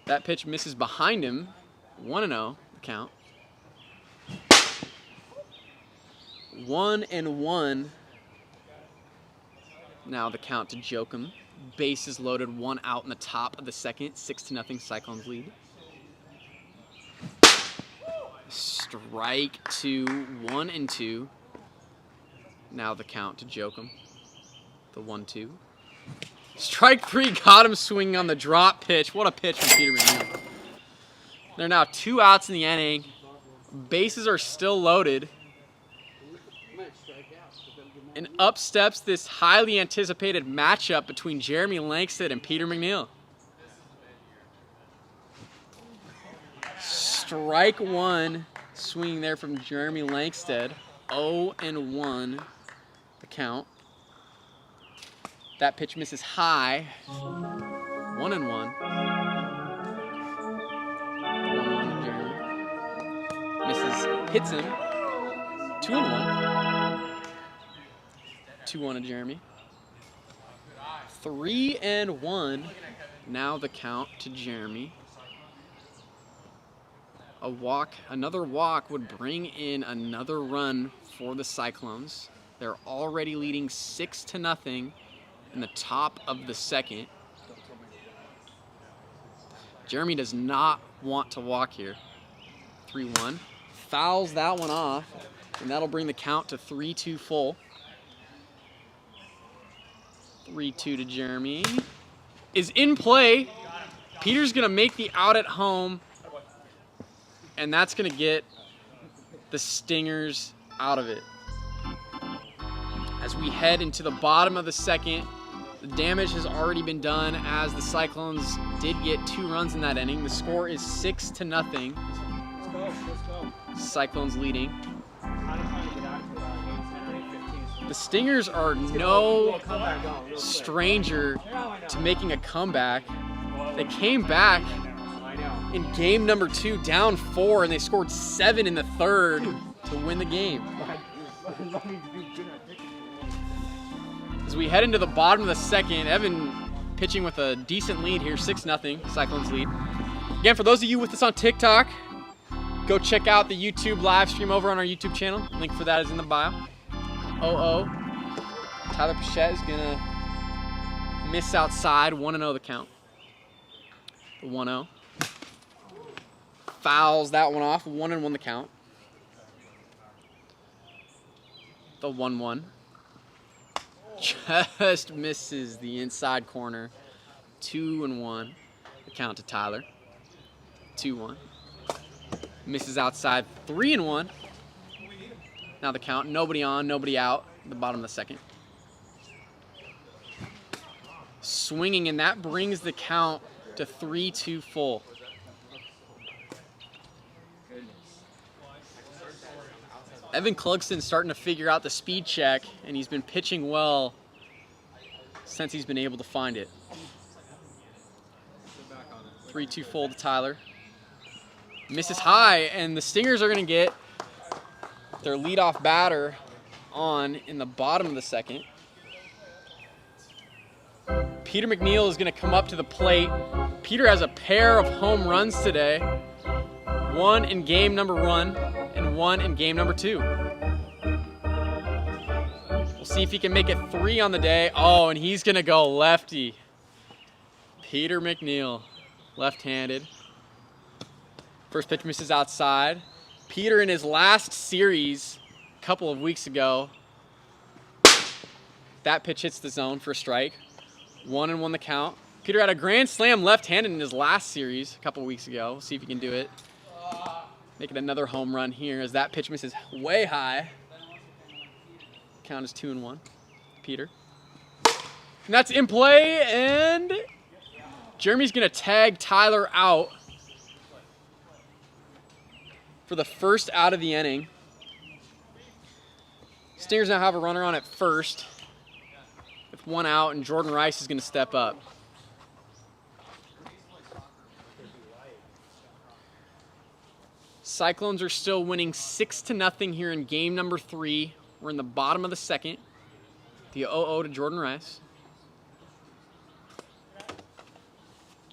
That pitch misses behind him. 1-0 the count. 1-1. Now the count to Joachim. Bases loaded, 1 out in the top of the second. 6-0 Cyclones lead. Strike 2, 1-2. Now the count to Joachim. The 1-2. Strike 3 got him swinging on the drop pitch. What a pitch from Peter McNeil. There are now 2 outs in the inning. Bases are still loaded. And up steps this highly anticipated matchup between Jeremy Langsted and Peter McNeil. Strike 1 swinging there from Jeremy Langsted. 0-1 the count. That pitch misses high. 1-1. 1-1 to Jeremy. Misses, hits him. 2-1. 2-1 to Jeremy. 3-1. Now the count to Jeremy. A walk, another walk would bring in another run for the Cyclones. They're already leading 6-0 in the top of the second. Jeremy does not want to walk here. 3-1. Fouls that one off, and that'll bring the count to 3-2 full. 3-2 to Jeremy. Is in play. Peter's going to make the out at home, and that's going to get the Stingers out of it. As we head into the bottom of the second, The damage has already been done as the Cyclones did get 2 runs in that inning. The score is 6-0. Let's go. Cyclones leading. The Stingers are no stranger to making a comeback. They came back in game number 2 down 4, and they scored 7 in the 3rd to win the game. As we head into the bottom of the 2nd, Evan pitching with a decent lead here, 6-0, Cyclones lead. Again, for those of you with us on TikTok, go check out the YouTube live stream over on our YouTube channel. Link for that is in the bio. 0-0. Tyler Pichette is gonna miss outside, 1-0 the count. The 1-0. Fouls that one off, 1-1 the count. The 1-1. Just misses the inside corner. 2-1. The count to Tyler. 2-1. Misses outside. 3-1. Now the count. Nobody on, nobody out. The bottom of the 2nd. Swinging, and that brings the count to 3-2 full. Evan Clugston's starting to figure out the speed check, and he's been pitching well since he's been able to find it. 3-2 full to Tyler. Misses high, and the Stingers are going to get their leadoff batter on in the bottom of the 2nd. Peter McNeil is going to come up to the plate. Peter has a pair of home runs today. 1 in game number 1 and 1 in game number 2. We'll see if he can make it 3 on the day. Oh, and he's going to go lefty. Peter McNeil, left-handed. First pitch misses outside. Peter in his last series a couple of weeks ago, that pitch hits the zone for a strike. 1-1 the count. Peter had a grand slam left-handed in his last series a couple of weeks ago. We'll see if he can do it. Making another home run here as that pitch misses way high. Count is 2-1. Peter. And that's in play, and Jeremy's going to tag Tyler out for the first out of the inning. Stingers now have a runner on at first with 1 out, and Jordan Rice is going to step up. Cyclones are still winning 6-0 here in game number 3. We're in the bottom of the 2nd. The 0-0 to Jordan Rice.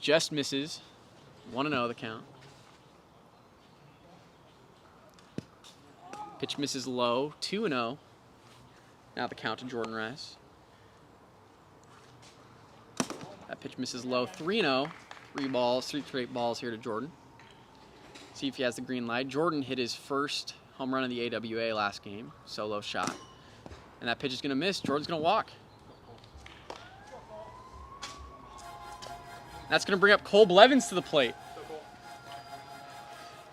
Just misses. 1-0 the count. Pitch misses low. 2-0. Now the count to Jordan Rice. That pitch misses low. 3-0. 3 straight balls here to Jordan. See if he has the green light. Jordan hit his first home run of the AWA last game. Solo shot. And that pitch is going to miss. Jordan's going to walk. That's going to bring up Cole Blevins to the plate.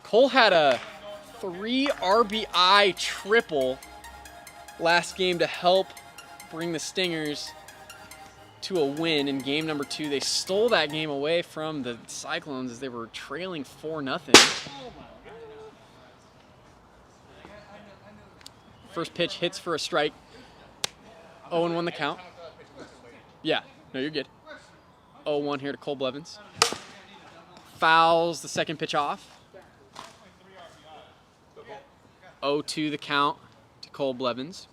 Cole had a 3 RBI triple last game to help bring the Stingers to a win in game number 2. They stole that game away from the Cyclones as they were trailing 4-0. First pitch hits for a strike. 0-1 the count. Yeah, no, you're good. 0-1 here to Cole Blevins. Fouls the second pitch off. 0-2 the count to Cole Blevins.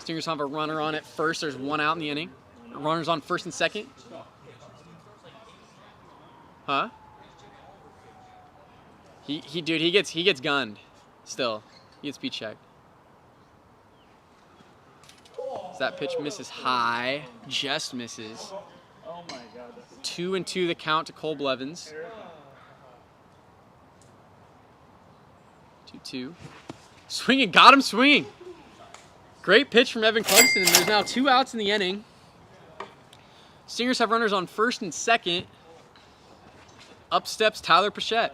Stingers have a runner on at first. There's 1 out in the inning. Runners on first and second. Huh? He gets gunned still. He gets speed checked. So that pitch misses high. Just misses. 2-2 the count to Cole Blevins. 2-2. Swinging, got him swinging. Great pitch from Evan Clugston, and there's now 2 outs in the inning. Stingers have runners on first and second. Up steps Tyler Pichette.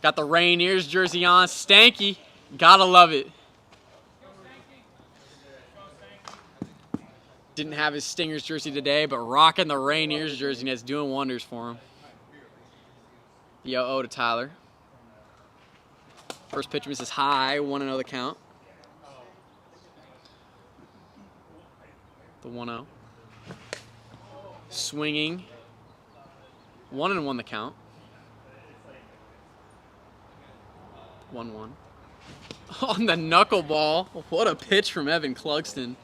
Got the Rainiers jersey on. Stanky. Gotta love it. Didn't have his Stingers jersey today, but rocking the Rainiers jersey, and it's doing wonders for him. Yo-oh to Tyler. First pitch misses high, 1-0 the count. The 1-0. Swinging. 1-1 the count. 1-1. On the knuckleball. What a pitch from Evan Clugston.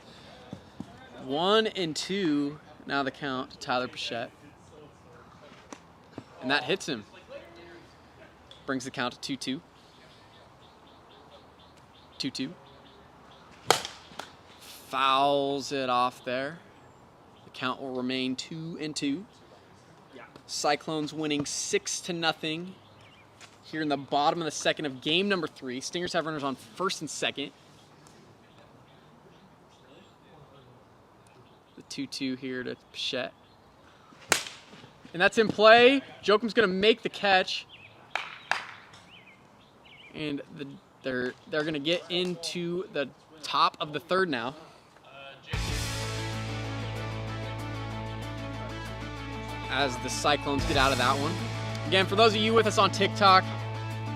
1-2 now the count to Tyler Pichette. And that hits him. Brings the count to 2-2. 2-2. Fouls it off there. The count will remain 2-2. Cyclones winning 6-0 here in the bottom of the second of game number 3. Stingers have runners on first and second. The 2-2 here to Pichette. And that's in play. Jokum's going to make the catch. And they're going to get into the top of the third now. As the Cyclones get out of that one. Again, for those of you with us on TikTok,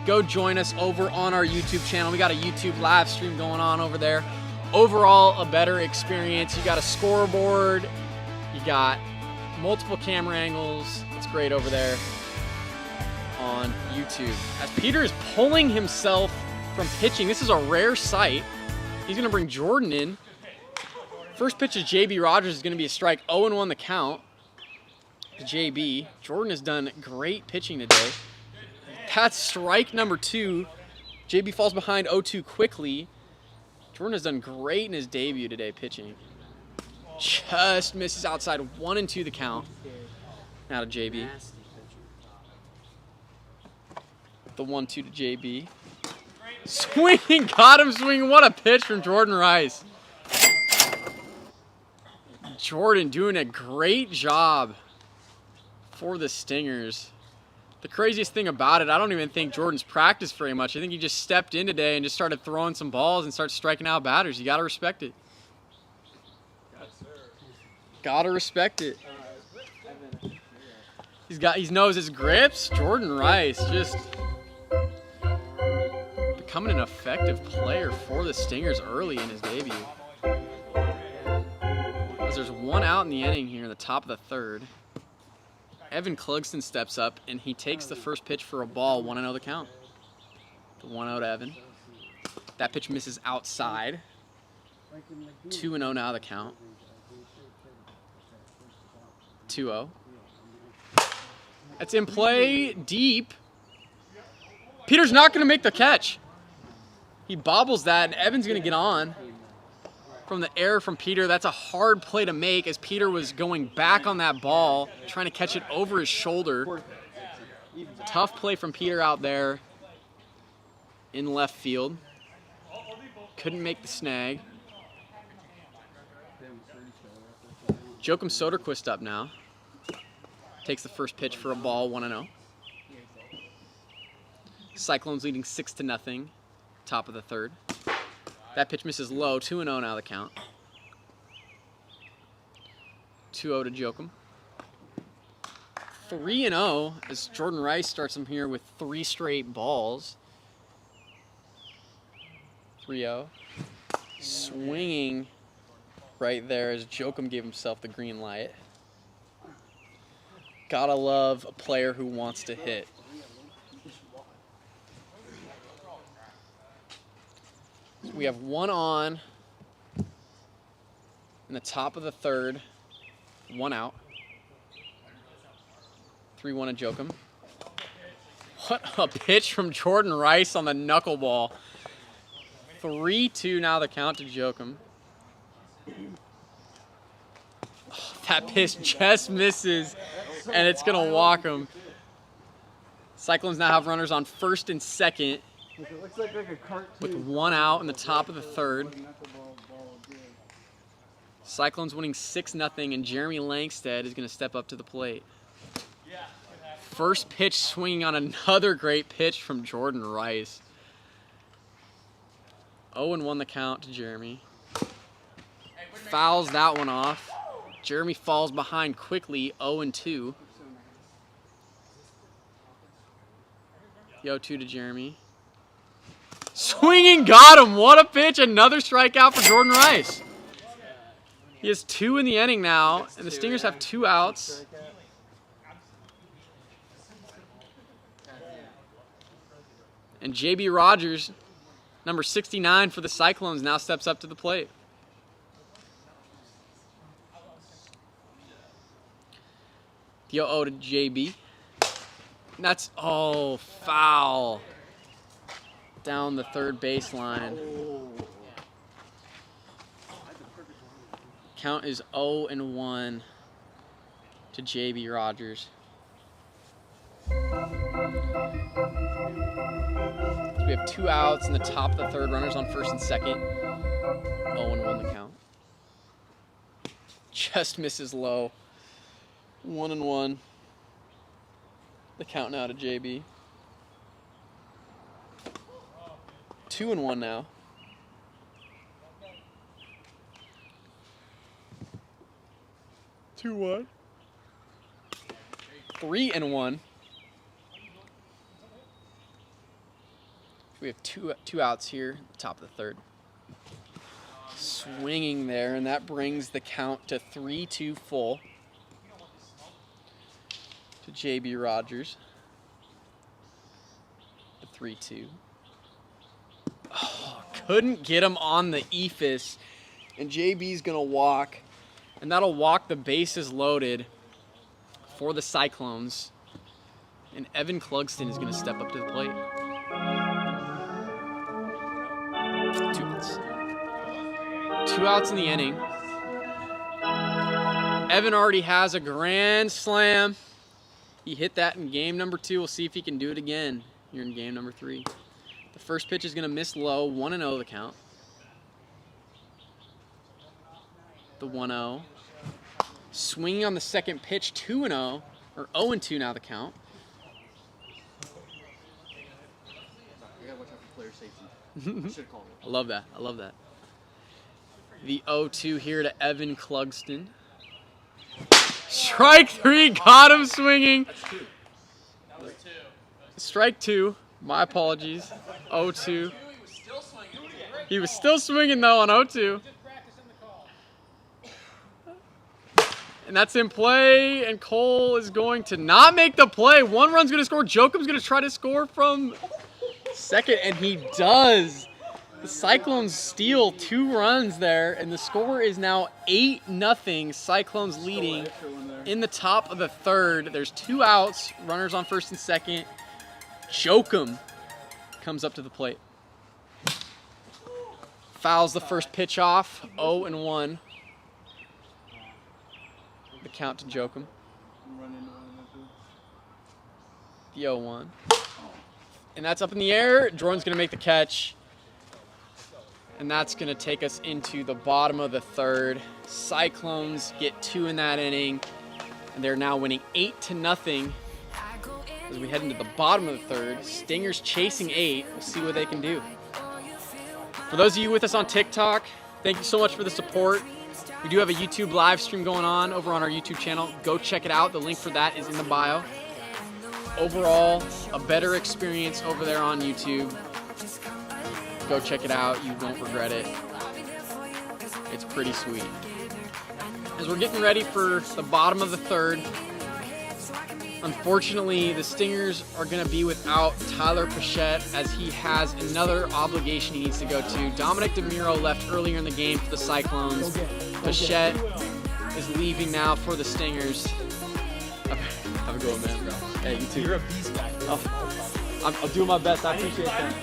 go join us over on our YouTube channel. We got a YouTube live stream going on over there. Overall, a better experience. You got a scoreboard. You got multiple camera angles. It's great over there on YouTube. As Peter is pulling himself from pitching, this is a rare sight. He's going to bring Jordan in. First pitch of JB Rogers is going to be a strike. 0-1 the count to JB. Jordan has done great pitching today. That's strike number 2. JB falls behind 0-2 quickly. Jordan has done great in his debut today pitching. Just misses outside. 1-2 the count. Now to JB. The 1-2 to JB. Swinging, got him swinging. What a pitch from Jordan Rice. Jordan doing a great job for the Stingers. The craziest thing about it, I don't even think Jordan's practiced very much. I think he just stepped in today and just started throwing some balls and started striking out batters. You got to respect it. Got to respect it. He knows his grips. Jordan Rice just becoming an effective player for the Stingers early in his debut. As there's one out in the inning here in the top of the third. Evan Clugston steps up and he takes the first pitch for a ball, 1-0 the count. The 1-0 to Evan. That pitch misses outside. 2-0 now the count. 2-0. It's in play deep. Peter's not going to make the catch. He bobbles that and Evan's going to get on. From the error from Peter, that's a hard play to make as Peter was going back on that ball, trying to catch it over his shoulder. Tough play from Peter out there in left field. Couldn't make the snag. Jokum Soderquist up now. Takes the first pitch for a ball, 1-0. Cyclones leading 6-0, top of the third. That pitch misses low, 2-0 now the count. 2-0 to Jokum. 3-0 as Jordan Rice starts him here with 3 straight balls. 3-0. Swinging right there as Jokum gave himself the green light. Gotta love a player who wants to hit. We have one on in the top of the third, 1 out. 3-1 to Jokum. What a pitch from Jordan Rice on the knuckleball. 3-2 now the count to Jokum. Oh, that pitch just misses, and it's going to walk him. Cyclones now have runners on first and second. It looks like a cartoon. With 1 out in the top of the third. Cyclones winning 6-0, and Jeremy Langstead is going to step up to the plate. First pitch swinging on another great pitch from Jordan Rice. 0-1 the count to Jeremy. Fouls that one off. Jeremy falls behind quickly, 0-2. The 0-2 to Jeremy. Swinging, got him. What a pitch. Another strikeout for Jordan Rice. He has 2 in the inning now, and the Stingers have 2 outs. And JB Rogers, number 69 for the Cyclones, now steps up to the plate. The 0-0 to JB. And that's, oh, foul. Down the third baseline. Count is 0-1 to JB Rogers. So we have 2 outs in the top of the third, runners on first and second. 0-1 the count. Just misses low. 1-1. The count now to JB. 2-1 now. 2-1. 3-1. We have two outs here, top of the third. Swinging there, and that brings the count to 3-2 full to JB Rogers. The 3-2. Oh, couldn't get him on the eephus, and JB's gonna walk, and that'll walk the bases loaded for the Cyclones, and Evan Clugston is gonna step up to the plate. 2 outs. 2 outs in the inning. Evan already has a grand slam. He hit that in game number 2. We'll see if he can do it again here in game number 3. The first pitch is going to miss low, 1-0 the count. The 1-0. Swinging on the second pitch, 2-0, or 0-2 now the count. You gotta watch out for player safety. Should call it. I love that. I love that. The 0-2 here to Evan Clugston. Strike 3, got him swinging. That's 2. That was 2. Strike 2. My apologies. 0-2. He was still swinging though on 0-2. And that's in play, and Cole is going to not make the play. 1 run's going to score. Jokum's going to try to score from second, and he does. The Cyclones steal 2 runs there, and the score is now 8-0. Cyclones leading in the top of the third. There's 2 outs, runners on first and second. Jokum comes up to the plate. Fouls the first pitch off, 0-1. The count to Jokum. The 0-1. And that's up in the air. Jordan's going to make the catch. And that's going to take us into the bottom of the third. Cyclones get 2 in that inning. And they're now winning 8-0 as we head into the bottom of the third. Stingers chasing 8. We'll see what they can do. For those of you with us on TikTok, thank you so much for the support. We do have a YouTube live stream going on over on our YouTube channel. Go check it out. The link for that is in the bio. Overall, a better experience over there on YouTube. Go check it out. You won't regret it. It's pretty sweet. As we're getting ready for the bottom of the third, unfortunately, the Stingers are going to be without Tyler Pichette as he has another obligation he needs to go to. Dominic DeMuro left earlier in the game for the Cyclones. Pichette is leaving now for the Stingers. Have a good one, man. Hey, you too. You're a beast guy. I'll do my best. I appreciate that.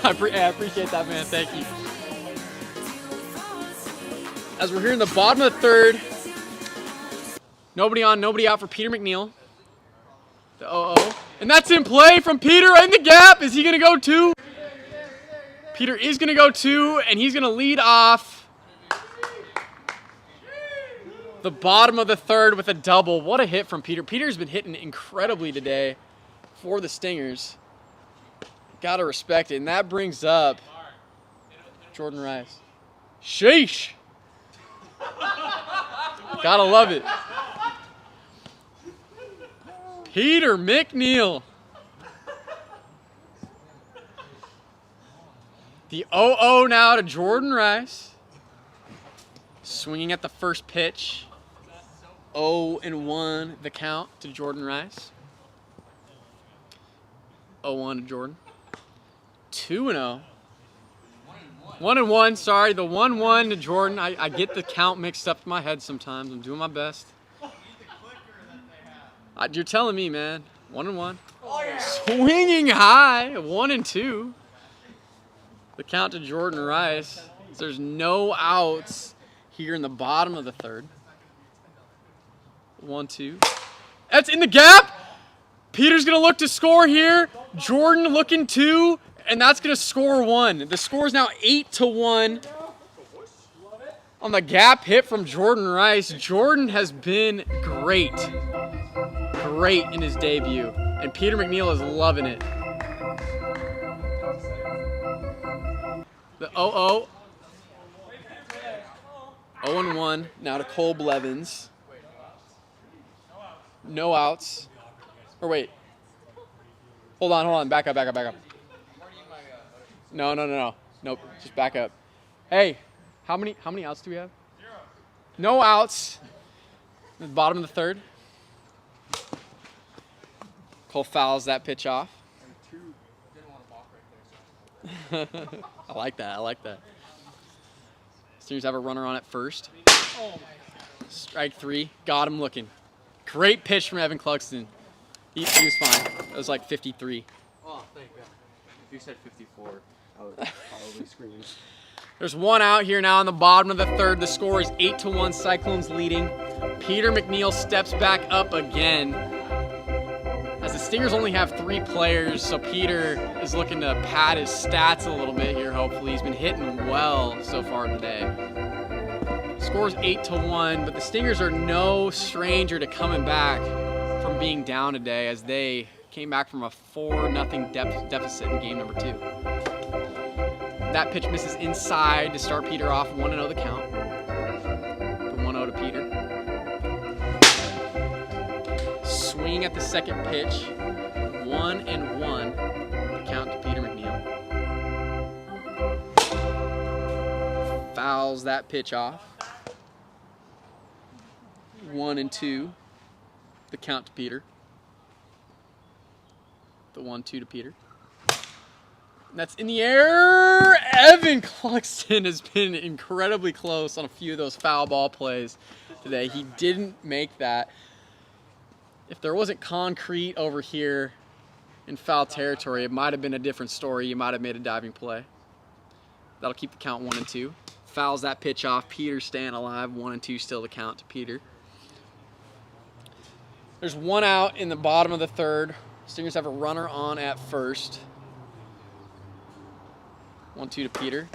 I appreciate that, man. Thank you. As we're here in the bottom of the third, nobody on, nobody out for Peter McNeil. The 0-0. And that's in play from Peter in the gap. Is he going to go 2? Peter is going to go 2, and he's going to lead off the bottom of the third with a double. What a hit from Peter. Peter's been hitting incredibly today for the Stingers. Gotta respect it. And that brings up Jordan Rice. Sheesh. Gotta love it. Peter McNeil. The 0-0 now to Jordan Rice. Swinging at the first pitch. 0-1 the count to Jordan Rice. 0-1 to Jordan. 2-0. 1-1, sorry, the 1-1 to Jordan. I get the count mixed up in my head sometimes. I'm doing my best. You're telling me, man. 1-1. Swinging high, 1-2. The count to Jordan Rice. There's no outs here in the bottom of the third. 1-2. That's in the gap. Peter's going to look to score here. Jordan looking 2, and that's going to score 1. The score is now 8-1 on the gap hit from Jordan Rice. Jordan has been great. Great in his debut, and Peter McNeil is loving it. The 0-0. 0-1 now to Cole Blevins. No outs. Or wait. Hold on. Back up. No. Nope. Just back up. Hey, how many outs do we have? 0. No outs. At the bottom of the third. Cole fouls that pitch off. I like that. Stingers have a runner on at first. Strike 3. Got him looking. Great pitch from Evan Cluxton. He was fine. It was like 53. Oh, thank God. If you said 54, I would probably scream. There's one out here now in the bottom of the third. The score is 8-1. Cyclones leading. Peter McNeil steps back up again. As the Stingers only have 3 players, so Peter is looking to pad his stats a little bit here, hopefully. He's been hitting well so far today. Score's 8-1, but the Stingers are no stranger to coming back from being down today, as they came back from a 4-0 deficit in game number 2. That pitch misses inside to start Peter off. 1-0 the count. The 1-0 to Peter. Swing at the second pitch. 1-1. The count to Peter McNeil. Fouls that pitch off. 1-2. The count to Peter. The 1-2 to Peter. That's in the air. Evan Cluxton has been incredibly close on a few of those foul ball plays today. He didn't make that. If there wasn't concrete over here in foul territory, it might have been a different story. You might have made a diving play. That'll keep the count 1-2. Fouls that pitch off. Peter staying alive. 1-2 still the count to Peter. There's one out in the bottom of the third. Stingers have a runner on at first. 1-2 to Peter.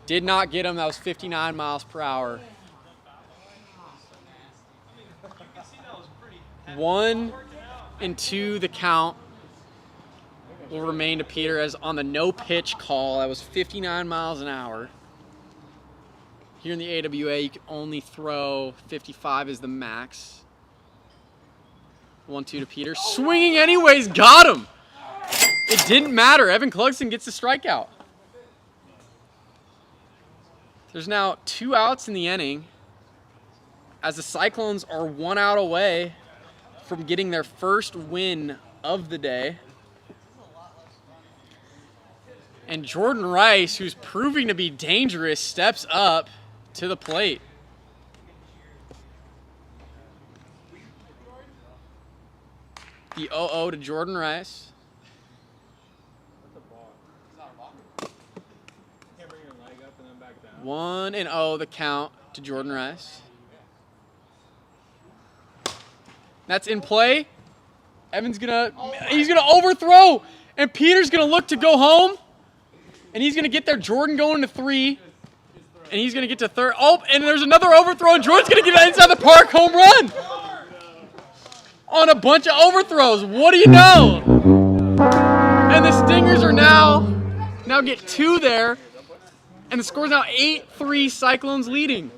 Did not get him. That was 59 miles per hour. 1-2 the count will remain to Peter, as on the no pitch call, that was 59 miles an hour. Here in the AWA, you can only throw 55 is the max. 1-2 to Peter. Swinging anyways, got him. It didn't matter. Evan Cluxton gets the strikeout. There's now 2 outs in the inning, as the Cyclones are 1 out away from getting their first win of the day. And Jordan Rice, who's proving to be dangerous, steps up to the plate. The 0-0 to Jordan Rice. 1-0 the count to Jordan Rice. That's in play. Evan's he's gonna overthrow, and Peter's gonna look to go home, and he's gonna get there. Jordan going to 3, and he's gonna get to third. Oh, and there's another overthrow, and Jordan's gonna get that inside the park home run on a bunch of overthrows. What do you know? And the Stingers are now get 2 there, and the score's now 8-3, Cyclones leading.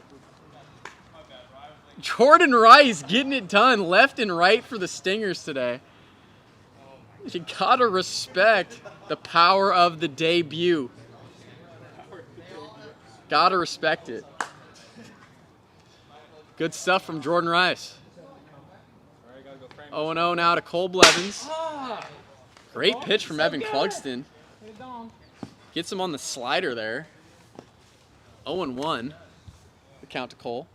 Jordan Rice getting it done left and right for the Stingers today. You gotta respect the power of the debut. Gotta respect it. Good stuff from Jordan Rice. 0-0 now to Cole Blevins. Great pitch from Evan Clugston. Gets him on the slider there. 0-1. The count to Cole.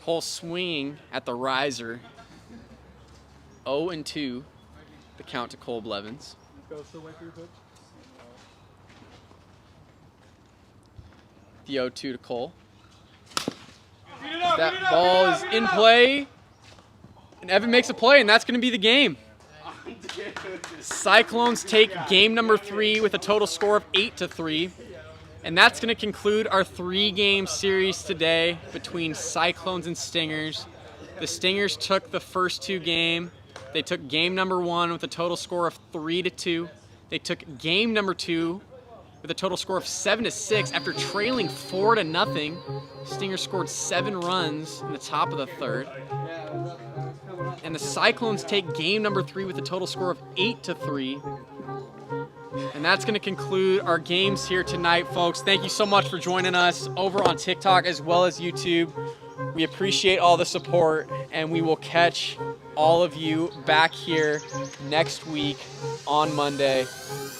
Cole swinging at the riser. 0-2. The count to Cole Blevins. The 0-2 to Cole. That ball is in play. And Evan makes a play, and that's going to be the game. Cyclones take game number 3 with a total score of 8-3. And that's going to conclude our 3-game series today between Cyclones and Stingers. The Stingers took the first 2 games. They took game number 1 with a total score of 3-2. They took game number 2 with a total score of 7-6 after trailing 4-0. Stingers scored 7 runs in the top of the 3rd. And the Cyclones take game number 3 with a total score of 8-3. And that's going to conclude our games here tonight, folks. Thank you so much for joining us over on TikTok as well as YouTube. We appreciate all the support, and we will catch all of you back here next week on Monday.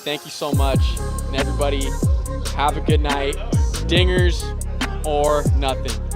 Thank you so much, and everybody have a good night. Dingers or nothing.